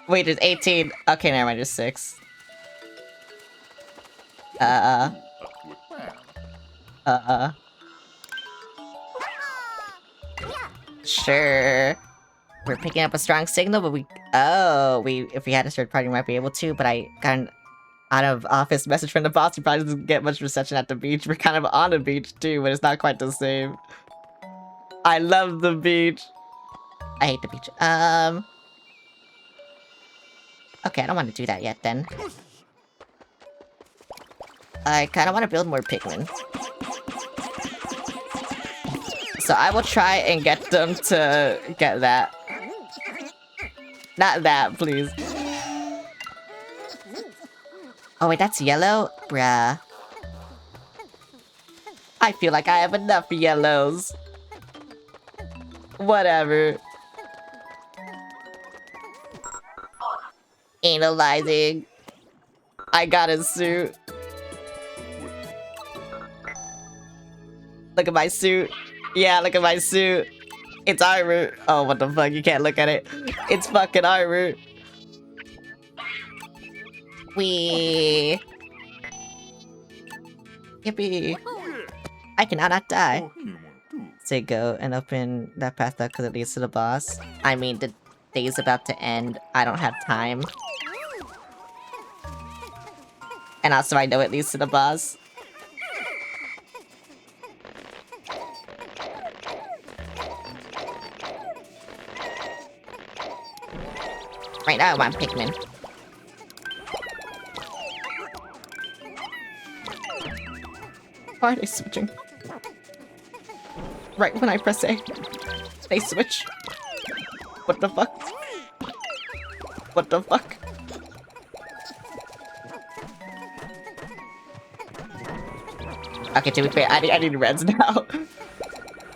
Wait, there's 18. Okay, never mind, there's 6. Sure. We're picking up a strong signal, but if we had a third party, we might be able to, but I got an out-of-office message from the boss. He probably doesn't get much reception at the beach. We're kind of on the beach, too, but it's not quite the same. I love the beach. I hate the beach. Okay, I don't want to do that yet, then. I kind of want to build more Pikmin. So I will try and get them to get that. Not that, please. Oh wait, that's yellow? Bruh. I feel like I have enough yellows. Whatever. Analyzing. I got a suit. Look at my suit. Yeah, look at my suit. It's armor. Oh, what the fuck? You can't look at it. It's fucking armor. Wee. Yippee. I cannot not die. Say go and open that path up because it leads to the boss. I mean, the day's about to end. I don't have time. And also I know it leads to the boss. Right now I want Pikmin. Why are they switching? Right when I press A, they switch. What the fuck? What the fuck? Okay, to be fair, I need reds now.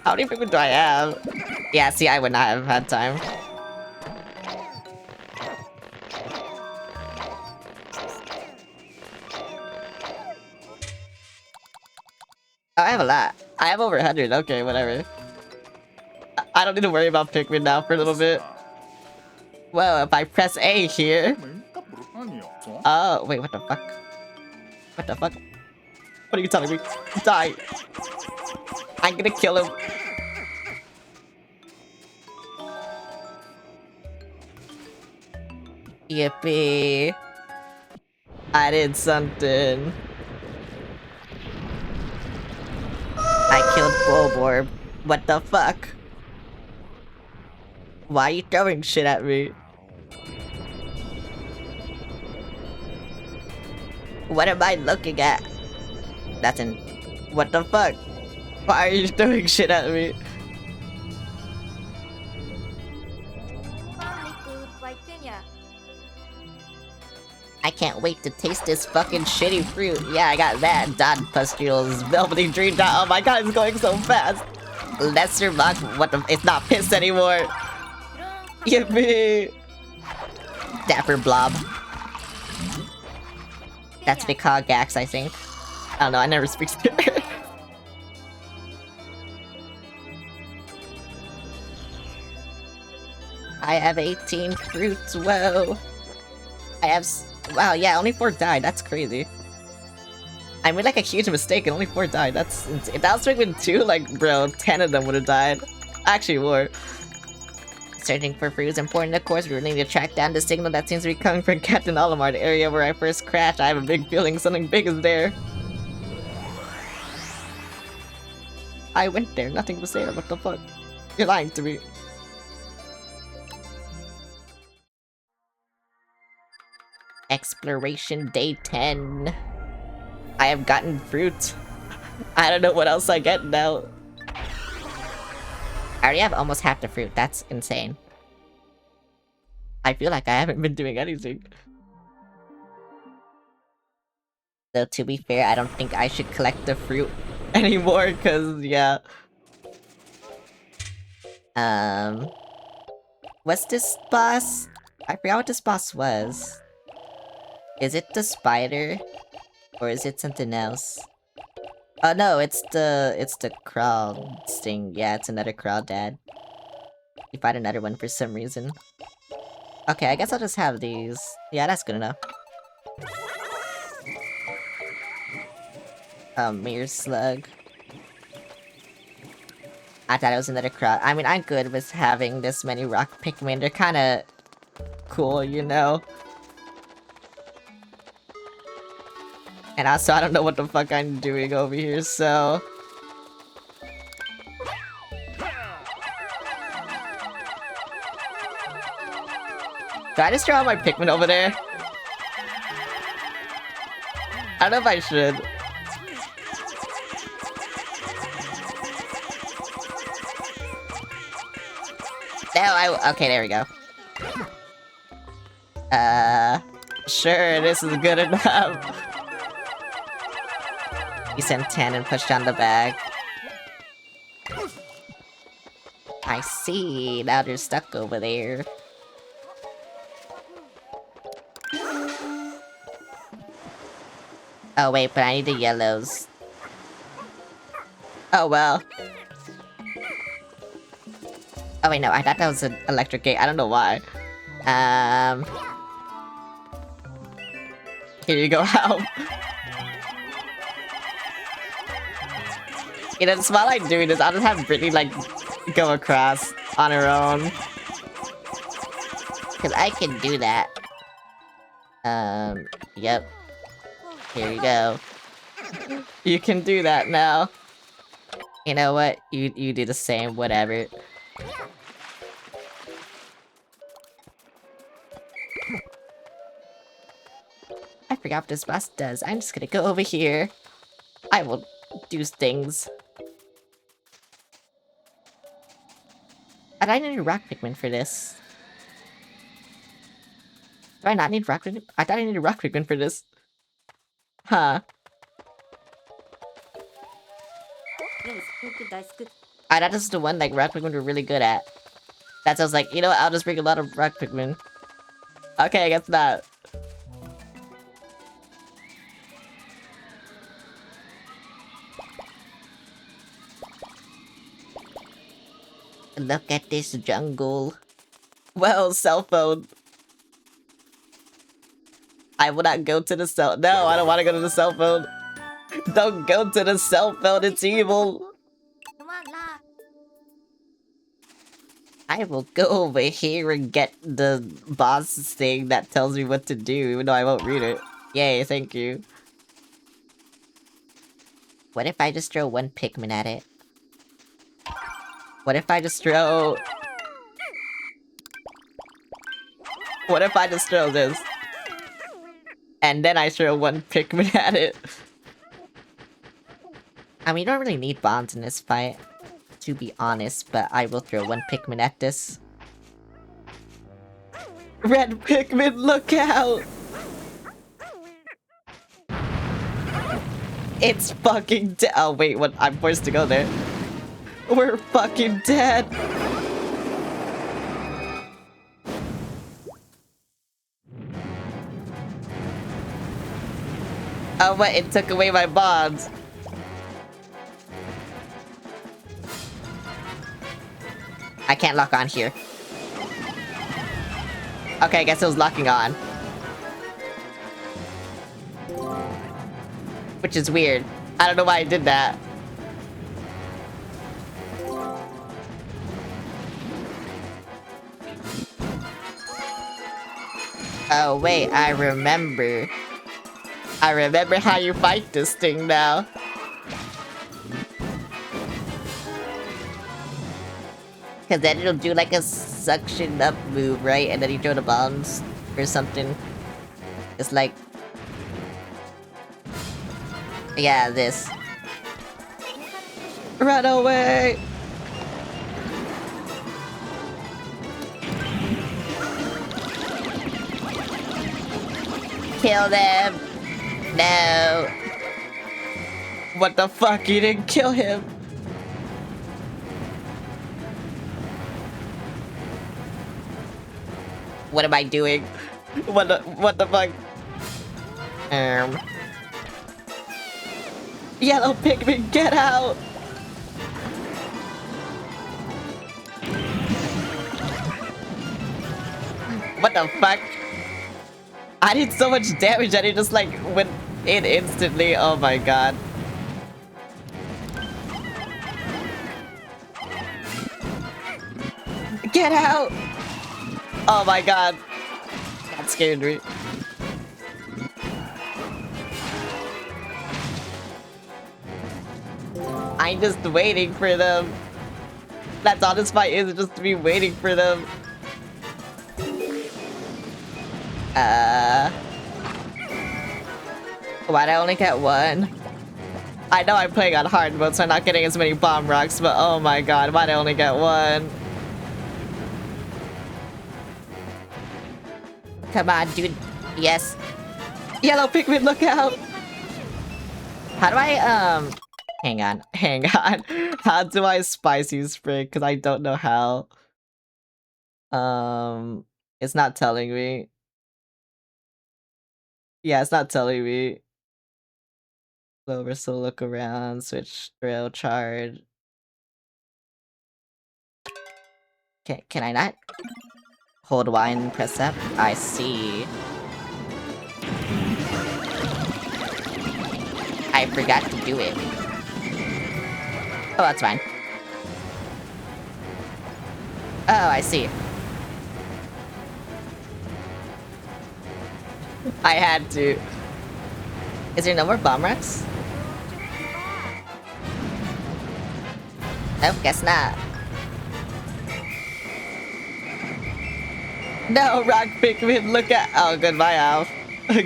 How many Pikmin do I have? Yeah, see, I would not have had time. Oh, I have a lot. I have over 100. Okay, whatever. I don't need to worry about Pikmin now for a little bit. Well, if I press A here... Oh, wait, what the fuck? What the fuck? What are you telling me? Die! I'm gonna kill him. Yippee. I did something. I killed Bulborb. What the fuck? Why are you throwing shit at me? What am I looking at? That's an... What the fuck? Why are you throwing shit at me? I can't wait to taste this fucking shitty fruit. Yeah, I got that. Dot pustules, velvety dream dot. Oh my god, it's going so fast. Lesser luck. What the? It's not piss anymore. Yippee! Dapper blob. That's Vikagax, I think. I don't know. I never speak to her. I have 18 fruits. Whoa. I have. Wow, yeah, only 4 died. That's crazy. I made like a huge mistake and only 4 died. That's insane. If that was Pikmin 2, like, bro, 10 of them would have died. Actually, more. Searching for fruit is important, of course. We really need to track down the signal that seems to be coming from Captain Olimar, the area where I first crashed. I have a big feeling something big is there. I went there. Nothing was there. What the fuck? You're lying to me. Exploration Day 10. I have gotten fruit. I don't know what else I get now. I already have almost half the fruit. That's insane. I feel like I haven't been doing anything. Though, to be fair, I don't think I should collect the fruit anymore, because, yeah. What's this boss? I forgot what this boss was. Is it the spider? Or is it something else? Oh no, it's the crawl sting. Yeah, it's another crawdad. You find another one for some reason. Okay, I guess I'll just have these. Yeah, that's good enough. Mirror slug. I thought it was another crawl. I mean, I'm good with having this many rock Pikmin. They're kinda cool, you know? And also, I don't know what the fuck I'm doing over here, so... Do I just throw out my Pikmin over there? I don't know if I should. No, okay, there we go. Sure, this is good enough. You sent 10 and pushed down the bag. I see, now they're stuck over there. Oh wait, but I need the yellows. Oh well. Oh wait, no, I thought that was an electric gate. I don't know why. Here you go, help. You know, just while I'm doing this, I'll just have Brittany, like, go across on her own. Cause I can do that. Yep. Here you go. You can do that now. You know what? You do the same, whatever. I forgot what this boss does. I'm just gonna go over here. I will do things. And I need a rock Pikmin for this. Do I not need rock Pikmin? I thought I needed rock Pikmin for this. Huh. I thought this is the one like rock Pikmin were really good at. That's I was like, you know what, I'll just bring a lot of rock Pikmin. Okay, I guess not. Look at this jungle. Well, cell phone. I will not go to the cell. No, I don't want to go to the cell phone. Don't go to the cell phone. It's evil. I will go over here and get the boss thing that tells me what to do, even though I won't read it. Yay, thank you. What if I just throw one Pikmin at it? What if I just throw... What if I just throw this? And then I throw one Pikmin at it? I mean, you don't really need bombs in this fight, to be honest, but I will throw one Pikmin at this. Red Pikmin, look out! It's fucking dead. Oh wait, what? I'm forced to go there. We're fucking dead. Oh what? It took away my bonds. I can't lock on here. Okay, I guess it was locking on. Which is weird. I don't know why I did that. Oh wait, I remember. I remember how you fight this thing now. Cause then it'll do like a suction up move, right? And then you throw the bombs or something. It's like... Yeah, this. Run away! Kill them! No! What the fuck? You didn't kill him! What am I doing? What the fuck? Yellow Pikmin, get out! What the fuck? I did so much damage and it just like went in instantly. Oh my god. Get out! Oh my god. That scared me. I'm just waiting for them. That's all this fight is, just to be waiting for them. Why'd I only get one? I know I'm playing on hard mode, so I'm not getting as many bomb rocks, but oh my god, why'd I only get one? Come on, dude. Yes. Yellow Pikmin, look out! How do I, hang on. How do I spicy spray? Because I don't know how. It's not telling me. Yeah, it's not telling me. Lower, so look around, switch drill, charge. Can I not? Hold Y and press F? I see. I forgot to do it. Oh, that's fine. Oh, I see. I had to. Is there no more bomb rocks? Nope, guess not. No, Rock Pikmin, look at— oh, goodbye, Alf.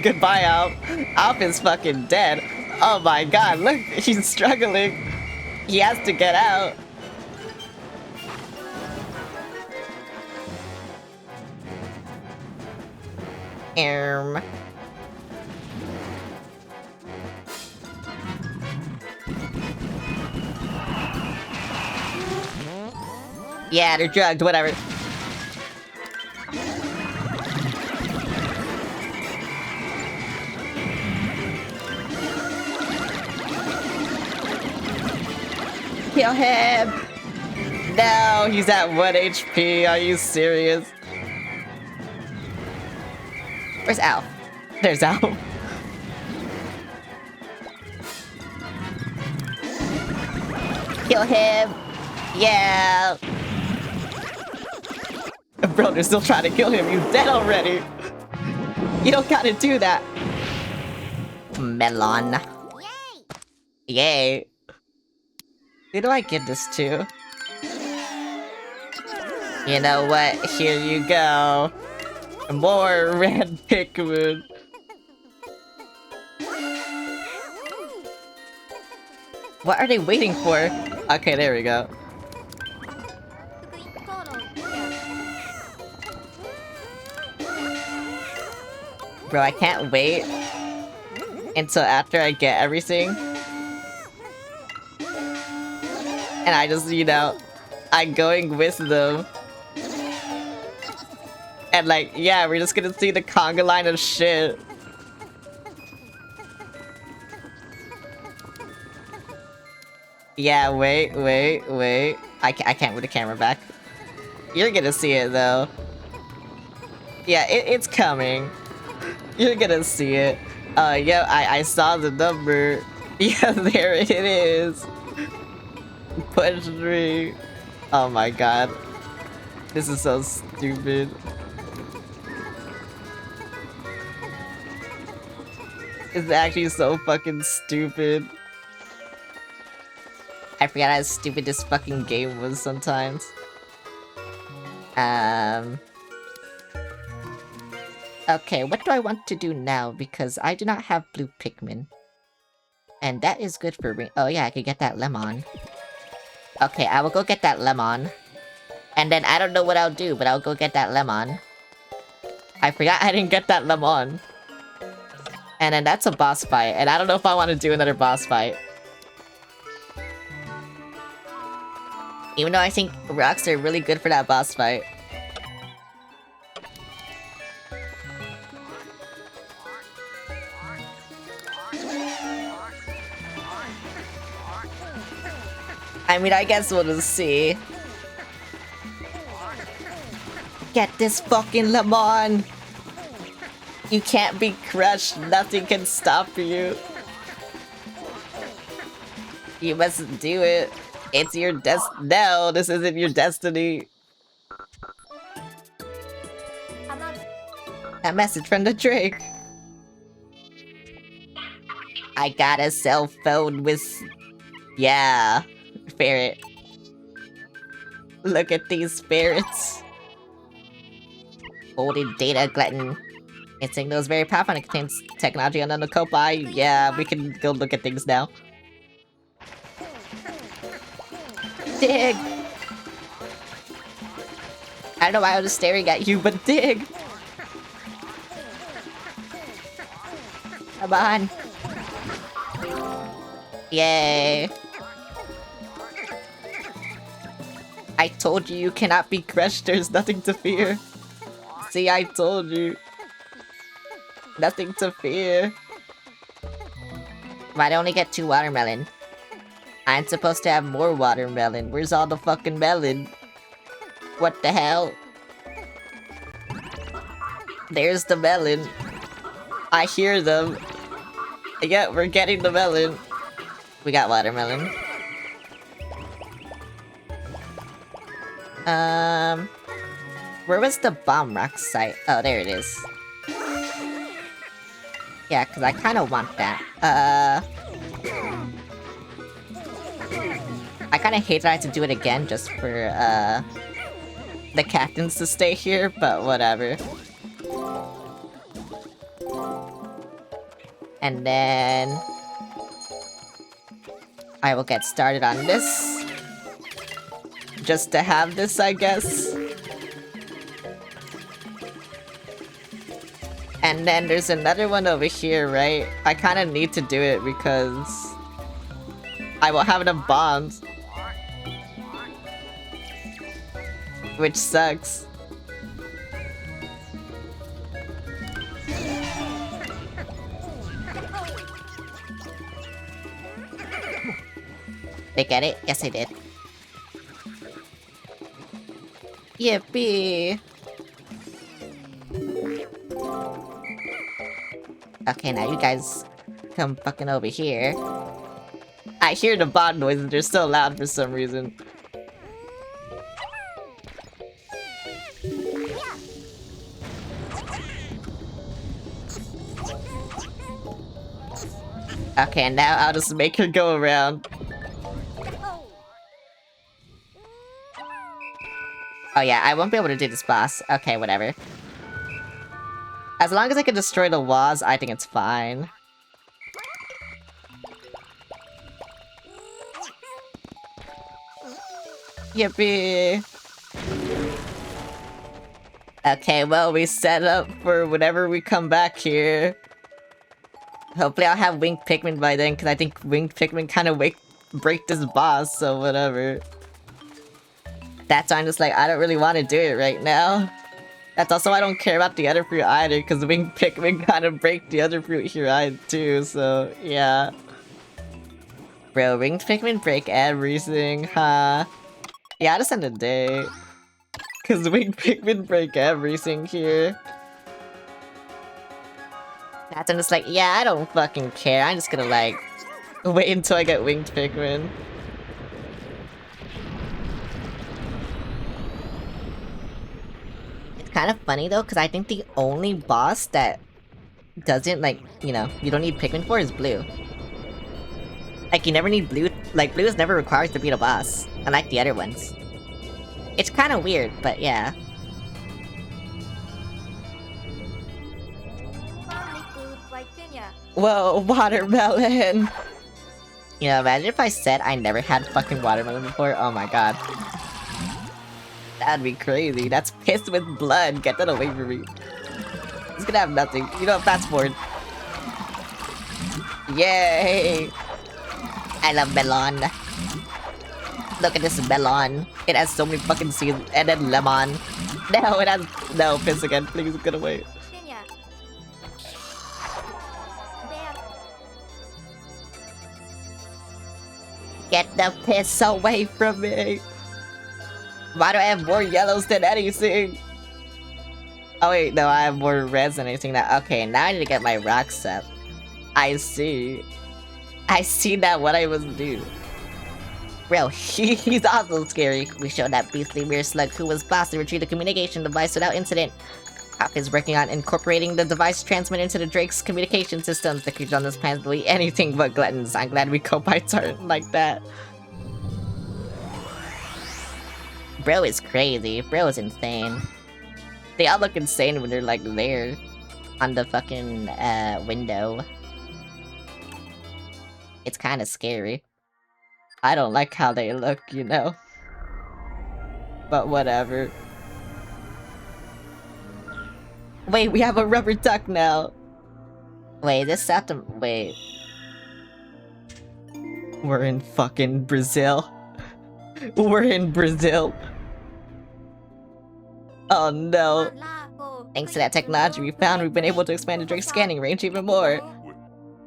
Goodbye, Alf. Alf is fucking dead. Oh my god, look, he's struggling. He has to get out. Yeah, they're drugged, whatever. Kill him! No, he's at 1 HP. Are you serious? Where's Alf? There's Alf. Kill him! Yeah! Bro, they're still trying to kill him. He's dead already. You don't gotta do that. Melon. Yay! Who do I give this to? You know what? Here you go. More red Pikmin. What are they waiting for? Okay, there we go. Bro, I can't wait until after I get everything. And I just, you know, I'm going with them. And like, yeah, we're just gonna see the conga line of shit. Yeah, wait. I can't move the camera back. You're gonna see it though. Yeah, it's coming. You're gonna see it. Yeah, I saw the number. Yeah, there it is. Push 3. Oh my god. This is so stupid. It's actually so fucking stupid. I forgot how stupid this fucking game was sometimes. Okay, what do I want to do now? Because I do not have blue Pikmin. And that is good for me. Oh yeah, I could get that lemon. Okay, I will go get that lemon. And then I don't know what I'll do, but I'll go get that lemon. I forgot I didn't get that lemon. And then that's a boss fight, and I don't know if I want to do another boss fight. Even though I think rocks are really good for that boss fight. I mean, I guess we'll just see. Get this fucking lemon! You can't be crushed, nothing can stop you. You must do it. It's your No, this isn't your destiny. A message from the Drake. I got a cell phone with... Yeah. Ferret. Look at these ferrets. Holding data glutton. It signals very powerful and it contains technology unknown to Kopai. Yeah, we can go look at things now. Dig! I don't know why I was just staring at you, but dig! Come on. Yay. I told you you cannot be crushed, there's nothing to fear. See, I told you. Nothing to fear. Why'd I only get 2 watermelon? I'm supposed to have more watermelon. Where's all the fucking melon? What the hell? There's the melon. I hear them. Yeah, we're getting the melon. We got watermelon. Where was the bomb rock site? Oh, there it is. Yeah, because I kind of want that. I kind of hate that I have to do it again just for, the captains to stay here, but whatever. And then... I will get started on this. Just to have this, I guess. And then there's another one over here, right? I kind of need to do it because I won't have enough bombs. Which sucks. They get it? Yes, I did. Yippee! Okay, now you guys come fucking over here. I hear the bot noises, they're so loud for some reason. Okay, now I'll just make her go around. Oh yeah, I won't be able to do this boss. Okay, whatever. As long as I can destroy the walls, I think it's fine. Yippee! Okay, well, we set up for whenever we come back here. Hopefully I'll have Winged Pikmin by then, because I think Winged Pikmin kind of break this boss, so whatever. That's why I'm just like, I don't really want to do it right now. That's also why I don't care about the other fruit either, because Winged Pikmin kind of break the other fruit here either too, so yeah. Bro, Winged Pikmin break everything, huh? Yeah, I'll just end the day. Because Winged Pikmin break everything here. That's I'm just like, yeah, I don't fucking care. I'm just gonna like, wait until I get Winged Pikmin. It's kind of funny though, because I think the only boss that doesn't like, you know, you don't need Pikmin for is Blue. Like, you never need Blue, like, Blue is never required to beat a boss, unlike the other ones. It's kind of weird, but yeah. Whoa, watermelon! You know, imagine if I said I never had fucking watermelon before. Oh my god. That'd be crazy. That's pissed with blood. Get that away from me. It's gonna have nothing. You know, fast forward. Yay! I love melon. Look at this melon. It has so many fucking seeds. And then lemon. No, it has... No, piss again. Please get away. Get the piss away from me. Why do I have more yellows than anything? Oh wait, no, I have more reds than anything now. Okay, now I need to get my rocks up. I see. I see now what I must do. Bro, he's also scary. We showed that beastly weird slug who was boss to retrieve the communication device without incident. Hawk is working on incorporating the device transmitter into the Drake's communication systems. The creatures on this planet will be anything but gluttons. I'm glad we Kobites aren't like that. Bro is crazy. Bro is insane. They all look insane when they're like there on the fucking window. It's kind of scary. I don't like how they look, you know. But whatever. Wait, we have a rubber duck now. Wait, this South... Wait. We're in fucking Brazil. We're in Brazil. Oh no. Thanks to that technology we found, we've been able to expand the Drake's scanning range even more.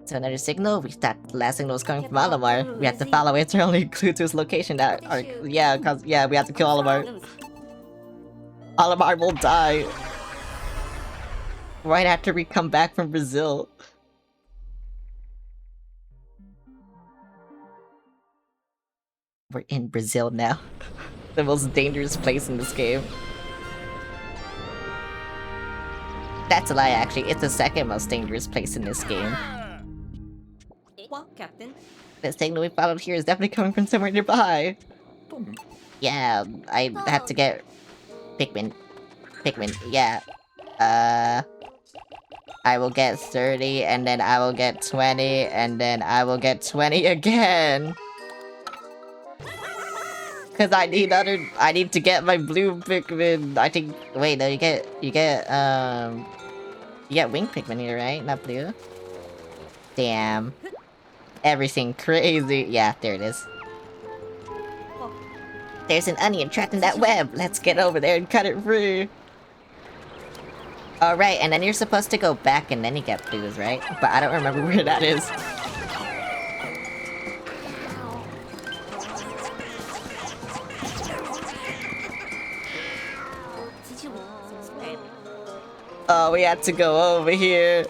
So another signal, we thought the last signal was coming from Olimar. We have to follow it to only clue to his location that yeah, cause yeah, we have to kill Olimar. Olimar will die. Right after we come back from Brazil. We're in Brazil now. The most dangerous place in this game. That's a lie, actually. It's the second most dangerous place in this game. What, Captain? The signal we followed here is definitely coming from somewhere nearby. Yeah, I have to get... Pikmin. Pikmin, yeah. I will get 30, and then I will get 20, and then I will get 20 again! Cause I need to get my blue Pikmin. I think, wait, no, you get wing Pikmin here, right? Not blue? Damn. Everything crazy. Yeah, there it is. There's an onion trapped in that web. Let's get over there and cut it free. Alright, and then you're supposed to go back and then you get blues, right? But I don't remember where that is. Oh, we had to go over here.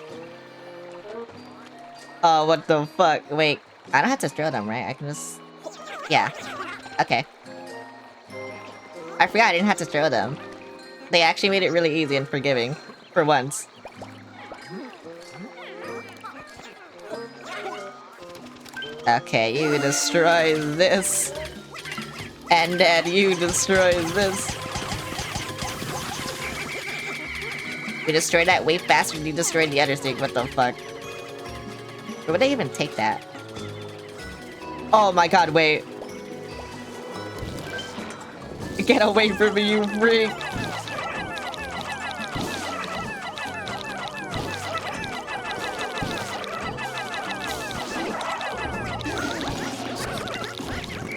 Oh, what the fuck? Wait, I don't have to throw them, right? I can just... Yeah. Okay. I forgot I didn't have to throw them. They actually made it really easy and forgiving. For once. Okay, you destroy this. And then you destroy this. You destroyed that way faster than you destroyed the other thing. What the fuck? Where would I even take that? Oh my god, wait. Get away from me, you freak!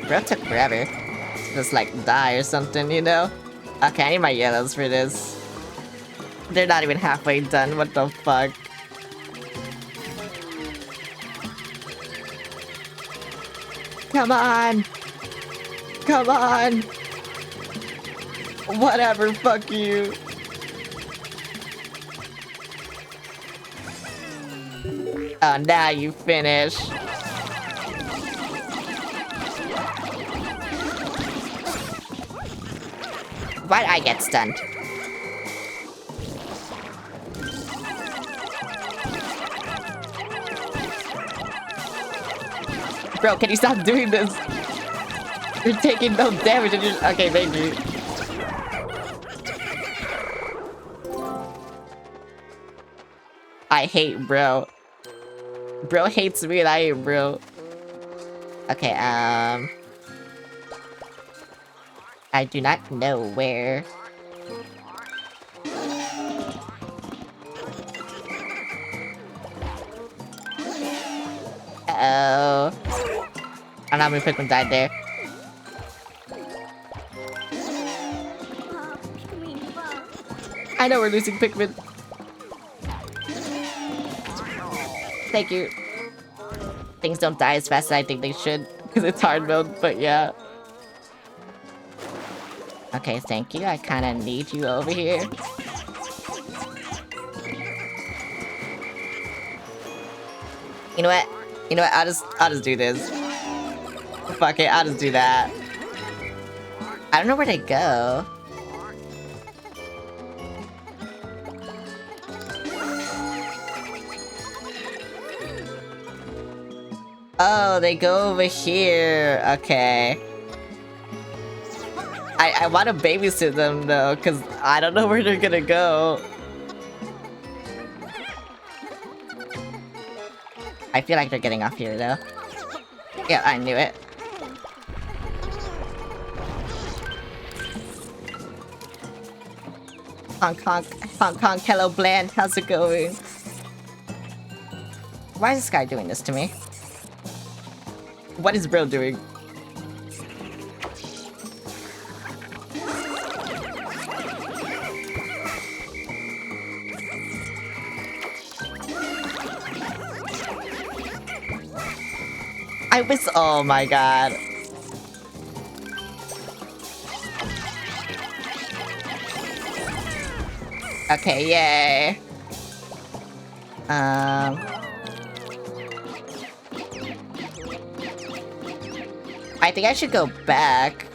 Bro took forever. Just like die or something, you know? Okay, I need my yellows for this. They're not even halfway done, what the fuck? Come on! Come on! Whatever, fuck you! Oh, now you finish. Why'd I get stunned? Bro, can you stop doing this? You're taking no damage and you're... Okay, thank you. I hate bro. Bro hates me and I hate bro. Okay, I do not know where. Uh-oh. I don't know how many Pikmin died there. I know we're losing Pikmin. Thank you. Things don't die as fast as I think they should, because it's hard mode, but yeah. Okay, thank you. I kind of need you over here. You know what? You know what? I'll just do this. Fuck it, I'll just do that. I don't know where to go. Oh, they go over here. Okay. I want to babysit them though, because I don't know where they're gonna go. I feel like they're getting off here though. Yeah, I knew it. Hong Kong, hello Bland, how's it going? Why is this guy doing this to me? What is bro doing? I was- oh my god. Okay, yay. I think I should go back.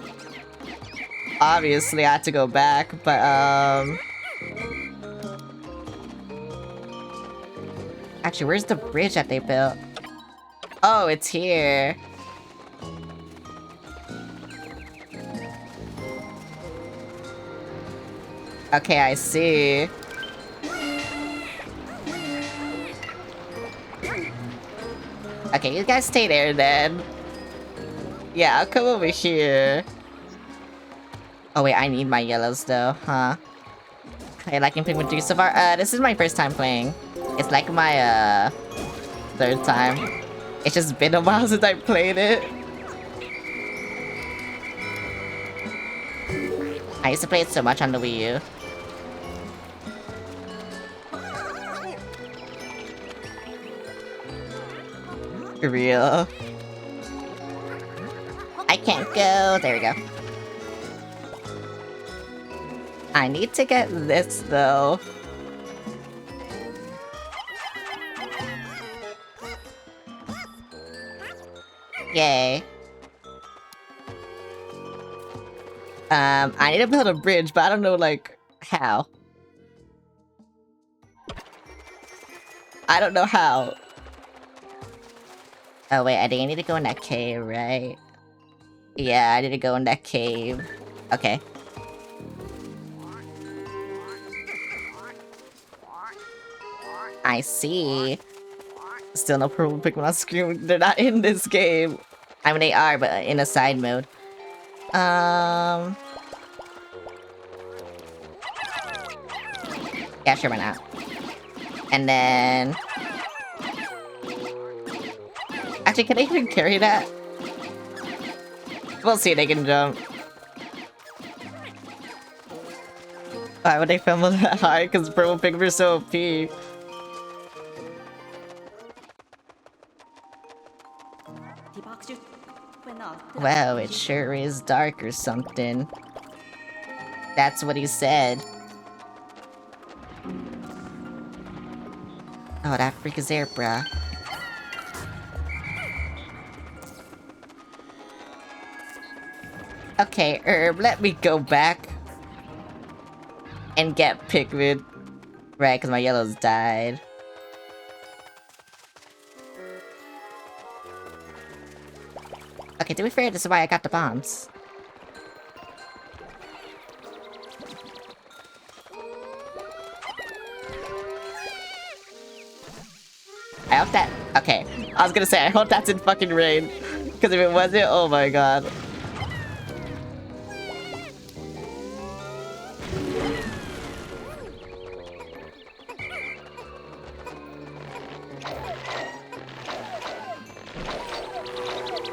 Obviously, I have to go back, but, actually, where's the bridge that they built? Oh, it's here. Okay, I see. Okay, you guys stay there then. Yeah, I'll come over here. Oh wait, I need my yellows though, huh? Hey, liking Pikmin 3 so far? This is my first time playing. It's like my, third time. It's just been a while since I played it. I used to play it so much on the Wii U. Real. I can't go. There we go. I need to get this though. Yay. I need to build a bridge, but I don't know, like, how. I don't know how. Oh wait, I think I need to go in that cave, right? Yeah, I need to go in that cave. Okay. I see. Still no purple Pikmin on screen. They're not in this game. I mean, they are, but in a side mode. Yeah, sure, why not? And then... actually, can they even carry that? We'll see if they can jump. Why would they film that high? Because purple Pikmin are so OP. Wow, it sure is dark or something. That's what he said. Oh, that freak is there, bruh. Okay, Herb, let me go back and get Pikmin. Right, because my yellows died. Okay, to be fair, this is why I got the bombs. I hope that... okay, I was gonna say, I hope that's in fucking rain. Because Because if it wasn't, oh my god.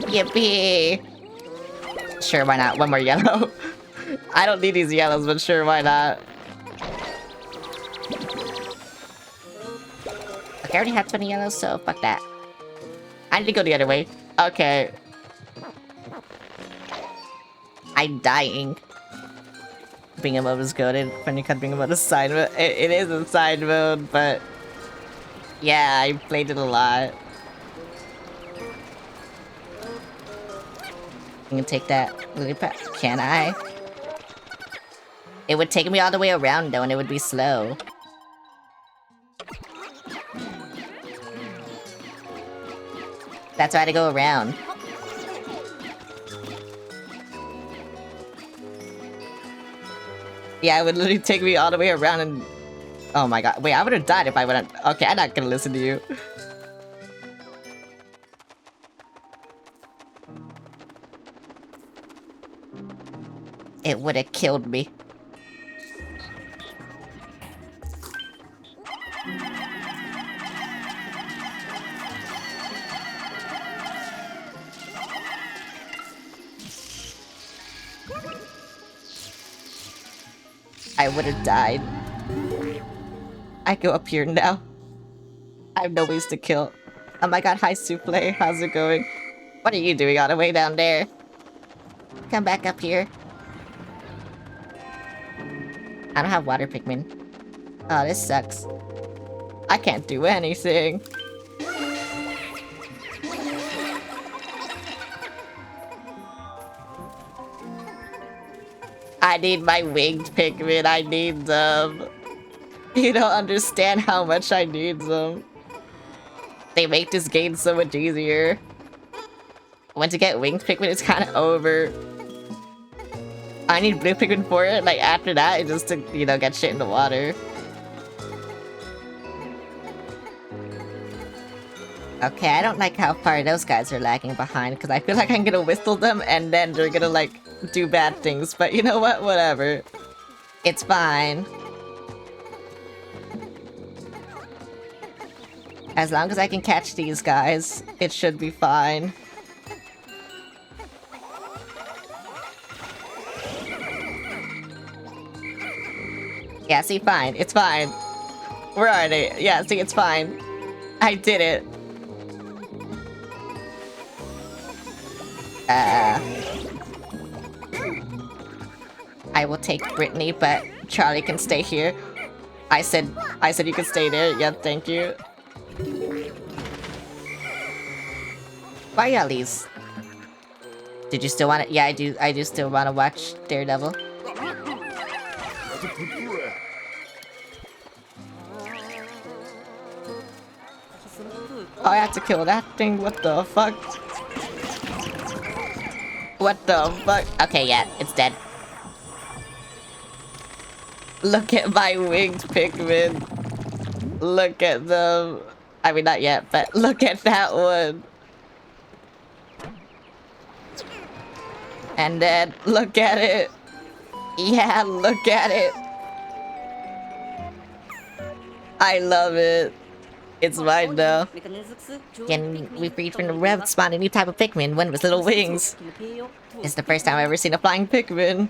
Yippee! Sure, why not? One more yellow. I don't need these yellows, but sure, why not? Okay, I already had 20 yellows, so fuck that. I need to go the other way. Okay. I'm dying. Bingo mode is goated. Funny cut bingo mode is side mode. It is a side mode, but... Yeah, I played it a lot. I can take that lily pad. Can I? It would take me all the way around though, and it would be slow. That's why I had to go around. Yeah, it would literally take me all the way around and... Oh my god. Wait, I would have died if I wouldn't... Okay, I'm not gonna listen to you. It would have killed me. I would have died. I go up here now. I have no ways to kill. Oh my god, hi Souffle, how's it going? What are you doing all the way down there? Come back up here. I don't have water Pikmin. Oh, this sucks. I can't do anything. I need my winged Pikmin, I need them. You don't understand how much I need them. They make this game so much easier. Once you get winged Pikmin, it's kind of over. I need blue Pikmin for it, like after that, just to, you know, get shit in the water. Okay, I don't like how far those guys are lagging behind, because I feel like I'm gonna whistle them and then they're gonna, like, do bad things, but you know what? Whatever. It's fine. As long as I can catch these guys, it should be fine. Yeah, see, fine. It's fine. Where are they? Yeah, see, it's fine. I did it. I will take Brittany, but Charlie can stay here. I said you could stay there. Yep, thank you. Why Yellies? Did you still want to? Yeah, I do still want to watch Daredevil. Oh, I have to kill that thing. What the fuck? What the fuck? Okay, yeah, it's dead. Look at my winged Pikmin. Look at them. I mean, not yet, but look at that one. And then, look at it. Yeah, look at it. I love it. It's mine now. Can we breed from the rev spawn a new type of Pikmin, one with little wings? It's the first time I've ever seen a flying Pikmin.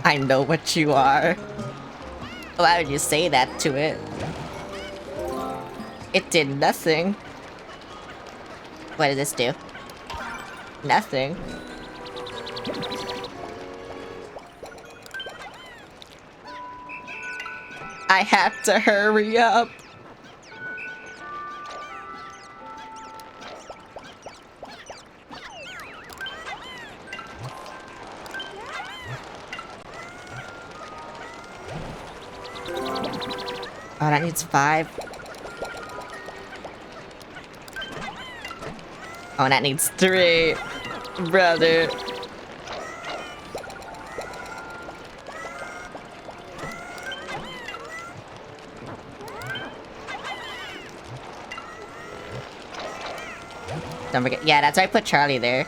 I know what you are. Why would you say that to it? It did nothing. What did this do? Nothing. I have to hurry up. Oh, that needs 5. Oh, that needs 3. Brother. Don't forget. Yeah, that's why I put Charlie there.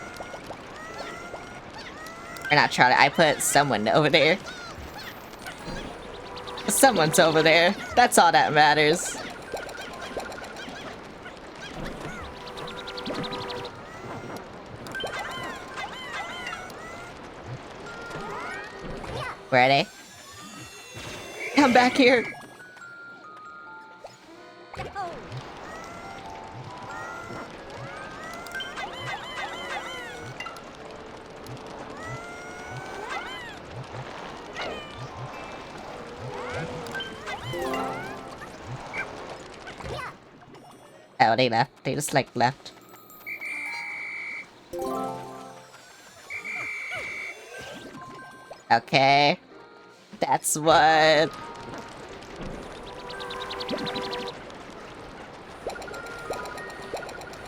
Or not Charlie, I put someone over there. Someone's over there. That's all that matters. Where are they? Come back here! Oh, they left. They just, like, left. Okay. That's what...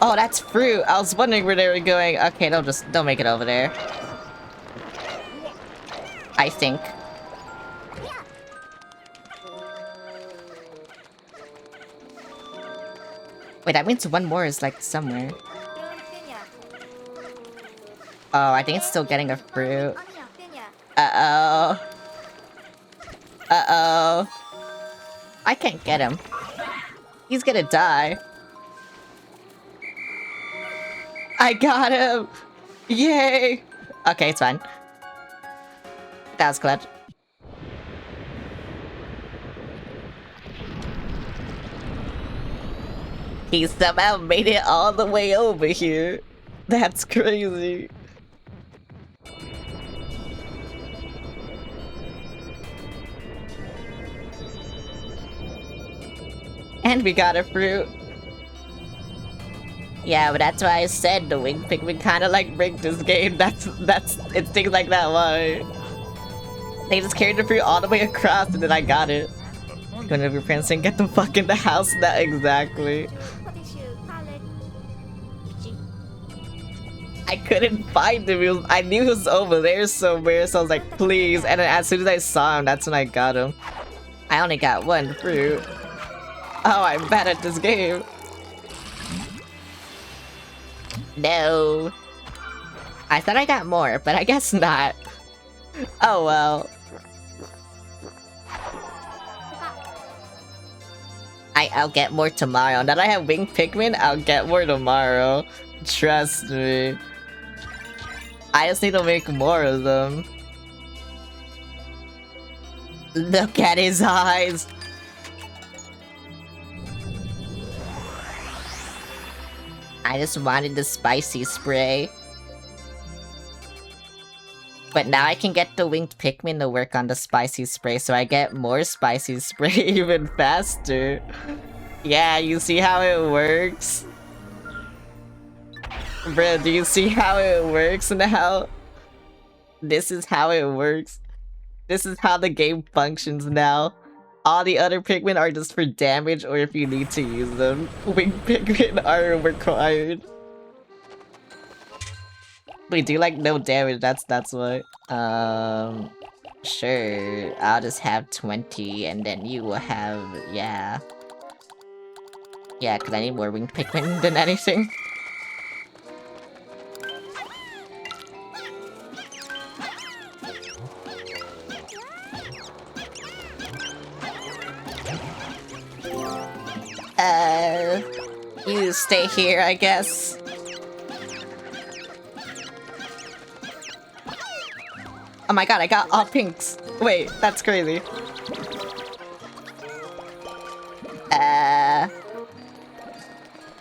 Oh, that's fruit! I was wondering where they were going. Okay, don't make it over there. I think. Wait, that means one more is, like, somewhere. Oh, I think it's still getting a fruit. Uh-oh. Uh-oh. I can't get him. He's gonna die. I got him! Yay! Okay, it's fine. That was clutch. He somehow made it all the way over here. That's crazy. And we got a fruit. Yeah, but that's why I said the winged Pikmin kinda like rigged this game. It's things like that why. They just carried the fruit all the way across and then I got it. Going over your parents and get the fuck in the house now, exactly. I couldn't find him. I knew he was over there somewhere, so I was like, please. And then as soon as I saw him, that's when I got him. I only got one fruit. Oh, I'm bad at this game. No. I thought I got more, but I guess not. Oh well. I'll get more tomorrow. Now that I have winged Pikmin, I'll get more tomorrow. Trust me. I just need to make more of them. Look at his eyes. I just wanted the spicy spray. But now I can get the winged Pikmin to work on the spicy spray, so I get more spicy spray even faster. Yeah, you see how it works? Bro, do you see how it works now? This is how it works. This is how the game functions now. All the other Pikmin are just for damage or if you need to use them. Winged Pikmin are required. Wait, do you like no damage? That's what. Sure. I'll just have 20 and then you will have, yeah. Yeah, because I need more winged Pikmin than anything. You stay here, I guess. Oh my god, I got all pinks. Wait, that's crazy.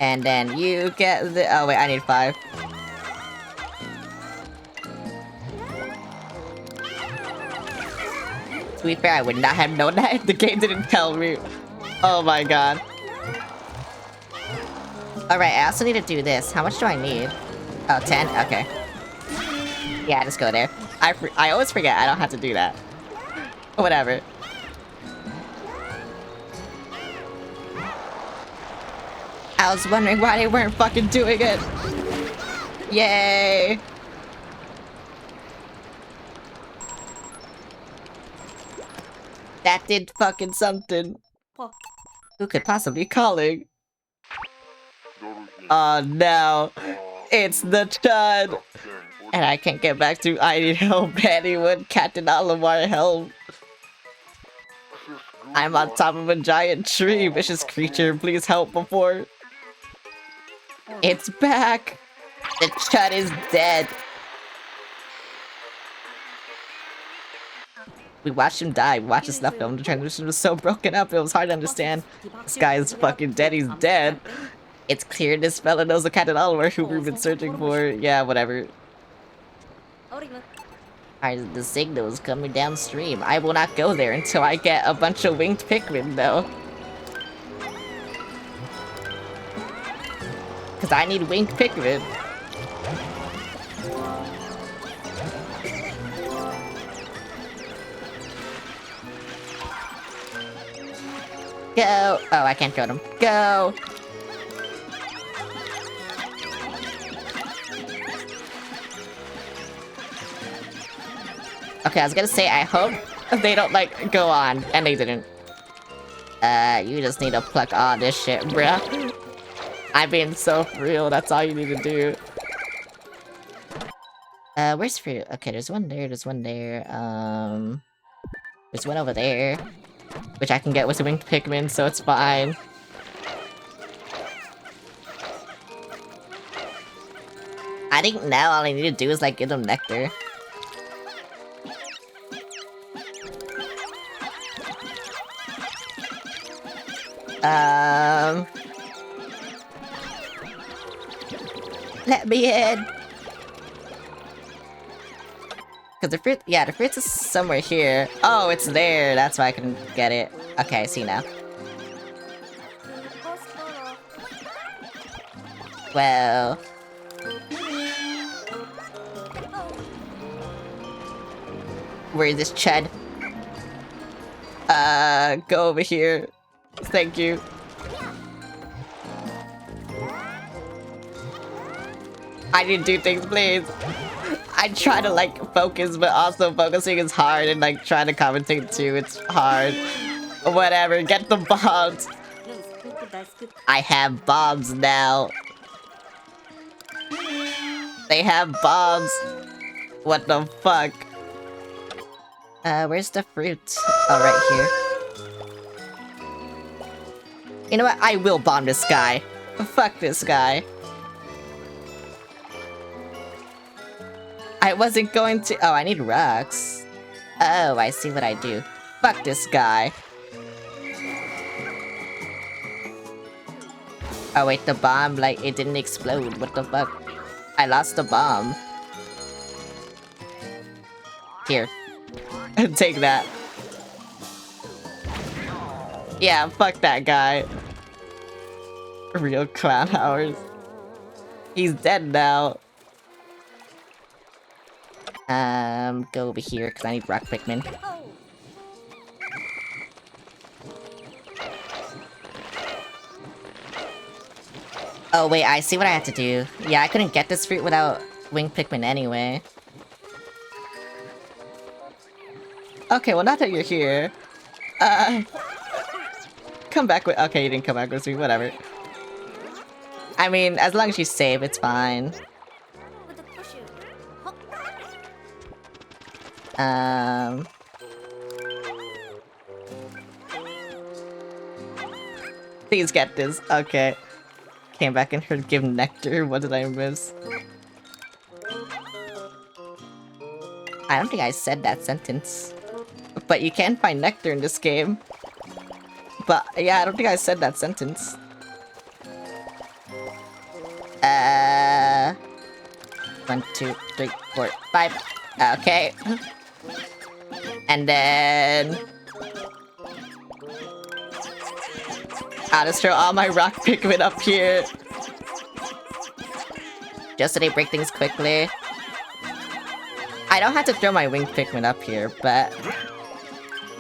And then you get the- oh wait, I need 5. To be fair, I would not have known that if the game didn't tell me. Oh my god. Alright, I also need to do this. How much do I need? Oh, 10? Okay. Yeah, just go there. I always forget I don't have to do that. Whatever. I was wondering why they weren't fucking doing it. Yay! That did fucking something. Who could possibly be calling? Oh no. It's the Chud! And I can't get back to I need help, Pennywood, Captain Olimar, help! I'm on top of a giant tree, vicious creature, please help before... It's back! The Chud is dead! We watched him die, we watched us left him, the transition was so broken up, it was hard to understand. This guy is fucking dead, he's dead! It's clear this fella knows the Captain Olimar who we've been searching for. Yeah, whatever. Alright, the signal is coming downstream. I will not go there until I get a bunch of winged Pikmin, though. Because I need winged Pikmin. Go! Oh, I can't throw them. Go! Okay, I was gonna say, I hope they don't, like, go on. And they didn't. You just need to pluck all this shit, bruh. I'm being so real, that's all you need to do. Where's fruit? Okay, there's one there, there's one there. There's one over there. Which I can get with the winged Pikmin, so it's fine. I think now all I need to do is, like, give them nectar. Let me in! Cause the fruit, yeah, the fruit is somewhere here. Oh, it's there, that's why I couldn't get it. Okay, I see now. Well... Where is this Chud? Go over here. Thank you. I need to do things, please. I try to, like, focus, but also focusing is hard, and, like, trying to commentate too, it's hard. Whatever, get the bombs. I have bombs now. They have bombs. What the fuck? Where's the fruit? Oh, right here. You know what? I will bomb this guy. Fuck this guy. I wasn't going to- oh, I need rocks. Oh, I see what I do. Fuck this guy. Oh wait, the bomb, like, it didn't explode. What the fuck? I lost the bomb. Here. Take that. Yeah, fuck that guy. Real clown hours. He's dead now. Go over here, because I need rock Pikmin. Oh wait, I see what I have to do. Yeah, I couldn't get this fruit without winged Pikmin anyway. Okay, well, not that you're here. Come back with- okay, you didn't come back with me, whatever. I mean, as long as you save, it's fine. Please get this. Okay. Came back and heard give nectar. What did I miss? I don't think I said that sentence. But you can find nectar in this game. But yeah, I don't think I said that sentence. 1, 2, 3, 4, 5. Okay. And then... I'll just throw all my rock Pikmin up here. Just so they break things quickly. I don't have to throw my winged Pikmin up here, but...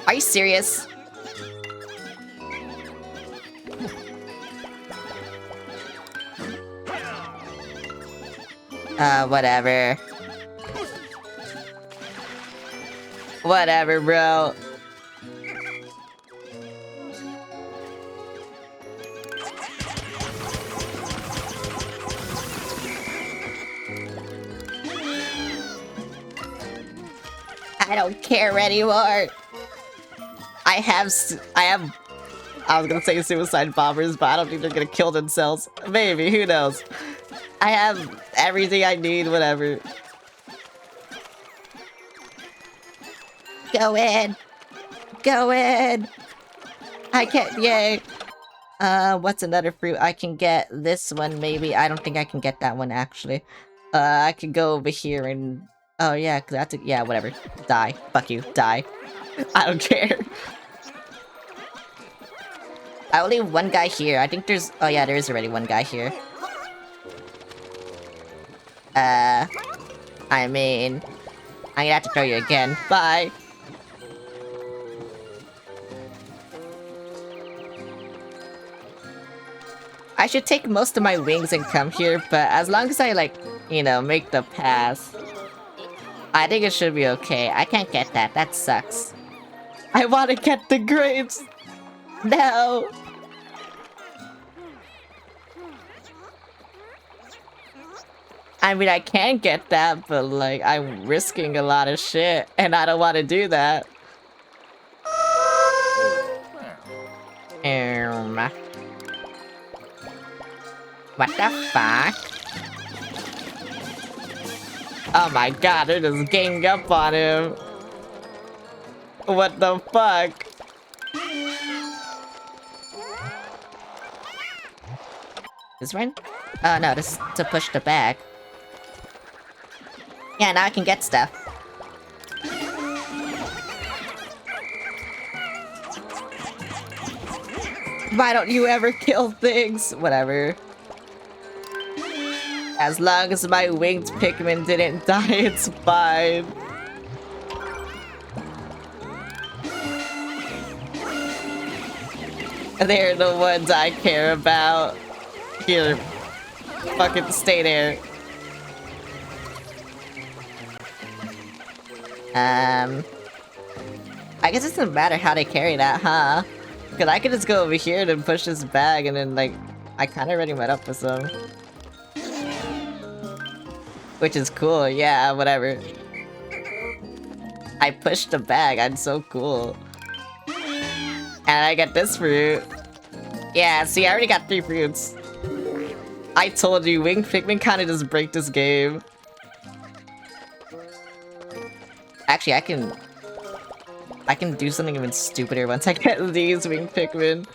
Are you serious? Whatever. Whatever, bro. I don't care anymore. I was gonna say suicide bombers, but I don't think they're gonna kill themselves. Maybe, who knows? I have everything I need, whatever. Go in! Go in! I can't, yay! What's another fruit I can get? This one, maybe. I don't think I can get that one, actually. I could go over here and... Oh, yeah, cause that's it. Yeah, whatever. Die. Fuck you. Die. I don't care. I only have one guy here. I think there's... Oh, yeah, there is already one guy here. I mean... I'm gonna have to throw you again. Bye! I should take most of my wings and come here, but as long as I, like, you know, make the pass, I think it should be okay. I can't get that. That sucks. I want to get the grapes! No! I mean, I can get that, but, like, I'm risking a lot of shit, and I don't want to do that. What the fuck? Oh my god, they're just ganging up on him. What the fuck? This one? Oh no, this is to push the bag. Yeah, now I can get stuff. Why don't you ever kill things? Whatever. As long as my winged Pikmin didn't die, it's fine. They're the ones I care about. Here, fucking stay there. I guess it doesn't matter how they carry that, huh? Because I could just go over here and push this bag and then, like, I kind of already met up with some. Which is cool, yeah, whatever. I pushed the bag, I'm so cool. And I get this fruit. Yeah, see, I already got 3 fruits. I told you, winged Pikmin kind of just break this game. Actually, I can do something even stupider once I get these winged Pikmin.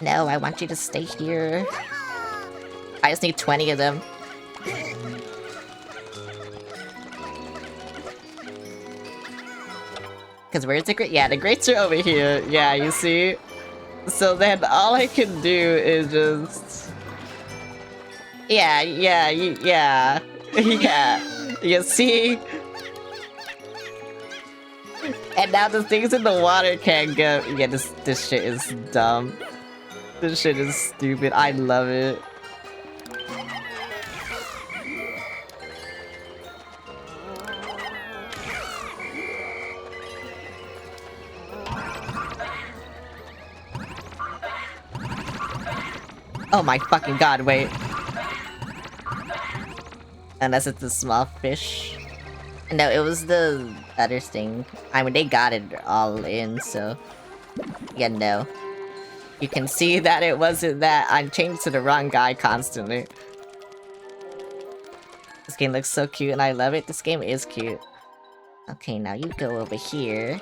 No, I want you to stay here. I just need 20 of them. Cause where's the grate? Yeah, the grates are over here. Yeah, you see? So then all I can do is just... Yeah. Yeah. You see? And now the things in the water can't go... Yeah, this shit is dumb. This shit is stupid. I love it. Oh my fucking god, wait. Unless it's a small fish. No, it was the other thing. I mean, they got it all in, so... Yeah, no. You can see that it wasn't that. I changed to the wrong guy constantly. This game looks so cute and I love it. This game is cute. Okay, now you go over here.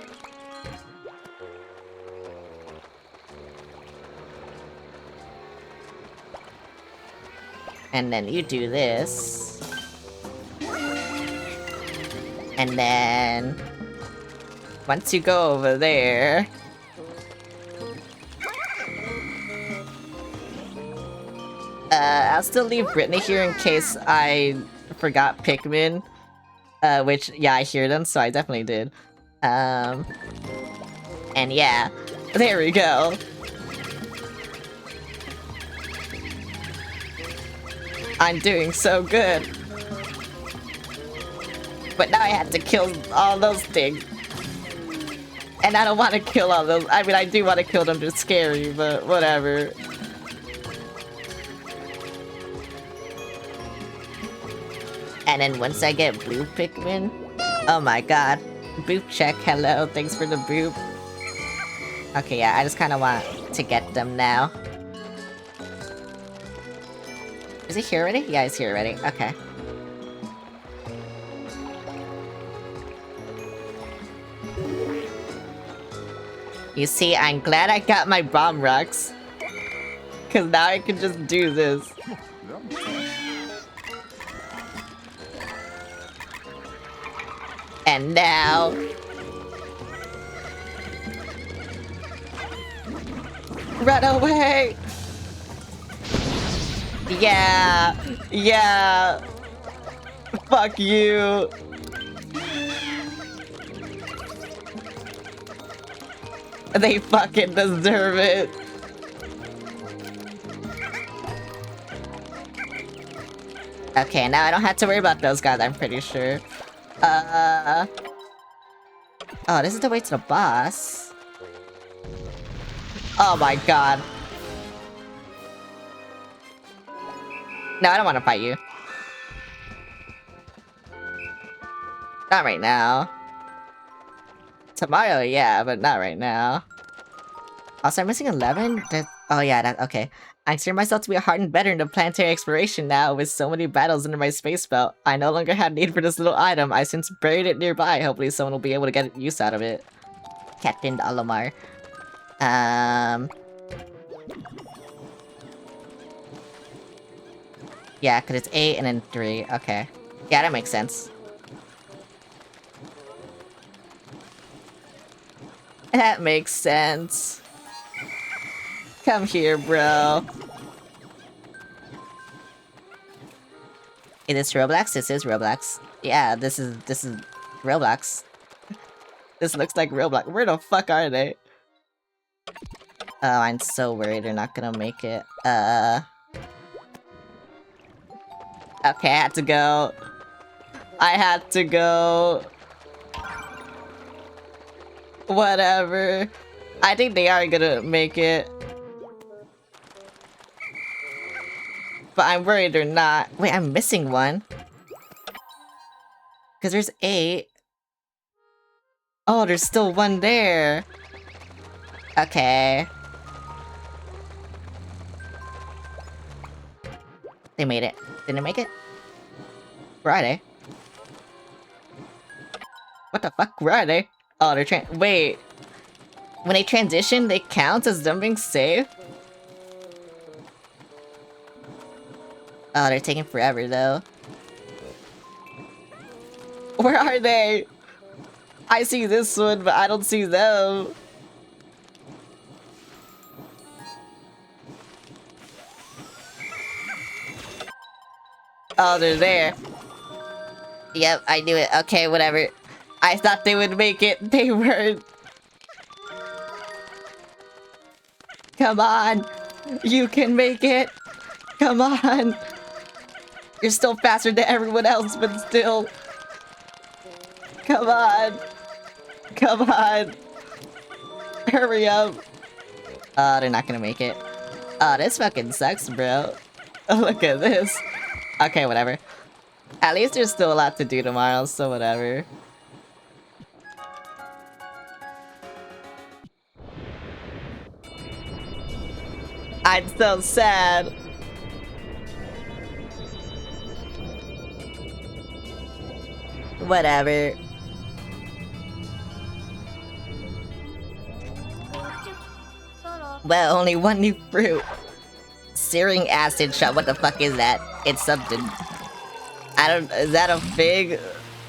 And then you do this. And then... Once you go over there... I'll still leave Brittany here in case I forgot Pikmin. Which, yeah, I hear them, so I definitely did. And yeah, there we go. I'm doing so good. But now I have to kill all those things. And I don't want to kill all those. I mean, I do want to kill them, they're scary, but whatever. And then once I get blue Pikmin... Oh my god. Boop check, hello, thanks for the boop. Okay, yeah, I just kinda want to get them now. Is he here already? Yeah, he's here already. Okay. You see, I'm glad I got my bomb rocks. Cause now I can just do this. And now... Run away! Yeah! Yeah! Fuck you! They fucking deserve it! Okay, now I don't have to worry about those guys, I'm pretty sure. Oh, this is the way to the boss. Oh my god. No, I don't want to fight you. Not right now. Tomorrow, yeah, but not right now. Also, I'm missing 11? Oh yeah, that okay. I consider myself to be a hardened veteran of planetary exploration now, with so many battles under my space belt. I no longer have need for this little item. I since buried it nearby. Hopefully someone will be able to get use out of it. Captain Olimar. Yeah, because it's 8 and then 3. Okay. Yeah, that makes sense. That makes sense. Come here, bro. Is this Roblox? This is Roblox. Yeah, this is Roblox. This looks like Roblox. Where the fuck are they? Oh, I'm so worried they're not gonna make it. Okay, I had to go. I had to go. Whatever. I think they are gonna make it. But I'm worried they're not. Wait, I'm missing one. Because there's 8. Oh, there's still one there. Okay. They made it. Did they make it? Where are they? What the fuck? Where are they? Oh, they're wait. When they transition, they count as them being safe? Oh, they're taking forever, though. Where are they? I see this one, but I don't see them. Oh, they're there. Yep, I knew it. Okay, whatever. I thought they would make it. They weren't. Come on. You can make it. Come on. You're still faster than everyone else, but still. Come on. Come on. Hurry up. Oh, they're not gonna make it. Oh, this fucking sucks, bro. Look at this. Okay, whatever. At least there's still a lot to do tomorrow, so whatever. I'm so sad. Whatever. Well, only one new fruit. Searing acid shot. What the fuck is that? It's something. Is that a fig?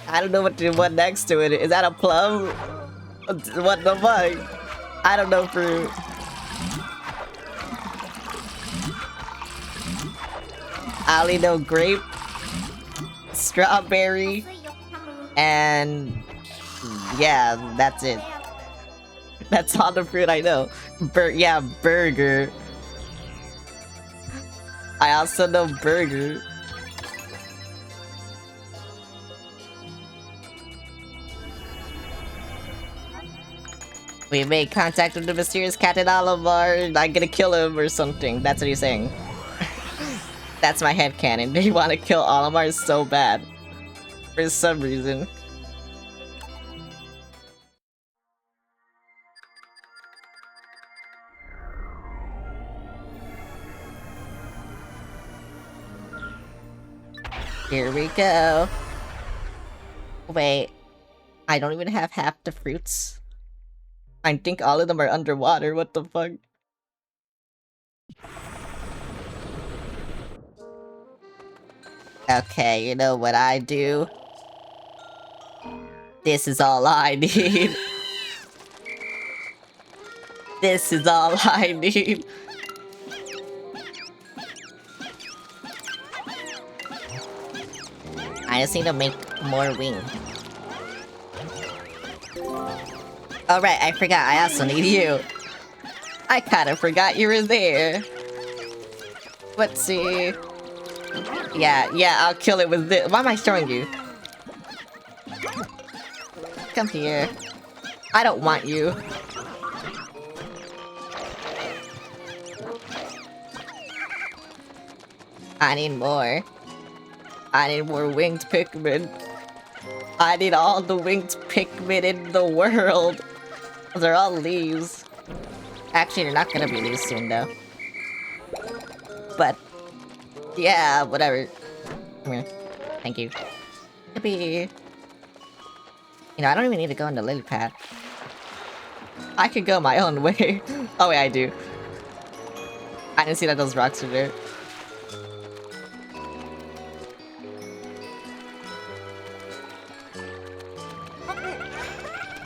I don't know what the one next to it. Is that a plum? What the fuck? I don't know fruit. I only know grape, strawberry, and yeah, that's it. That's all the fruit I know. Yeah, burger. I also know burger. We made contact with the mysterious Captain Olimar. I'm gonna kill him or something. That's what he's saying. That's my headcanon. They want to kill Olimar so bad. For some reason. Here we go. Wait. I don't even have half the fruits. I think all of them are underwater. What the fuck? Okay, you know what I do? This is all I need. This is all I need. I just need to make more wing. Oh right, I forgot, I also need you. I kinda forgot you were there. Let's see. Yeah, I'll kill it with this. Why am I showing you? Come here. I don't want you. I need more. I need more winged Pikmin. I need all the winged Pikmin in the world. They're all leaves. Actually, they're not gonna be leaves soon, though. But, yeah, whatever. Come here. Thank you. Yippee. You know, I don't even need to go into lily pad. I could go my own way. Oh, wait, I do. I didn't see that those rocks are there.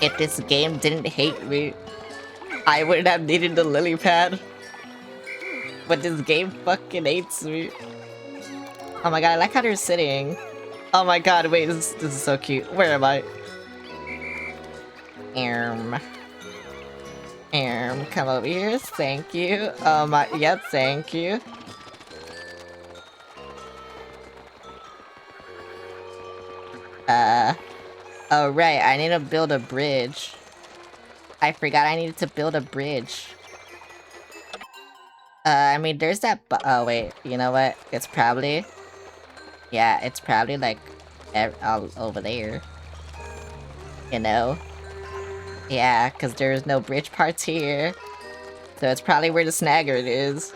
If this game didn't hate me, I wouldn't have needed the lily pad. But this game fucking hates me. Oh my god, I like how they're sitting. Oh my god, wait, this is so cute. Where am I? Come over here. Thank you. Oh my, yep, thank you. Oh right, I need to build a bridge. I forgot I needed to build a bridge. I mean, there's that oh wait, you know what? It's probably... Yeah, it's probably like... all over there. You know? Yeah, because there's no bridge parts here. So it's probably where the Snaggart is.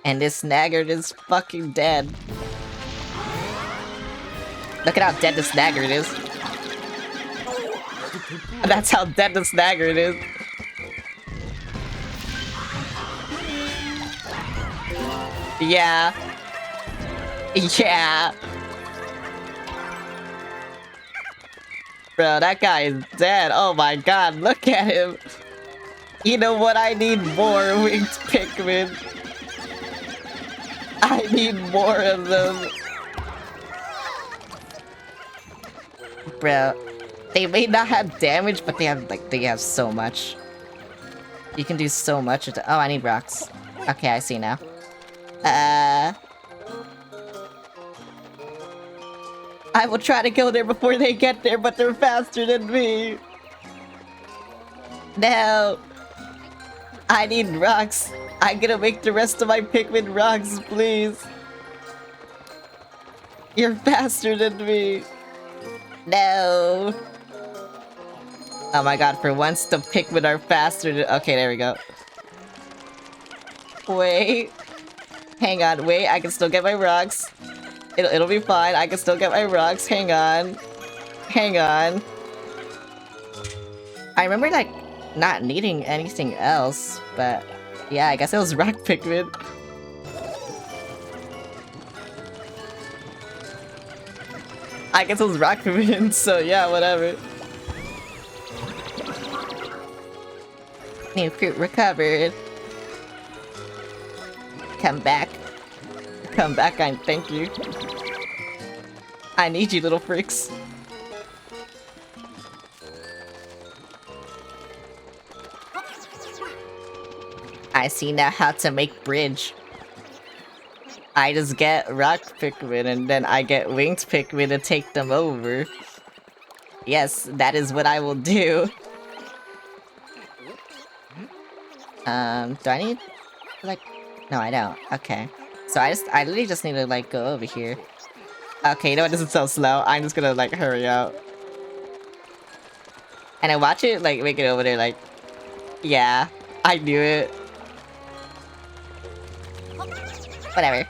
And this Snaggart is fucking dead. Look at how dead the Snaggart is. That's how dead the Snaggart is. Yeah. Yeah. Bro, that guy is dead. Oh my god, look at him. You know what? I need more winged Pikmin. I need more of them. Bro, they may not have damage, but they have so much. You can do so much. Oh, I need rocks. Okay, I see now. I will try to go there before they get there, but they're faster than me. No. I need rocks. I'm gonna make the rest of my Pikmin rocks, please. You're faster than me. No. Oh my god, for once the Pikmin are faster than... Okay, there we go. Wait. Hang on, wait, I can still get my rocks. It'll be fine, I can still get my rocks. Hang on. Hang on. I remember, like, not needing anything else, but... Yeah, I guess it was rock Pikmin. I guess it was rock Pikmin, so yeah, whatever. New fruit recovered. Come back. Come back, thank you. I need you, little freaks. I see now how to make bridge. I just get rock Pikmin and then I get winged Pikmin to take them over. Yes, that is what I will do. Do I need... like... No, I don't. Okay. So I literally just need to, like, go over here. Okay, you know what? This is so slow. I'm just gonna like hurry up. And I watch it like make it over there like, yeah, I knew it. Whatever.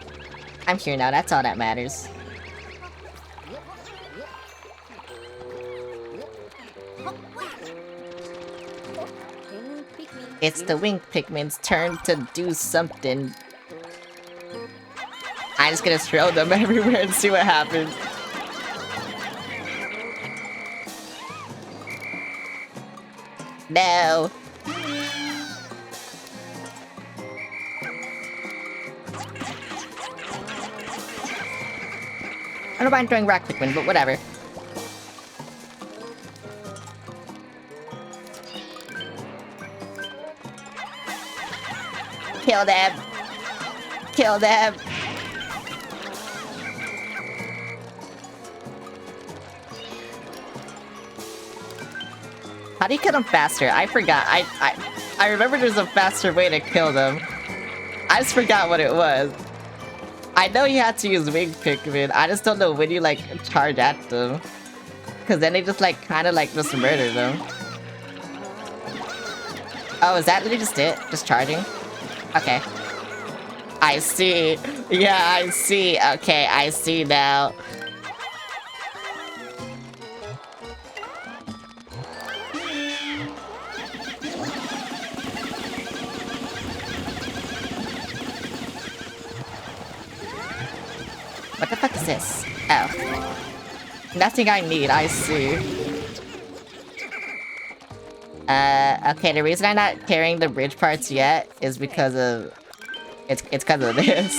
I'm here now, that's all that matters. It's the Wing Pikmin's turn to do something. I'm just gonna throw them everywhere and see what happens. No! I don't mind throwing Rock Pikmin, but whatever. Kill them! Kill them! How do you kill them faster? I forgot. I remember there's a faster way to kill them. I just forgot what it was. I know you have to use Wing Pikmin. I just don't know when you like charge at them. Cause then they just like kinda like just murder them. Oh, is that literally just it? Just charging? Okay. I see. Yeah, I see. Okay, I see now. What the fuck is this? Oh. Nothing I need, I see. Okay, the reason I'm not carrying the bridge parts yet is because of... It's because of this.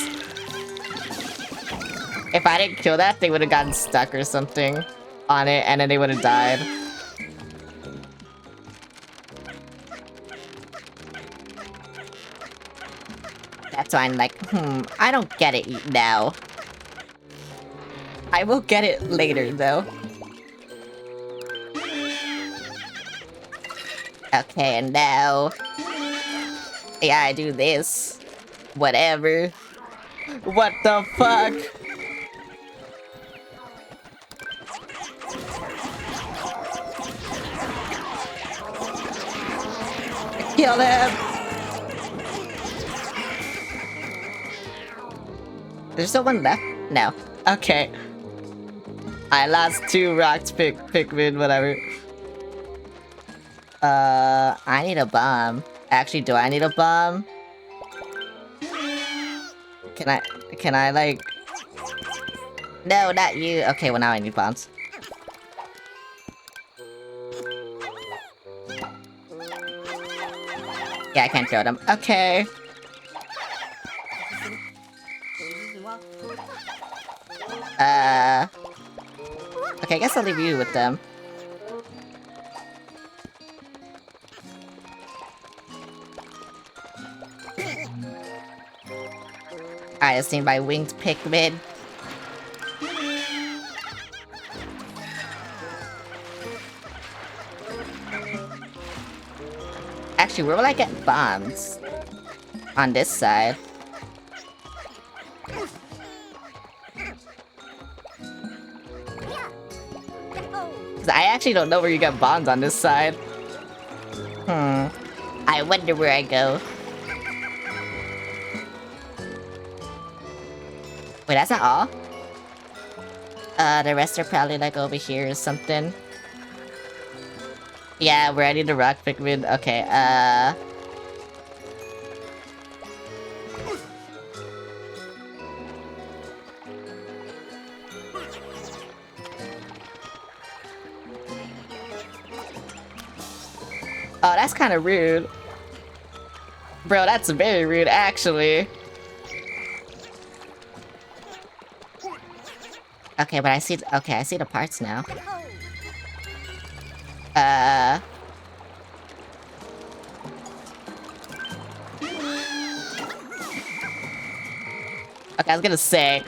If I didn't kill that, they would have gotten stuck or something on it, and then they would have died. That's why I'm like, I don't get it now. I will get it later, though. Okay, and now... Yeah, I do this. Whatever. What the fuck? Kill him! There's still one left? No. Okay. I lost 2 rocks, Pikmin, whatever. I need a bomb. Actually, do I need a bomb? Can I like... No, not you. Okay, well now I need bombs. Yeah, I can't throw them. Okay. Okay, I guess I'll leave you with them. I just need my winged Pikmin. Actually, where will I get bombs? On this side. Cause I actually don't know where you get bombs on this side. I wonder where I go. Wait, that's not all? The rest are probably like over here or something. Yeah, we're ready to rock Pikmin. Okay, Oh, that's kind of rude. Bro, that's very rude, actually. Okay, but I see... Okay, I see the parts now. Okay, I was gonna say...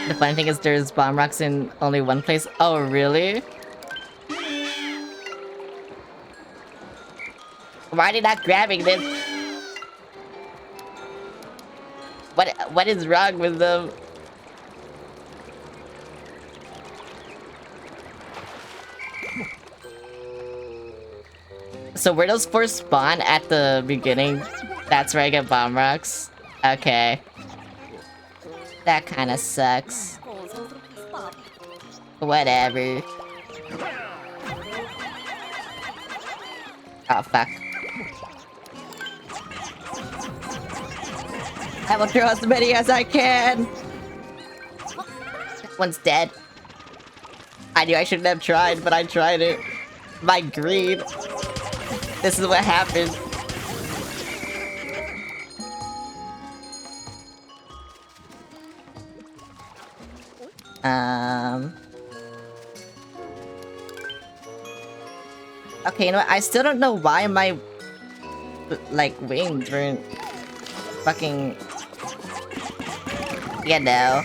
The funny thing is there's bomb rocks in only one place. Oh, really? Why are they not grabbing this? What is wrong with them? So where those 4 spawn at the beginning? That's where I get bomb rocks? Okay. That kinda sucks. Whatever. Oh, fuck. I will throw as many as I can! One's dead. I knew I shouldn't have tried, but I tried it. My greed. This is what happened. Okay, you know what? I still don't know why my like wings weren't fucking, you know,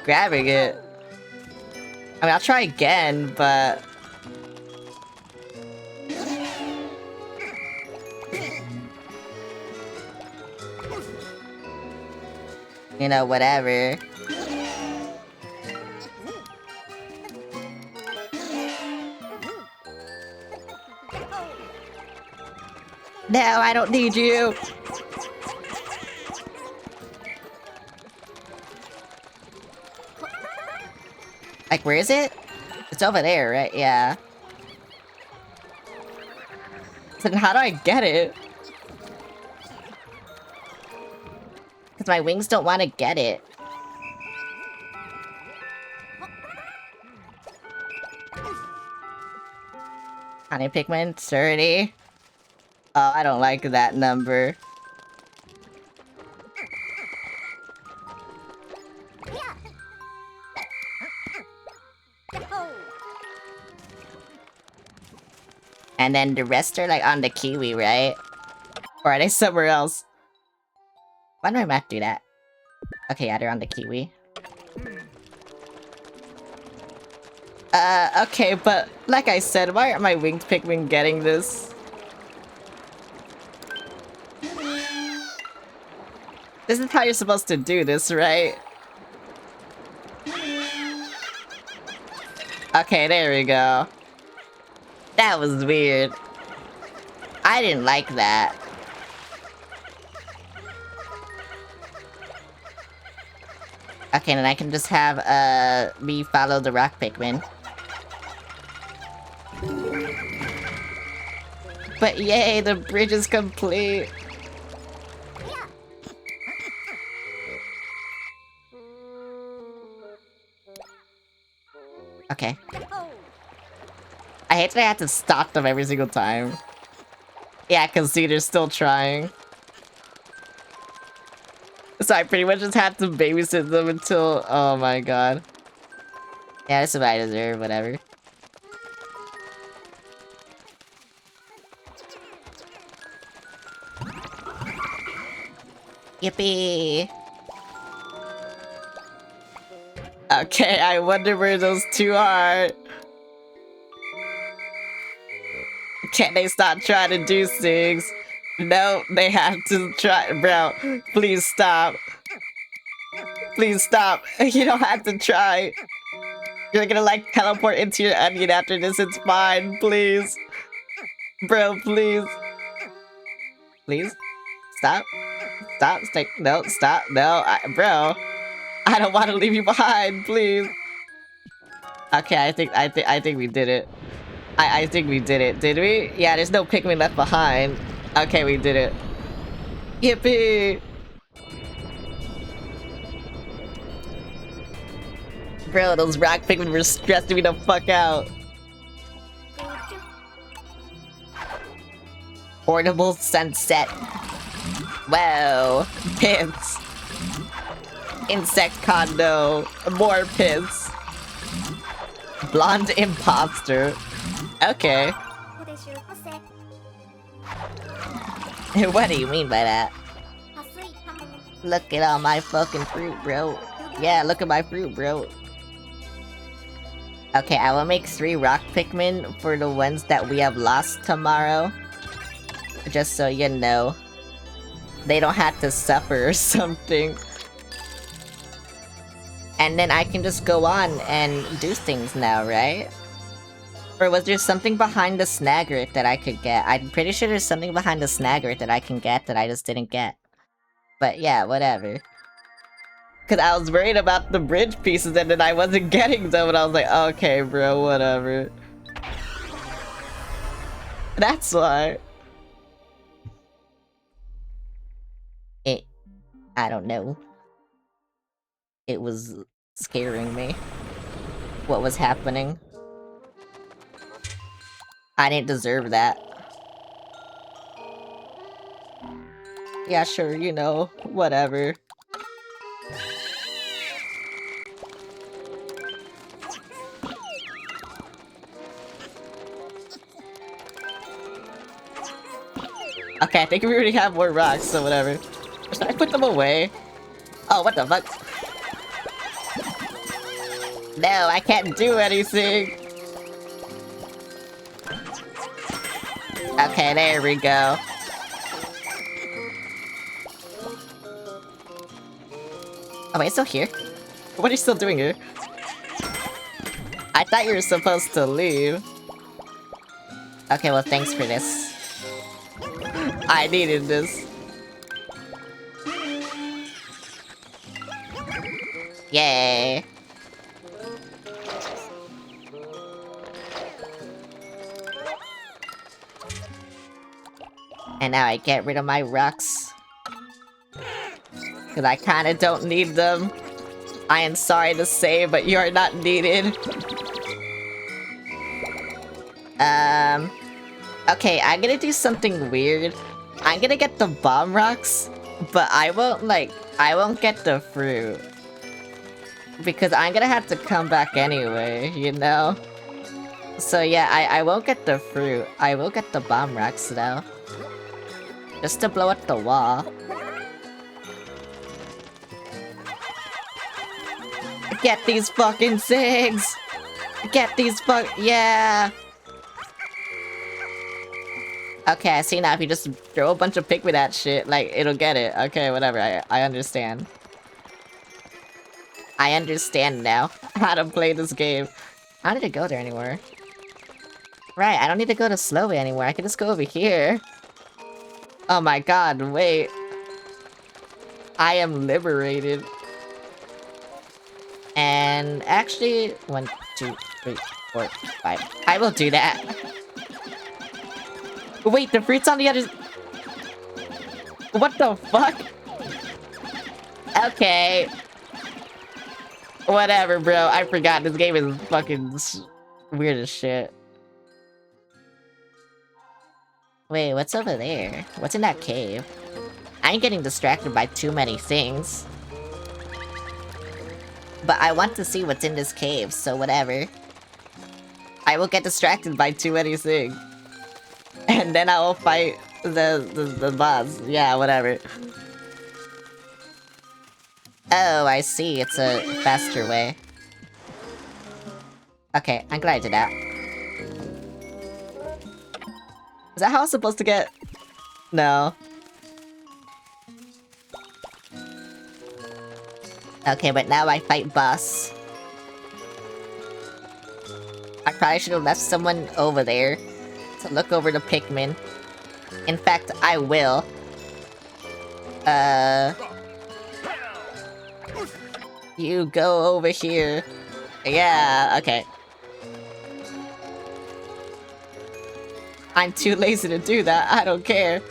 grabbing it. I mean, I'll try again, but you know, whatever. No, I don't need you. Like, where is it? It's over there, right? Yeah. So then how do I get it? Because my wings don't want to get it. Honey Pikmin, 30. Oh, I don't like that number. And then the rest are like on the kiwi, right? Or are they somewhere else? Why did my map do that? Okay, yeah, they're on the kiwi. Okay, but like I said, why aren't my winged Pikmin getting this? This is how you're supposed to do this, right? Okay, there we go. That was weird. I didn't like that. Okay, then I can just have, me follow the rock Pikmin. But yay, the bridge is complete! Okay. I hate that I have to stop them every single time. Yeah, cause see, they're still trying. So I pretty much just have to babysit them until... Oh my god. Yeah, that's what I deserve, whatever. Yippee! Okay, I wonder where those 2 are. Can't they stop trying to do things? No, they have to try. Bro, please stop. Please stop. You don't have to try. You're gonna like teleport into your onion after this. It's fine. Please. Bro, please. Please? Stop. Stop. Stay. No, stop. No, bro. I don't want to leave you behind, please. Okay, I think we did it. I think we did it. Did we? Yeah, there's no Pikmin left behind. Okay, we did it. Yippee! Bro, those rock Pikmin were stressing me the fuck out. Portable sunset. Whoa. Pits. Insect condo. More pits. Blonde imposter. Okay. What do you mean by that? Look at all my fucking fruit, bro. Yeah, look at my fruit, bro. Okay, I will make 3 rock Pikmin for the ones that we have lost tomorrow. Just so you know. They don't have to suffer or something. And then I can just go on and do things now, right? Or was there something behind the Snaggart that I could get? I'm pretty sure there's something behind the Snaggart that I can get that I just didn't get. But yeah, whatever. Cause I was worried about the bridge pieces and then I wasn't getting them and I was like, okay bro, whatever. That's why. I don't know. It was scaring me. What was happening? I didn't deserve that. Yeah, sure, you know, whatever. Okay, I think we already have more rocks, so whatever. Should I put them away? Oh, what the fuck? No, I can't do anything! Okay, there we go. Oh, wait, it's still here? What are you still doing here? I thought you were supposed to leave. Okay, well, thanks for this. I needed this. Yay. And now I get rid of my rocks. Cause I kinda don't need them. I am sorry to say, but you are not needed. Okay, I'm gonna do something weird. I'm gonna get the bomb rocks, but I won't get the fruit. Because I'm gonna have to come back anyway, you know? So yeah, I won't get the fruit. I will get the bomb rocks though. Just to blow up the wall. Get these fucking Zigs! Get these yeah! Okay, I see now if you just throw a bunch of Pikmin at shit, like, it'll get it. Okay, whatever, I understand. I understand now how to play this game. I don't need to go there anymore. Right, I don't need to go to Slowey anymore, I can just go over here. Oh my god, wait. I am liberated. And actually, 1, 2, 3, 4, 5. I will do that. Wait, the fruit's on the other... What the fuck? Okay. Whatever, bro. I forgot this game is fucking weird as shit. Wait, what's over there? What's in that cave? I'm getting distracted by too many things. But I want to see what's in this cave, so whatever. I will get distracted by too many things. And then I will fight the boss. Yeah, whatever. Oh, I see. It's a faster way. Okay, I'm glad I did that. Is that how I was supposed to get... No. Okay, but now I fight boss. I probably should have left someone over there to look over the Pikmin. In fact, I will. You go over here. Yeah, okay. I'm too lazy to do that. I don't care.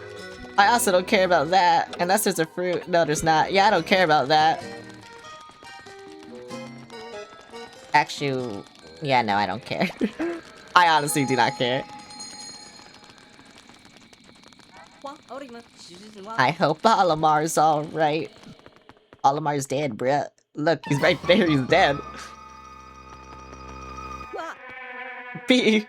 I also don't care about that. Unless there's a fruit. No, there's not. Yeah, I don't care about that. Actually, yeah, no, I don't care. I honestly do not care. I hope Olimar's alright. Olimar's dead, bruh. Look, he's right there, he's dead. B.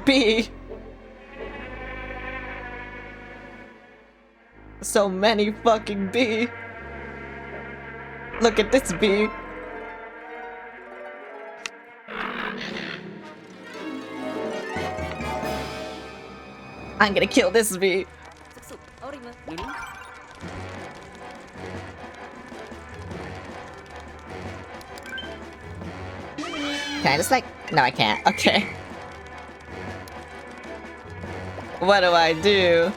B. So many fucking B. Look at this B. I'm gonna kill this V. Can I just like... No, I can't. Okay. What do I do?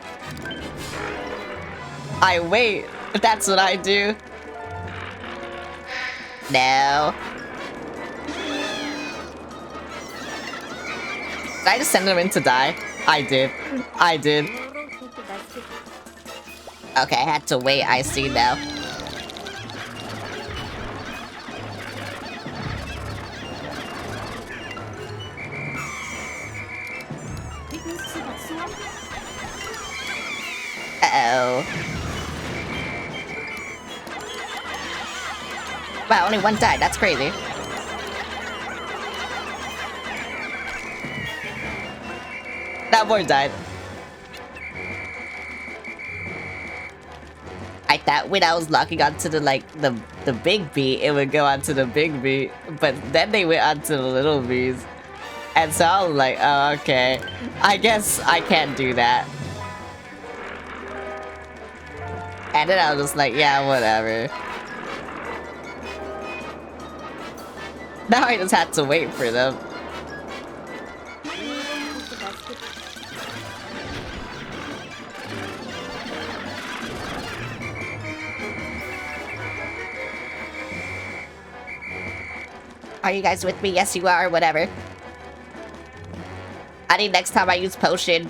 I wait. That's what I do. No. Did I just send him in to die? I did. I did. Okay, I had to wait. I see now. Uh-oh. Wow, only one died. That's crazy. That boy died. I thought when I was locking onto the the big bee, it would go onto the big bee, but then they went onto the little bees. And so I was like, oh, okay. I guess I can't do that. And then I was just like, yeah, whatever. Now I just had to wait for them. Are you guys with me? Yes, you are. Whatever. I need next time I use potion.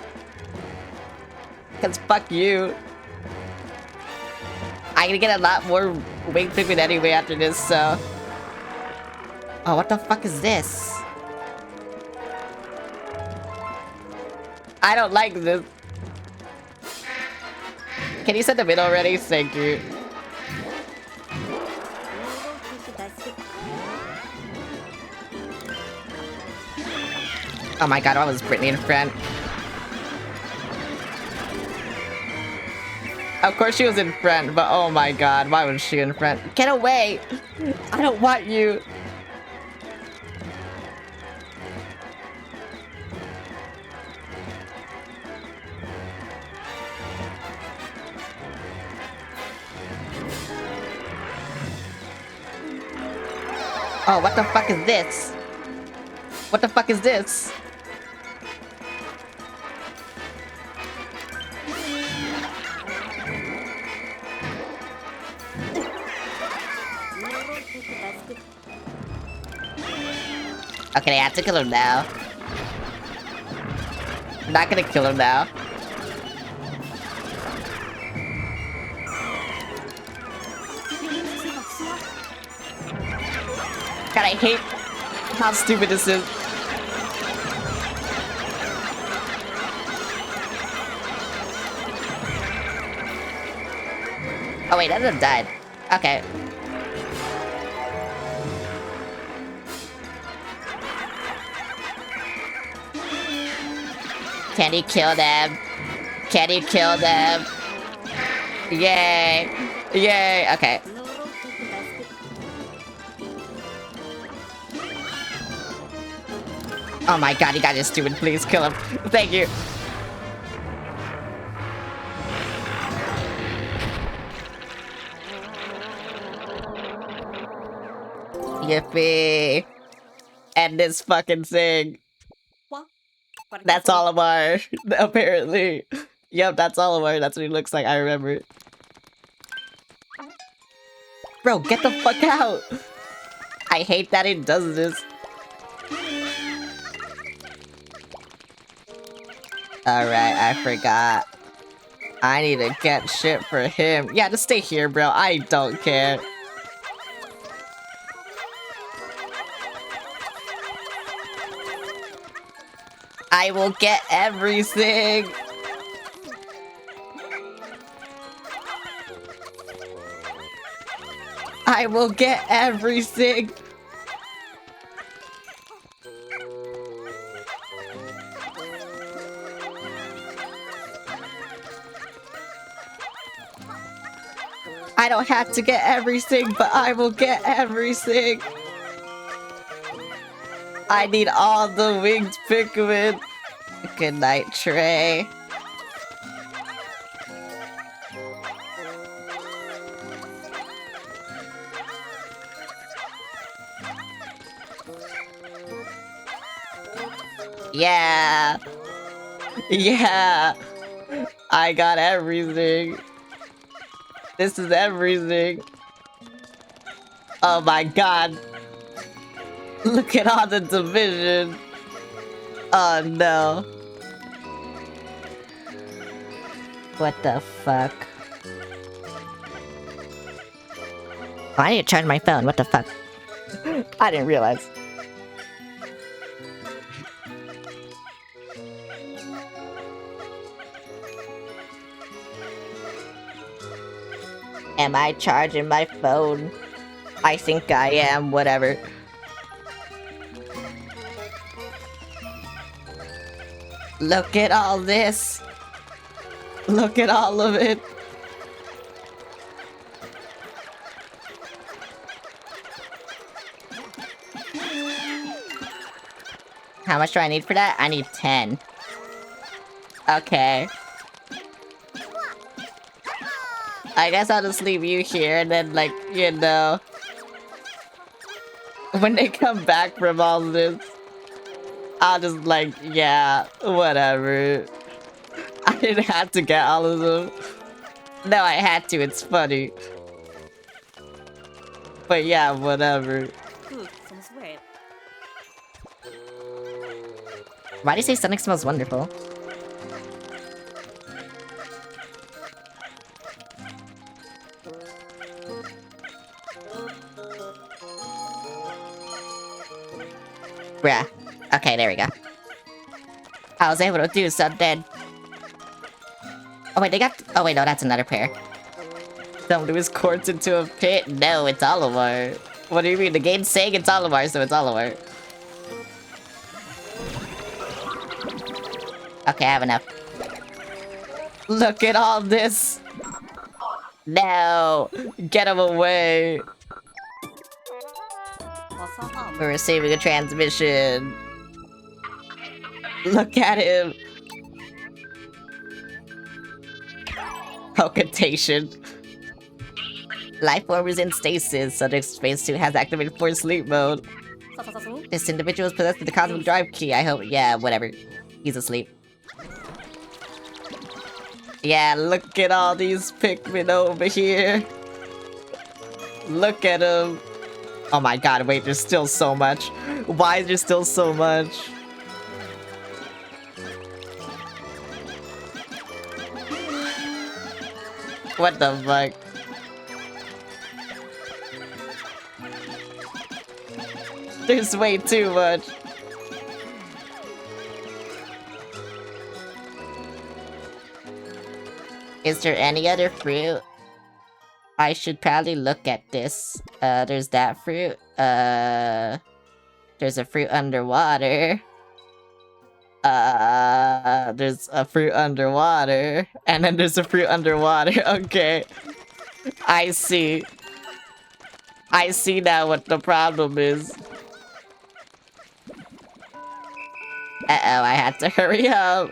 Cause fuck you. I'm gonna get a lot more winged Pikmin anyway after this, so... Oh, what the fuck is this? I don't like this. Can you send them in already? Thank you. Oh my god, why was Brittany in front? Of course she was in front, but oh my god, why was she in front? Get away! I don't want you! Oh, what the fuck is this? What the fuck is this? Okay, I have to kill him now. I'm not gonna kill him now. God, I hate how stupid this is. Oh wait, that one died. Okay. Can you kill them? Can you kill them? Yay! Yay! Okay. Oh my god, you guys are stupid. Please kill him. Thank you. Yippee. End this fucking thing. That's Olimar, apparently. Yep, that's Olimar. That's what he looks like. I remember. Bro, get the fuck out. I hate that he does this. Alright, I forgot. I need to get shit for him. Yeah, just stay here, bro. I don't care. I will get everything. I will get everything. I don't have to get everything, but I will get everything. I need all the winged Pikmin. Good night, Trey. Yeah! Yeah! I got everything. This is everything. Oh my god. Look at all the division. Oh no. What the fuck? Oh, I need to charge my phone. What the fuck? I didn't realize. Am I charging my phone? I think I am, whatever. Look at all this. Look at all of it. How much do I need for that? I need 10. Okay. I guess I'll just leave you here and then, like, you know, when they come back from all this, I'll just, like, yeah, whatever. I didn't have to get all of them. No, I had to, it's funny. But yeah, whatever. Food smells great. Why do you say something smells wonderful? Bruh. Okay, there we go. I was able to do something. Oh wait, they got... Oh wait, no, that's another pair. Don't lose quartz into a pit? No, it's Olimar. What do you mean? The game's saying it's Olimar, so it's Olimar. Okay, I have enough. Look at all this! No! Get him away! We're receiving a transmission. Look at him. Occultation. Life form is in stasis. Subject spacesuit has activated for sleep mode. This individual is possessed with the cosmic drive key. I hope. Yeah, whatever. He's asleep. Yeah, look at all these Pikmin over here. Look at them. Oh my god, wait, there's still so much. Why is there still so much? What the fuck? There's way too much. Is there any other fruit? I should probably look at this. There's that fruit. There's a fruit underwater. There's a fruit underwater. And then there's a fruit underwater. Okay. I see. I see now what the problem is. Uh-oh, I had to hurry up.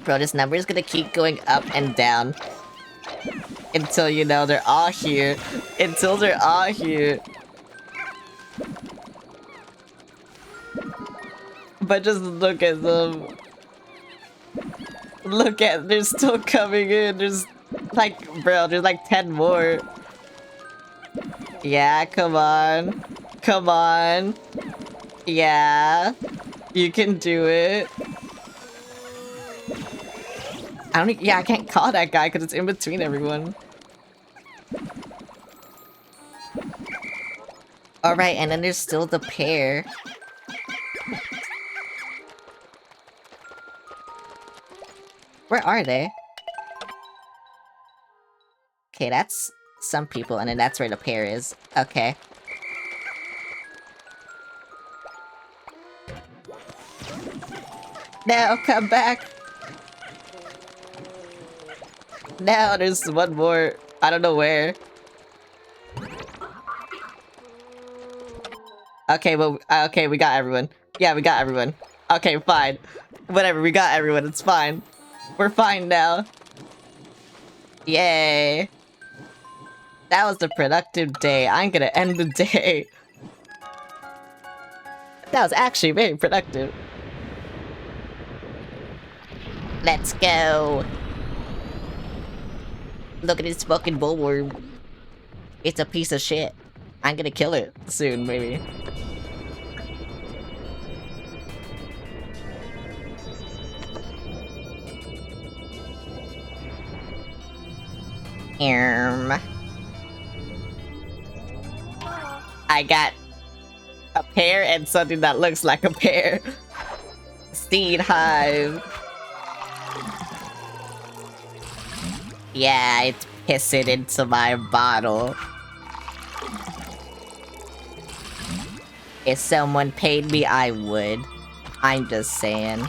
Bro, this number is gonna keep going up and down. Until, you know, they're all here. Until they're all here. But just look at them. Look at, they're still coming in. There's like, bro, there's like 10 more. Yeah, come on. Come on. Yeah. You can do it. Yeah, I can't call that guy because it's in between everyone. Alright, and then there's still the pair. Where are they? Okay, that's some people, and then that's where the pair is. Okay. No, come back! No, there's one more. I don't know where. Okay, well, okay, we got everyone. Yeah, we got everyone. Okay, fine. Whatever, we got everyone. It's fine. We're fine now. Yay. That was a productive day. I'm gonna end the day. That was actually very productive. Let's go. Look at this fucking bullworm. It's a piece of shit. I'm gonna kill it soon, maybe. I got a pear and something that looks like a pear. Seed hive. Yeah, it's pissing into my bottle. If someone paid me, I would. I'm just saying.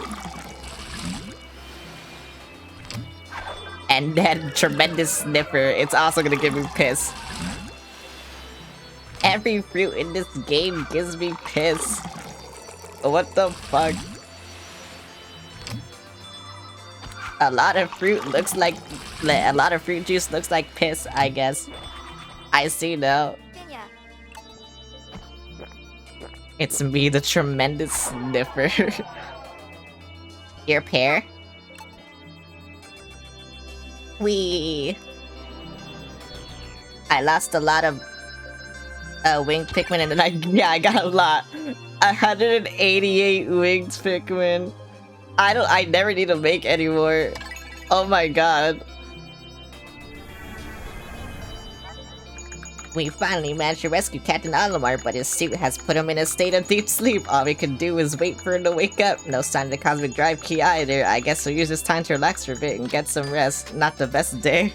And that tremendous sniffer, it's also gonna give me piss. Every fruit in this game gives me piss. What the fuck? A lot of fruit looks like... A lot of fruit juice looks like piss, I guess. I see now. It's me, the tremendous sniffer. Your pear? I lost a lot of winged Pikmin, and then I got a lot. 188 winged Pikmin. I never need to make anymore. Oh my god. We finally managed to rescue Captain Olimar, but his suit has put him in a state of deep sleep. All we can do is wait for him to wake up. No sign of the Cosmic Drive key either. I guess we'll use this time to relax for a bit and get some rest. Not the best day.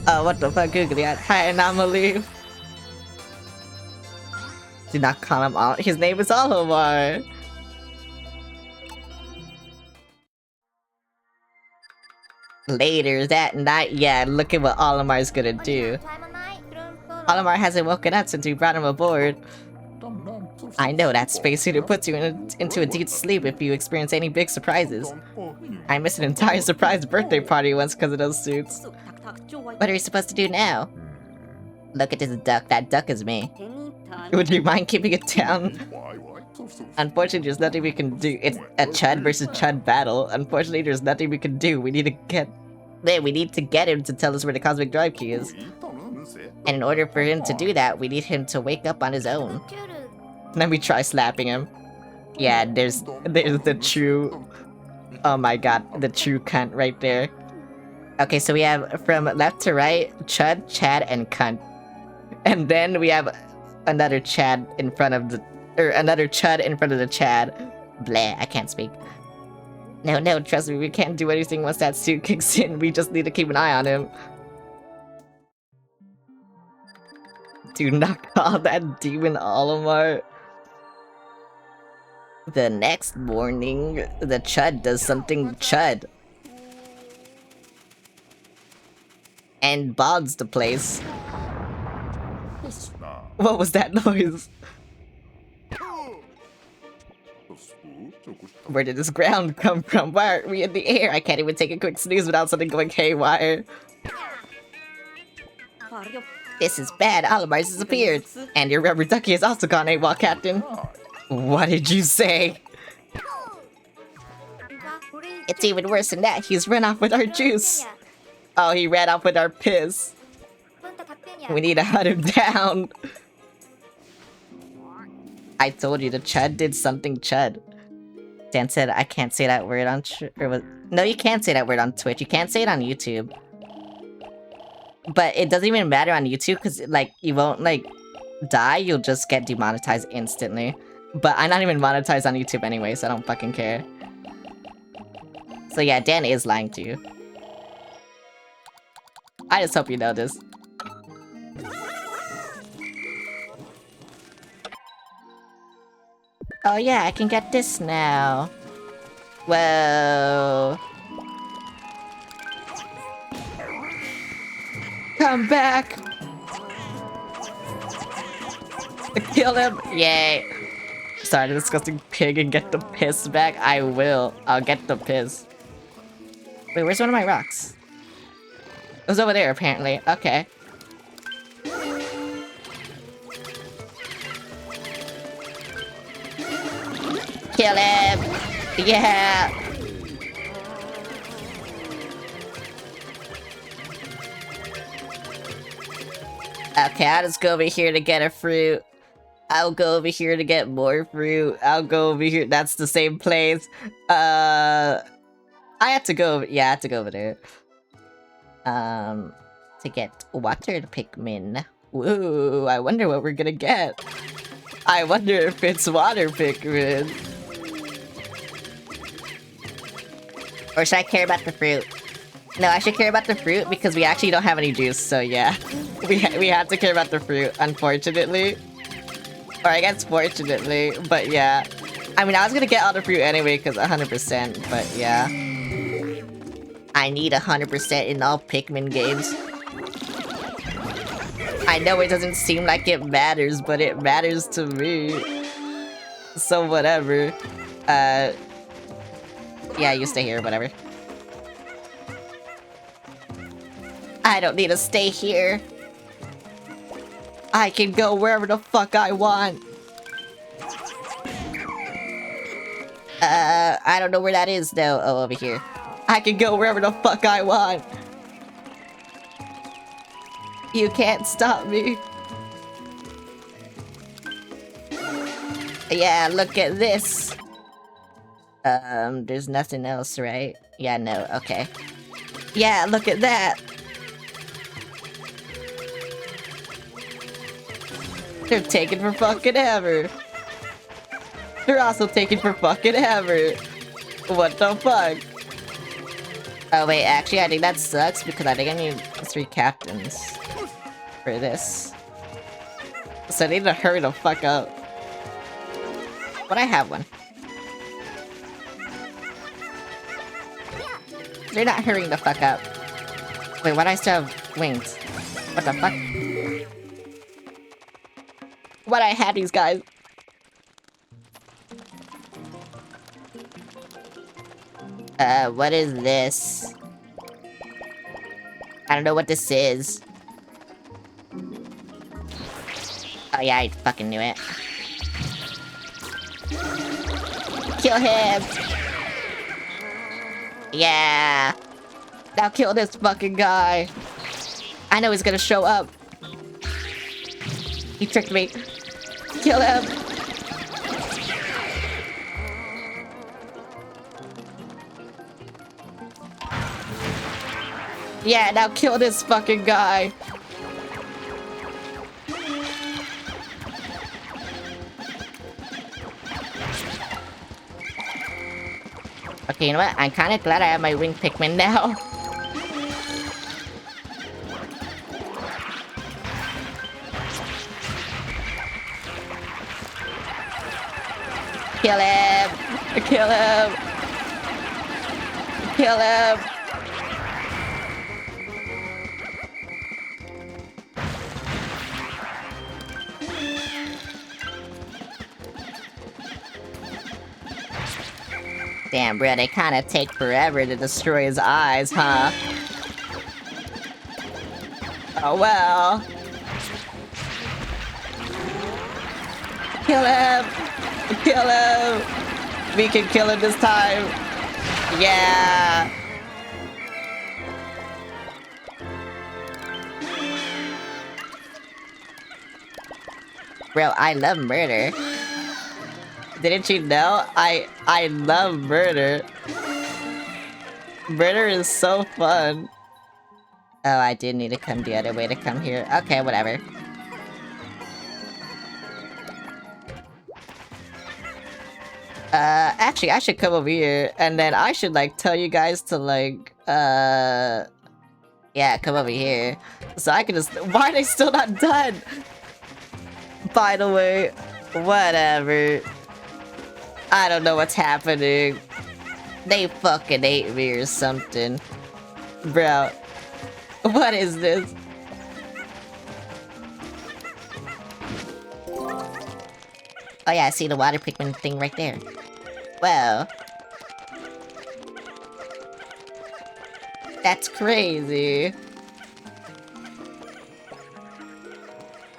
Oh, what the fuck, Googly? Hi, Anomaly. Do not call him Olimar. His name is Olimar. Later that night, yeah, look at what Olimar's gonna do. Olimar hasn't woken up since we brought him aboard. I know that spacesuit puts you into a deep sleep if you experience any big surprises. I missed an entire surprise birthday party once because of those suits. What are we supposed to do now? Look at this duck. That duck is me. Would you mind keeping it down? Unfortunately, there's nothing we can do. It's a Chud versus Chud battle. Unfortunately, there's nothing we can do. We need to get him to tell us where the Cosmic Drive key is. And in order for him to do that, we need him to wake up on his own. Then we try slapping him. Yeah, there's the true... Oh my god, the true cunt right there. Okay, so we have from left to right, Chud, Chad, and cunt. And then we have another Chad in front of the... Or another Chud in front of the Chad. Bleh, I can't speak. No, trust me, we can't do anything once that suit kicks in. We just need to keep an eye on him. Do not call that demon Olimar. The next morning, the Chud does something Chud. And bogs the place. What was that noise? Where did this ground come from? Why are we in the air? I can't even take a quick snooze without something going haywire. This is bad. Olimar's disappeared. And your rubber ducky has also gone AWOL, Captain. What did you say? It's even worse than that. He's run off with our juice. Oh, he ran off with our piss. We need to hunt him down. I told you the Chud did something Chud. Dan said I can't say that word on no, you can't say that word on Twitch. You can't say it on YouTube. But it doesn't even matter on YouTube because, like, you won't, like, die. You'll just get demonetized instantly. But I'm not even monetized on YouTube anyway, so I don't fucking care. So yeah, Dan is lying to you. I just hope you know this. Oh yeah, I can get this now. Whoa. Come back! Kill him! Yay! Sorry, the disgusting pig and get the piss back. I will. I'll get the piss. Wait, where's one of my rocks? was over there, apparently. Okay. Kill him! Yeah! Okay, I'll just go over here to get a fruit. I'll go over here to get more fruit. I'll go over here. That's the same place. I had to go. Yeah, I had to go over there. To get watered Pikmin. Woo! I wonder what we're gonna get. I wonder if it's water Pikmin. Or should I care about the fruit? No, I should care about the fruit because we actually don't have any juice. So yeah, we have to care about the fruit, unfortunately. Or I guess fortunately, but yeah. I mean, I was gonna get all the fruit anyway, because 100%, but yeah. I need 100% in all Pikmin games. I know it doesn't seem like it matters, but it matters to me. So whatever. Yeah, you stay here, whatever. I don't need to stay here. I can go wherever the fuck I want. I don't know where that is though. Oh, over here. I can go wherever the fuck I want. You can't stop me. Yeah, look at this. There's nothing else, right? Yeah, no, okay. Yeah, look at that. They're taking for fucking ever. They're also taking for fucking ever. What the fuck? Oh wait, actually I think that sucks because I think I need 3 captains for this. So I need to hurry the fuck up. But I have one. They're not hurrying the fuck up. Wait, why do I still have wings? What the fuck? Why'd I have these guys? What is this? I don't know what this is. Oh yeah, I fucking knew it. Kill him! Yeah! Now kill this fucking guy! I know he's gonna show up. He tricked me. Kill him! Yeah, now kill this fucking guy! Okay, you know what? I'm kinda glad I have my wing Pikmin now. Kill him! Kill him! Kill him! Damn, bro, they kinda take forever to destroy his eyes, huh? Oh well. Kill him! Kill him! We can kill him this time! Yeah! Bro, I love murder. Didn't you know? I love murder. Murder is so fun. Oh, I did need to come the other way to come here. Okay, whatever. Actually, I should come over here, and then I should, like, tell you guys to, like, yeah, come over here. So I can just- Why are they still not done? By the way, whatever. I don't know what's happening. They fucking ate me or something. Bro, what is this? Oh yeah, I see the water Pikmin thing right there. Well. That's crazy.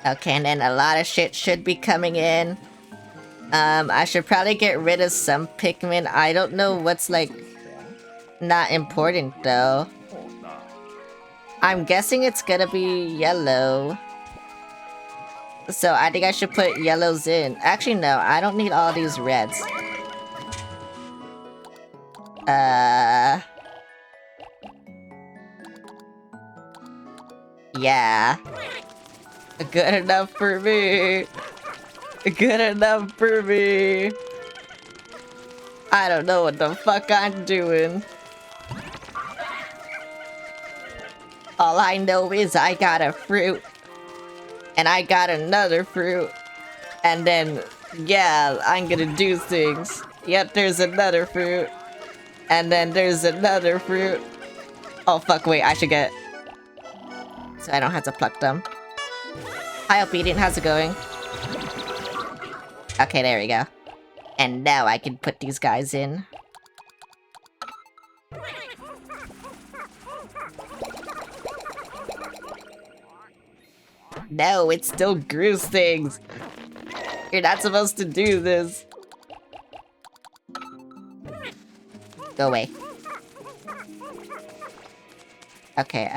Okay, and then a lot of shit should be coming in. I should probably get rid of some Pikmin. I don't know what's, like, not important, though. I'm guessing it's gonna be yellow. So I think I should put yellows in. Actually, no, I don't need all these reds. Yeah. Good enough for me. Good enough for me. I don't know what the fuck I'm doing. All I know is I got a fruit. And I got another fruit. And then, yeah, I'm gonna do things. Yep, there's another fruit. And then there's another fruit. Oh fuck, wait, I should get... So I don't have to pluck them. Hi, Obedient, how's it going? Okay, there we go. And now I can put these guys in. No, it still grews things. You're not supposed to do this. Go away. Okay,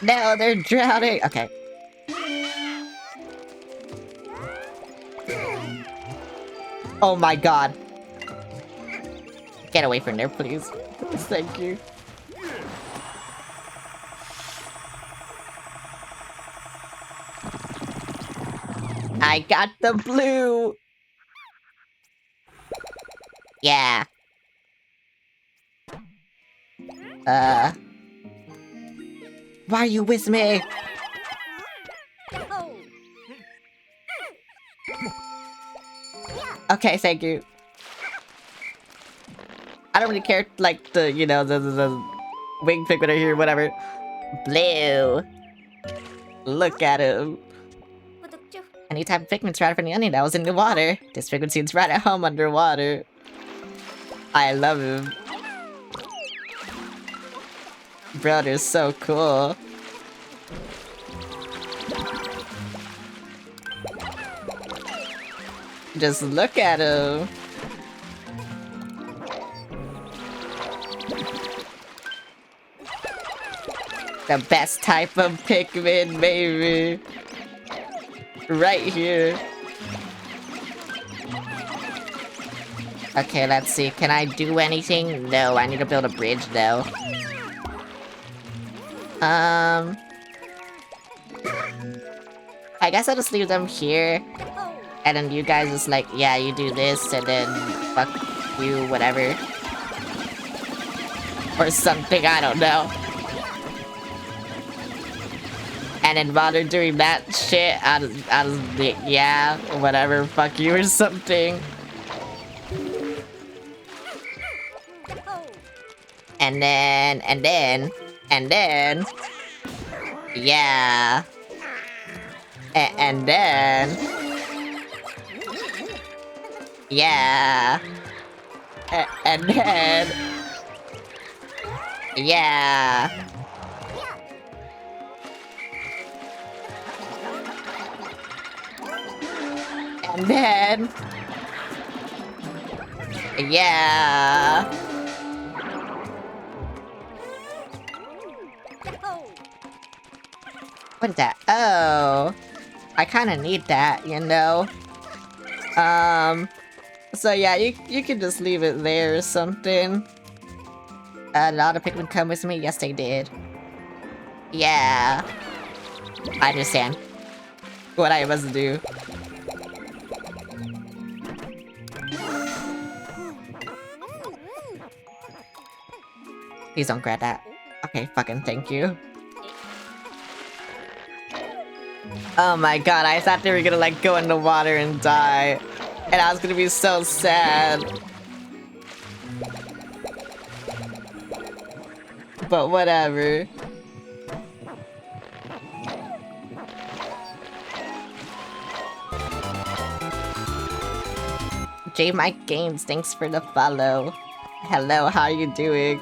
No, they're drowning! Okay. Oh my god. Get away from there, please. Thank you. I got the blue! Yeah. Why are you with me? Oh. Okay, thank you. I don't really care, like, the, you know, the wing Pikmin are here, whatever. Blue. Look at him. 구독. Any type of Pikmin's right from the onion that was in the water. This Pikmin seems right at home underwater. I love him. Bro, they're so cool. Just look at him. The best type of Pikmin, baby. Right here. Okay, let's see. Can I do anything? No, I need to build a bridge, though. I guess I'll just leave them here. And then you guys just like, yeah, you do this, and then fuck you, whatever. Or something, I don't know. And then while they're doing that shit, I'll just be, yeah, whatever, fuck you or something. And then, yeah. And then, yeah. And then, yeah. And then, yeah. What is that? Oh, I kind of need that, you know. So yeah, you can just leave it there or something. A lot of Pikmin come with me. Yes, they did. Yeah, I understand what I must do. Please don't grab that. Okay, fucking thank you. Oh my god, I thought they were gonna like go in the water and die. And I was gonna be so sad. But whatever. J Mike Games, thanks for the follow. Hello, how are you doing?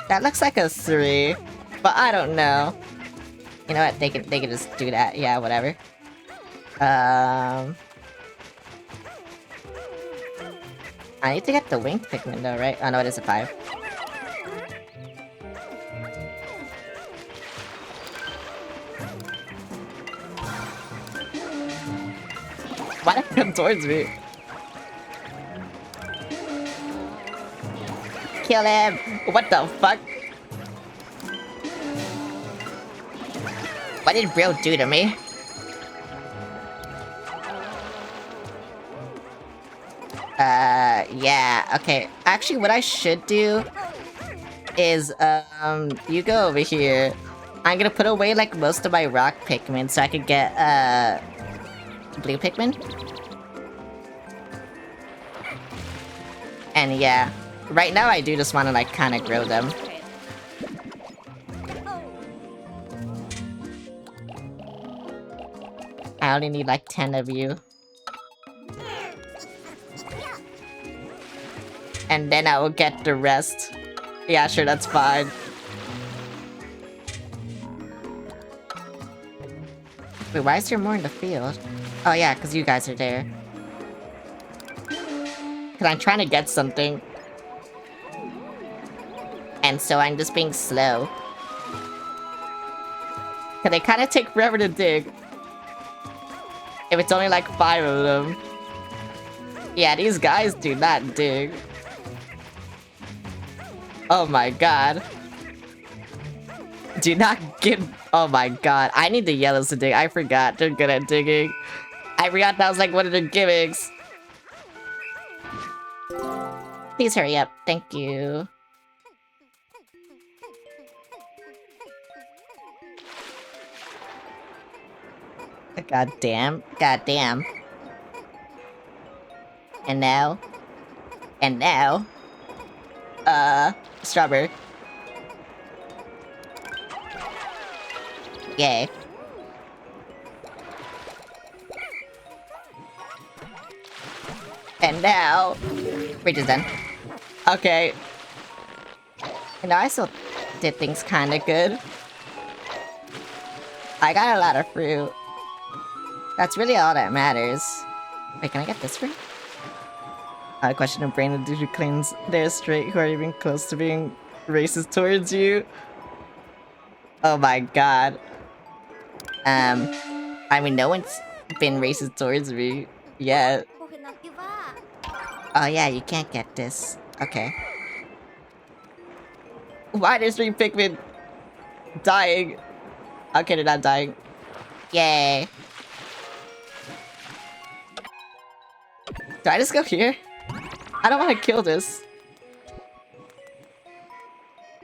That looks like a 3, but I don't know. You know what? They can just do that. Yeah, whatever. I need to get the winged Pikmin though, right? Oh no, it is a 5. Why did it come towards me? Kill him! What the fuck? What did Bro do to me? Yeah, okay. Actually, what I should do is, you go over here. I'm gonna put away, like, most of my rock Pikmin so I could get, blue Pikmin. And yeah, right now I do just want to, like, kind of grow them. I only need, like, 10 of you. And then I will get the rest. Yeah, sure, that's fine. Wait, why is there more in the field? Oh yeah, because you guys are there. Because I'm trying to get something. And so I'm just being slow. Because they kind of take forever to dig. If it's only like 5 of them. Yeah, these guys do not dig. Oh my god. Do not get... Oh my god. I need the yellows to dig. I forgot. They're good at digging. I forgot that was like one of their gimmicks. Please hurry up. Thank you. God damn. God damn. And now. And now. Strawberry. Yay. And now... Bridge is done. Okay. You know, I still did things kinda good. I got a lot of fruit. That's really all that matters. Wait, can I get this fruit? I question of brain dude who claims they're straight who are even close to being racist towards you. Oh my god. I mean, no one's been racist towards me yet. Oh yeah, you can't get this. Okay. Why there's 3 Pikmin dying? Okay, they're not dying. Yay. Do I just go here? I don't want to kill this.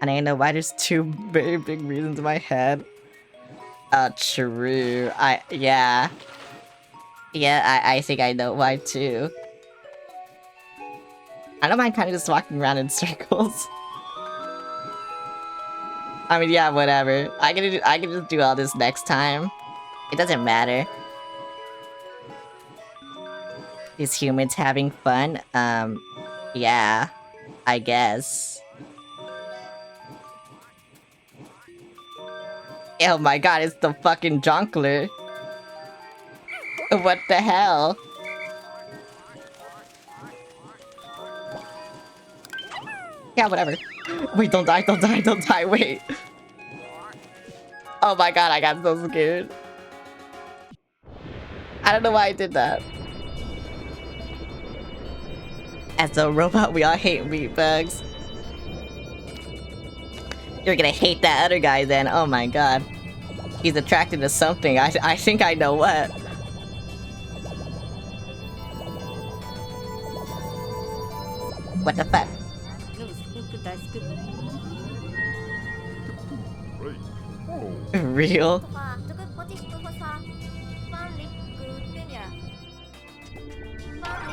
And I know why there's 2 very big reasons in my head. True. Yeah. Yeah, I think I know why too. I don't mind kind of just walking around in circles. I mean, yeah, whatever. I can just do all this next time. It doesn't matter. These humans having fun? Yeah. I guess. Oh my god, it's the fucking Jonkler. What the hell? Yeah, whatever. Wait, don't die, don't die, don't die, wait. Oh my god, I got so scared. I don't know why I did that. As a robot, we all hate meat bugs. You're gonna hate that other guy then, oh my god. He's attracted to something, I think I know what. What the fuck? Real?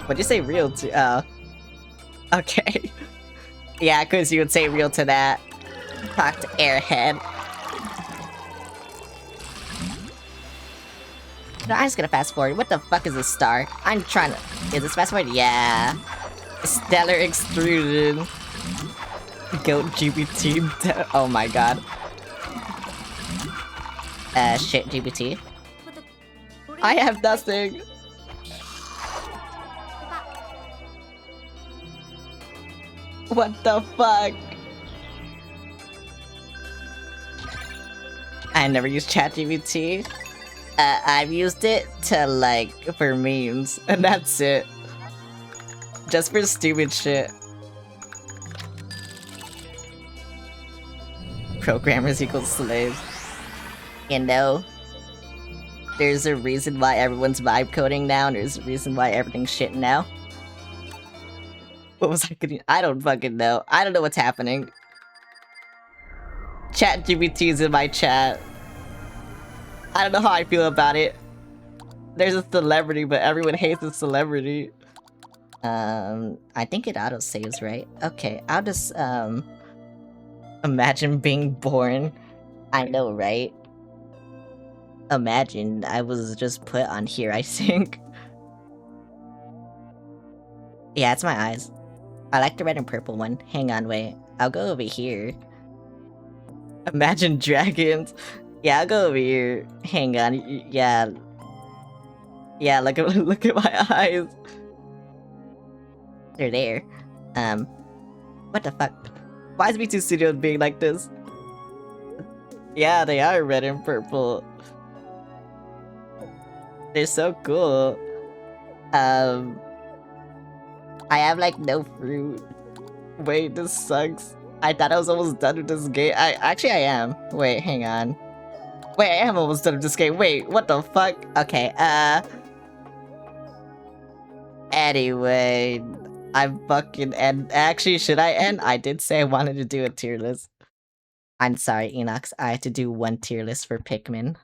What'd you say real to? Oh. Okay. Yeah, because you would say real to that. Talk to Airhead. No, I'm just gonna fast forward. What the fuck is a star? I'm trying to... Is this fast forward? Yeah. Stellar extruded. Goat GPT. Oh my god. Shit GPT. I have nothing. What the fuck? I never used ChatGPT. I've used it to, like, for memes, and that's it. Just for stupid shit. Programmers equal slaves. You know? There's a reason why everyone's vibe coding now, and there's a reason why everything's shit now. What was I gonna... I don't fucking know. I don't know what's happening. ChatGPT's in my chat. I don't know how I feel about it. There's a celebrity, but everyone hates the celebrity. I think it auto-saves, right? Okay, I'll just, imagine being born. I know, right? Imagine I was just put on here, I think. Yeah, it's my eyes. I like the red and purple one. Hang on, wait. I'll go over here. Imagine dragons. Yeah, I'll go over here. Hang on. Yeah. Yeah, look at my eyes. They're there. What the fuck? Why is B2 Studios being like this? Yeah, they are red and purple. They're so cool. I have like no fruit. Wait, this sucks. I thought I was almost done with this game. I am. Wait, hang on. Wait, I am almost done with this game. Wait, what the fuck? Okay, anyway, I'm fucking end. Actually, should I end? I did say I wanted to do a tier list. I'm sorry, Enox. I had to do one tier list for Pikmin.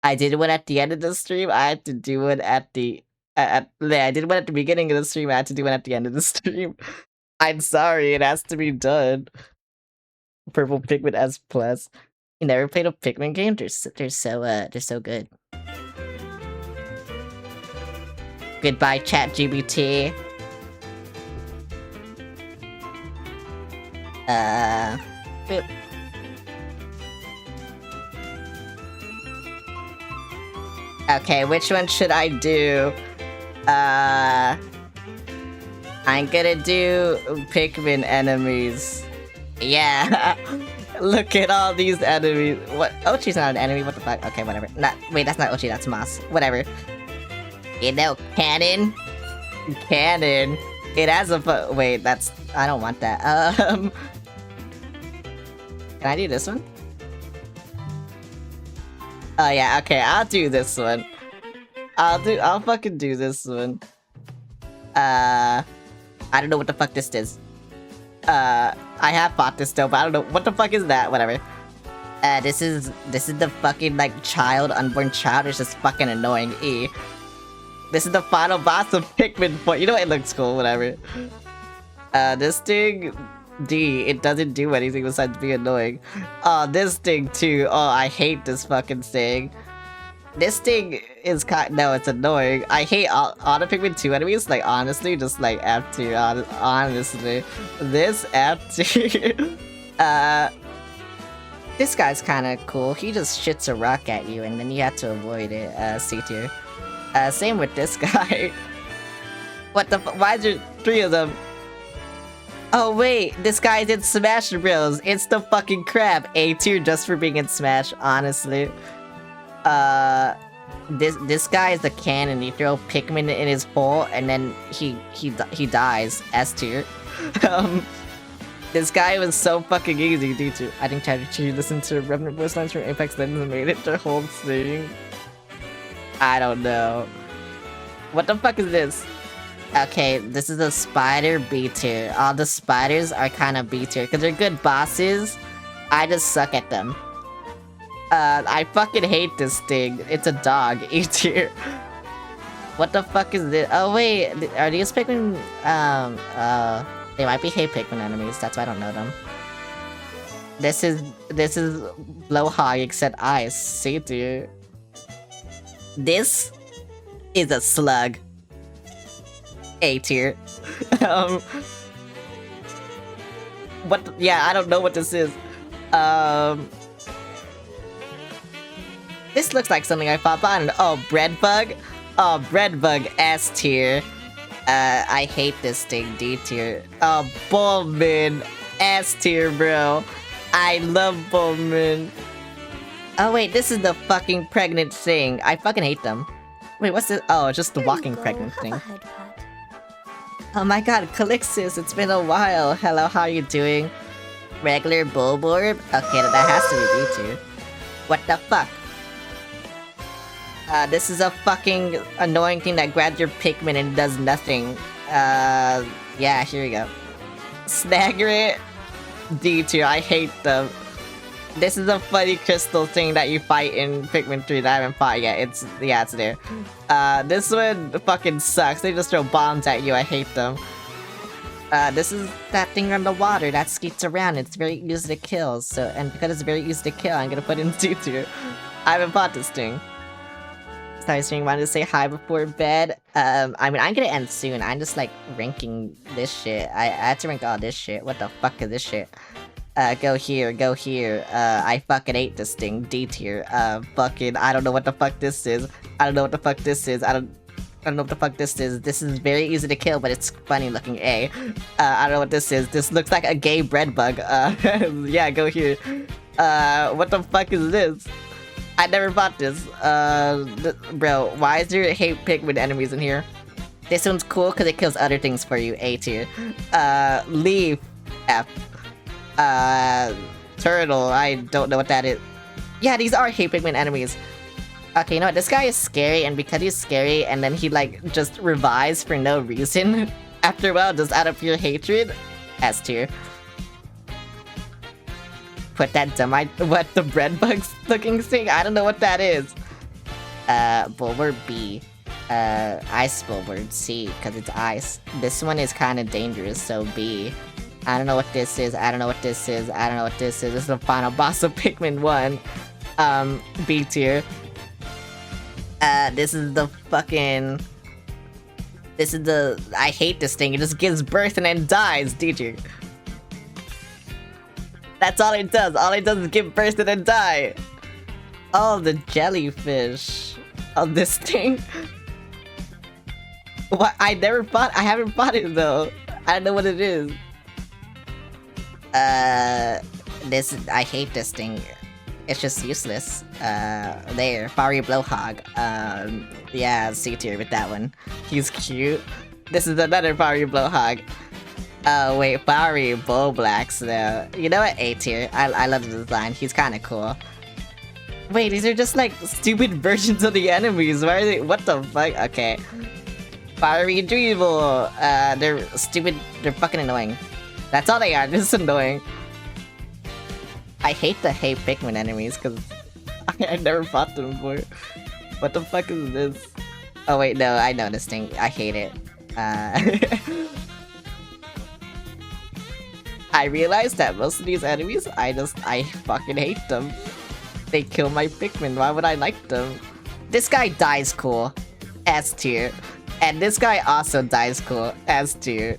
I did one at the end of the stream. I had to do one at the... I did one at the beginning of the stream. I had to do one at the end of the stream. I'm sorry, it has to be done. Purple Pikmin S+. You never played a Pikmin game? They're so good. Goodbye, ChatGPT. Boop. Okay, which one should I do? I'm gonna do Pikmin enemies. Yeah. Look at all these enemies. What? Ochi's not an enemy. What the fuck? Okay, whatever. Wait, that's not Ochi. That's Moss. Whatever. You know, cannon. It has a wait. That's... I don't want that. Can I do this one? Oh yeah. Okay, I'll do this one. I'll fucking do this one. I don't know what the fuck this is. I have bought this though, but I don't know what the fuck is that. Whatever. This is the fucking like unborn child. It's just fucking annoying. This is the final boss of Pikmin 4. You know what? It looks cool. Whatever. This thing, it doesn't do anything besides be annoying. Oh, this thing too. Oh, I hate this fucking thing. This thing is no, it's annoying. I hate all the Pikmin 2 enemies, like, honestly, just, like, F tier, honestly. This F tier... this guy's kinda cool. He just shits a rock at you, and then you have to avoid it, C tier. Same with this guy. What the why is there 3 of them? Oh wait, this guy's in Smash Bros. It's the fucking crab. A tier just for being in Smash, honestly. This guy is the cannon. You throw Pikmin in his hole, and then he dies. S tier. This guy was so fucking easy, dude. I think ChatGPT listened to Revenant voice lines from Apex Legends and made it their whole thing. I don't know. What the fuck is this? Okay, this is a spider B tier. All the spiders are kind of B tier because they're good bosses. I just suck at them. I fucking hate this thing. It's a dog. E tier. What the fuck is this? Oh wait, are these Pikmin? They might be Hey Pikmin enemies. That's why I don't know them. This is Blowhog except ice. C tier. This is a slug. A tier. Yeah, I don't know what this is. This looks like something I thought, but I don't know. Oh, bread bug? Oh, bread bug, S tier. I hate this thing, D tier. Oh, Bullman, S tier, bro. I love Bullman. Oh wait, this is the fucking pregnant thing. I fucking hate them. Wait, what's this? Oh, just the walking pregnant thing. Oh my god, Calixis, it's been a while. Hello, how are you doing? Regular Bulborb? Okay, that has to be B tier. What the fuck? This is a fucking annoying thing that grabs your Pikmin and does nothing. Yeah, here we go. Snaggerit, D tier, I hate them. This is a funny crystal thing that you fight in Pikmin 3 that I haven't fought yet. It's there. This one fucking sucks. They just throw bombs at you, I hate them. This is that thing on the water that skates around. It's very easy to kill, and because it's very easy to kill, I'm gonna put it in D tier. I haven't fought this thing. Sorry, stream, wanted to say hi before bed. I mean, I'm gonna end soon. I'm just like ranking this shit. I had to rank all this shit. What the fuck is this shit? Go here, go here. I fucking hate this thing. D tier. Fucking, I don't know what the fuck this is. I don't know what the fuck this is. I don't know what the fuck this is. This is very easy to kill, but it's funny looking. A. I don't know what this is. This looks like a gay bread bug. Yeah, go here. What the fuck is this? I never bought this. Bro, why is there hate Pikmin enemies in here? This one's cool because it kills other things for you. A tier. Leaf. F. Turtle. I don't know what that is. Yeah, these are hate Pikmin enemies. Okay, you know what? This guy is scary, and because he's scary, and then he like just revives for no reason. After a while, just out of pure hatred. S tier. Put that what the bread bugs looking thing? I don't know what that is. Bulborb B. Ice Bulborb C, because it's ice. This one is kind of dangerous, so B. I don't know what this is. I don't know what this is. I don't know what this is. This is the final boss of Pikmin 1. B tier. This is the fucking... This is the... I hate this thing. It just gives birth and then dies. D tier. That's all it does. All it does is give birth and then die. Oh, the jellyfish. Oh, this thing. What? I haven't fought it though. I don't know what it is. I hate this thing. It's just useless. There, Fiery Blowhog. Yeah, C tier with that one. He's cute. This is another Fiery Blowhog. Oh wait, Fiery Bulblax though. You know what? A tier. I love the design. He's kind of cool. Wait, these are just like stupid versions of the enemies. Why are they? What the fuck? Okay. Fiery Dreeble. They're stupid. They're fucking annoying. That's all they are. This is annoying. I hate the hate Pikmin enemies because I never fought them before. What the fuck is this? Oh wait, no, I know this thing. I hate it. I realized that most of these enemies, I fucking hate them. They kill my Pikmin, why would I like them? This guy dies cool, S tier. And this guy also dies cool, S tier.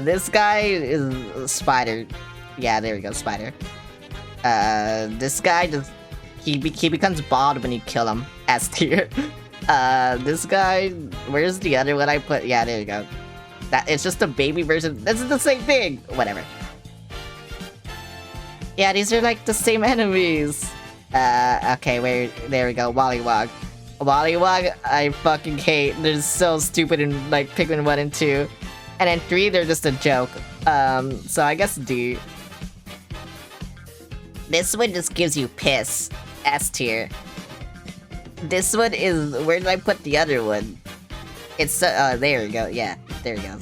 This guy is Spider. Yeah, there we go, Spider. This guy just... He becomes bald when you kill him, S tier. This guy... Where's the other one I put? Yeah, there you go. It's just a baby version. This is the same thing. Whatever. Yeah, these are like the same enemies. Okay, there we go. Wollywog. Wollywog, I fucking hate. They're so stupid in like Pikmin 1 and 2. And then 3, they're just a joke. So I guess D. This one just gives you piss. S tier. This one is... Where did I put the other one? It's there we go. Yeah, there we go.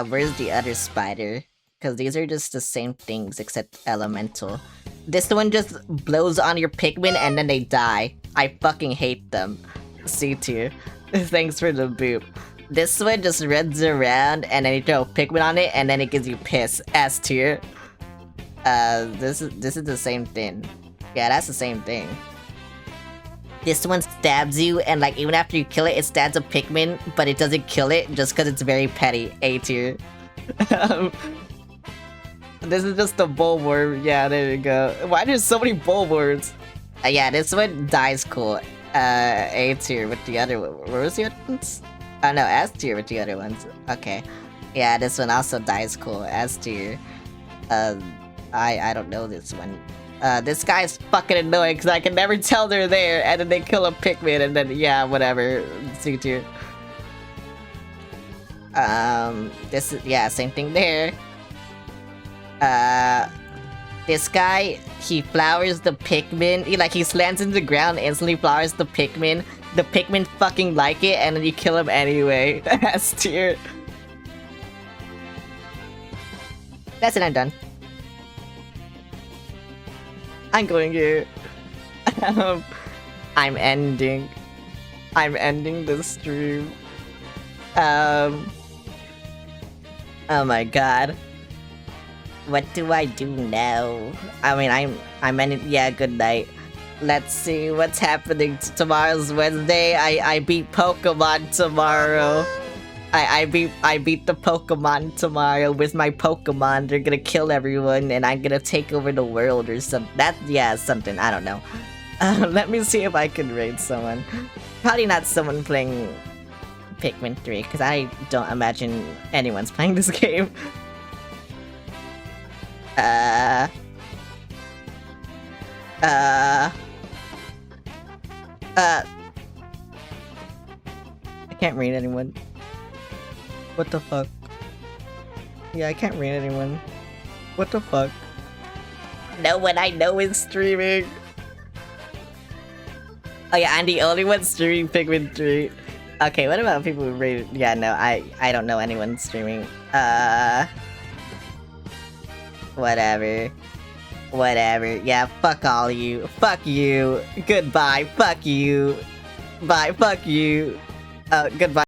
Where's the other spider? Because these are just the same things except elemental. This one just blows on your Pikmin and then they die. I fucking hate them. C tier. Thanks for the boop. This one just runs around and then you throw a Pikmin on it and then it gives you piss. S tier. This is the same thing. Yeah, that's the same thing. This one stabs you, and like even after you kill it, it stabs a Pikmin, but it doesn't kill it just because it's very petty. A tier. Um, this is just a Bulworm. Yeah, there you go. Why there's so many Bulworms? Yeah, this one dies cool. A tier with the other one. Where was the other ones? Oh no, S tier with the other ones. Okay. Yeah, this one also dies cool. S tier. I don't know this one. This guy's fucking annoying because I can never tell they're there, and then they kill a Pikmin, and then yeah, whatever. C tier. This is yeah, same thing there. This guy, he flowers the Pikmin. He slams into the ground, instantly flowers the Pikmin. The Pikmin fucking like it, and then you kill him anyway. S tier. That's it, I'm done. I'm going here. I'm ending the stream. Oh my god. What do I do now? I mean, I'm ending. Yeah, good night. Let's see what's happening. Tomorrow's Wednesday. I beat Pokemon tomorrow. I beat the Pokemon tomorrow with my Pokemon. They're gonna kill everyone, and I'm gonna take over the world or something. Something. I don't know. Let me see if I can raid someone. Probably not someone playing Pikmin 3, because I don't imagine anyone's playing this game. I can't read anyone. What the fuck? Yeah, I can't read anyone. What the fuck? No one I know is streaming. Oh yeah, I'm the only one streaming Pikmin 3. Okay, what about people who rated? Yeah, no, I don't know anyone streaming. Whatever. Yeah, fuck all of you. Fuck you. Goodbye. Fuck you. Bye. Fuck you. Goodbye.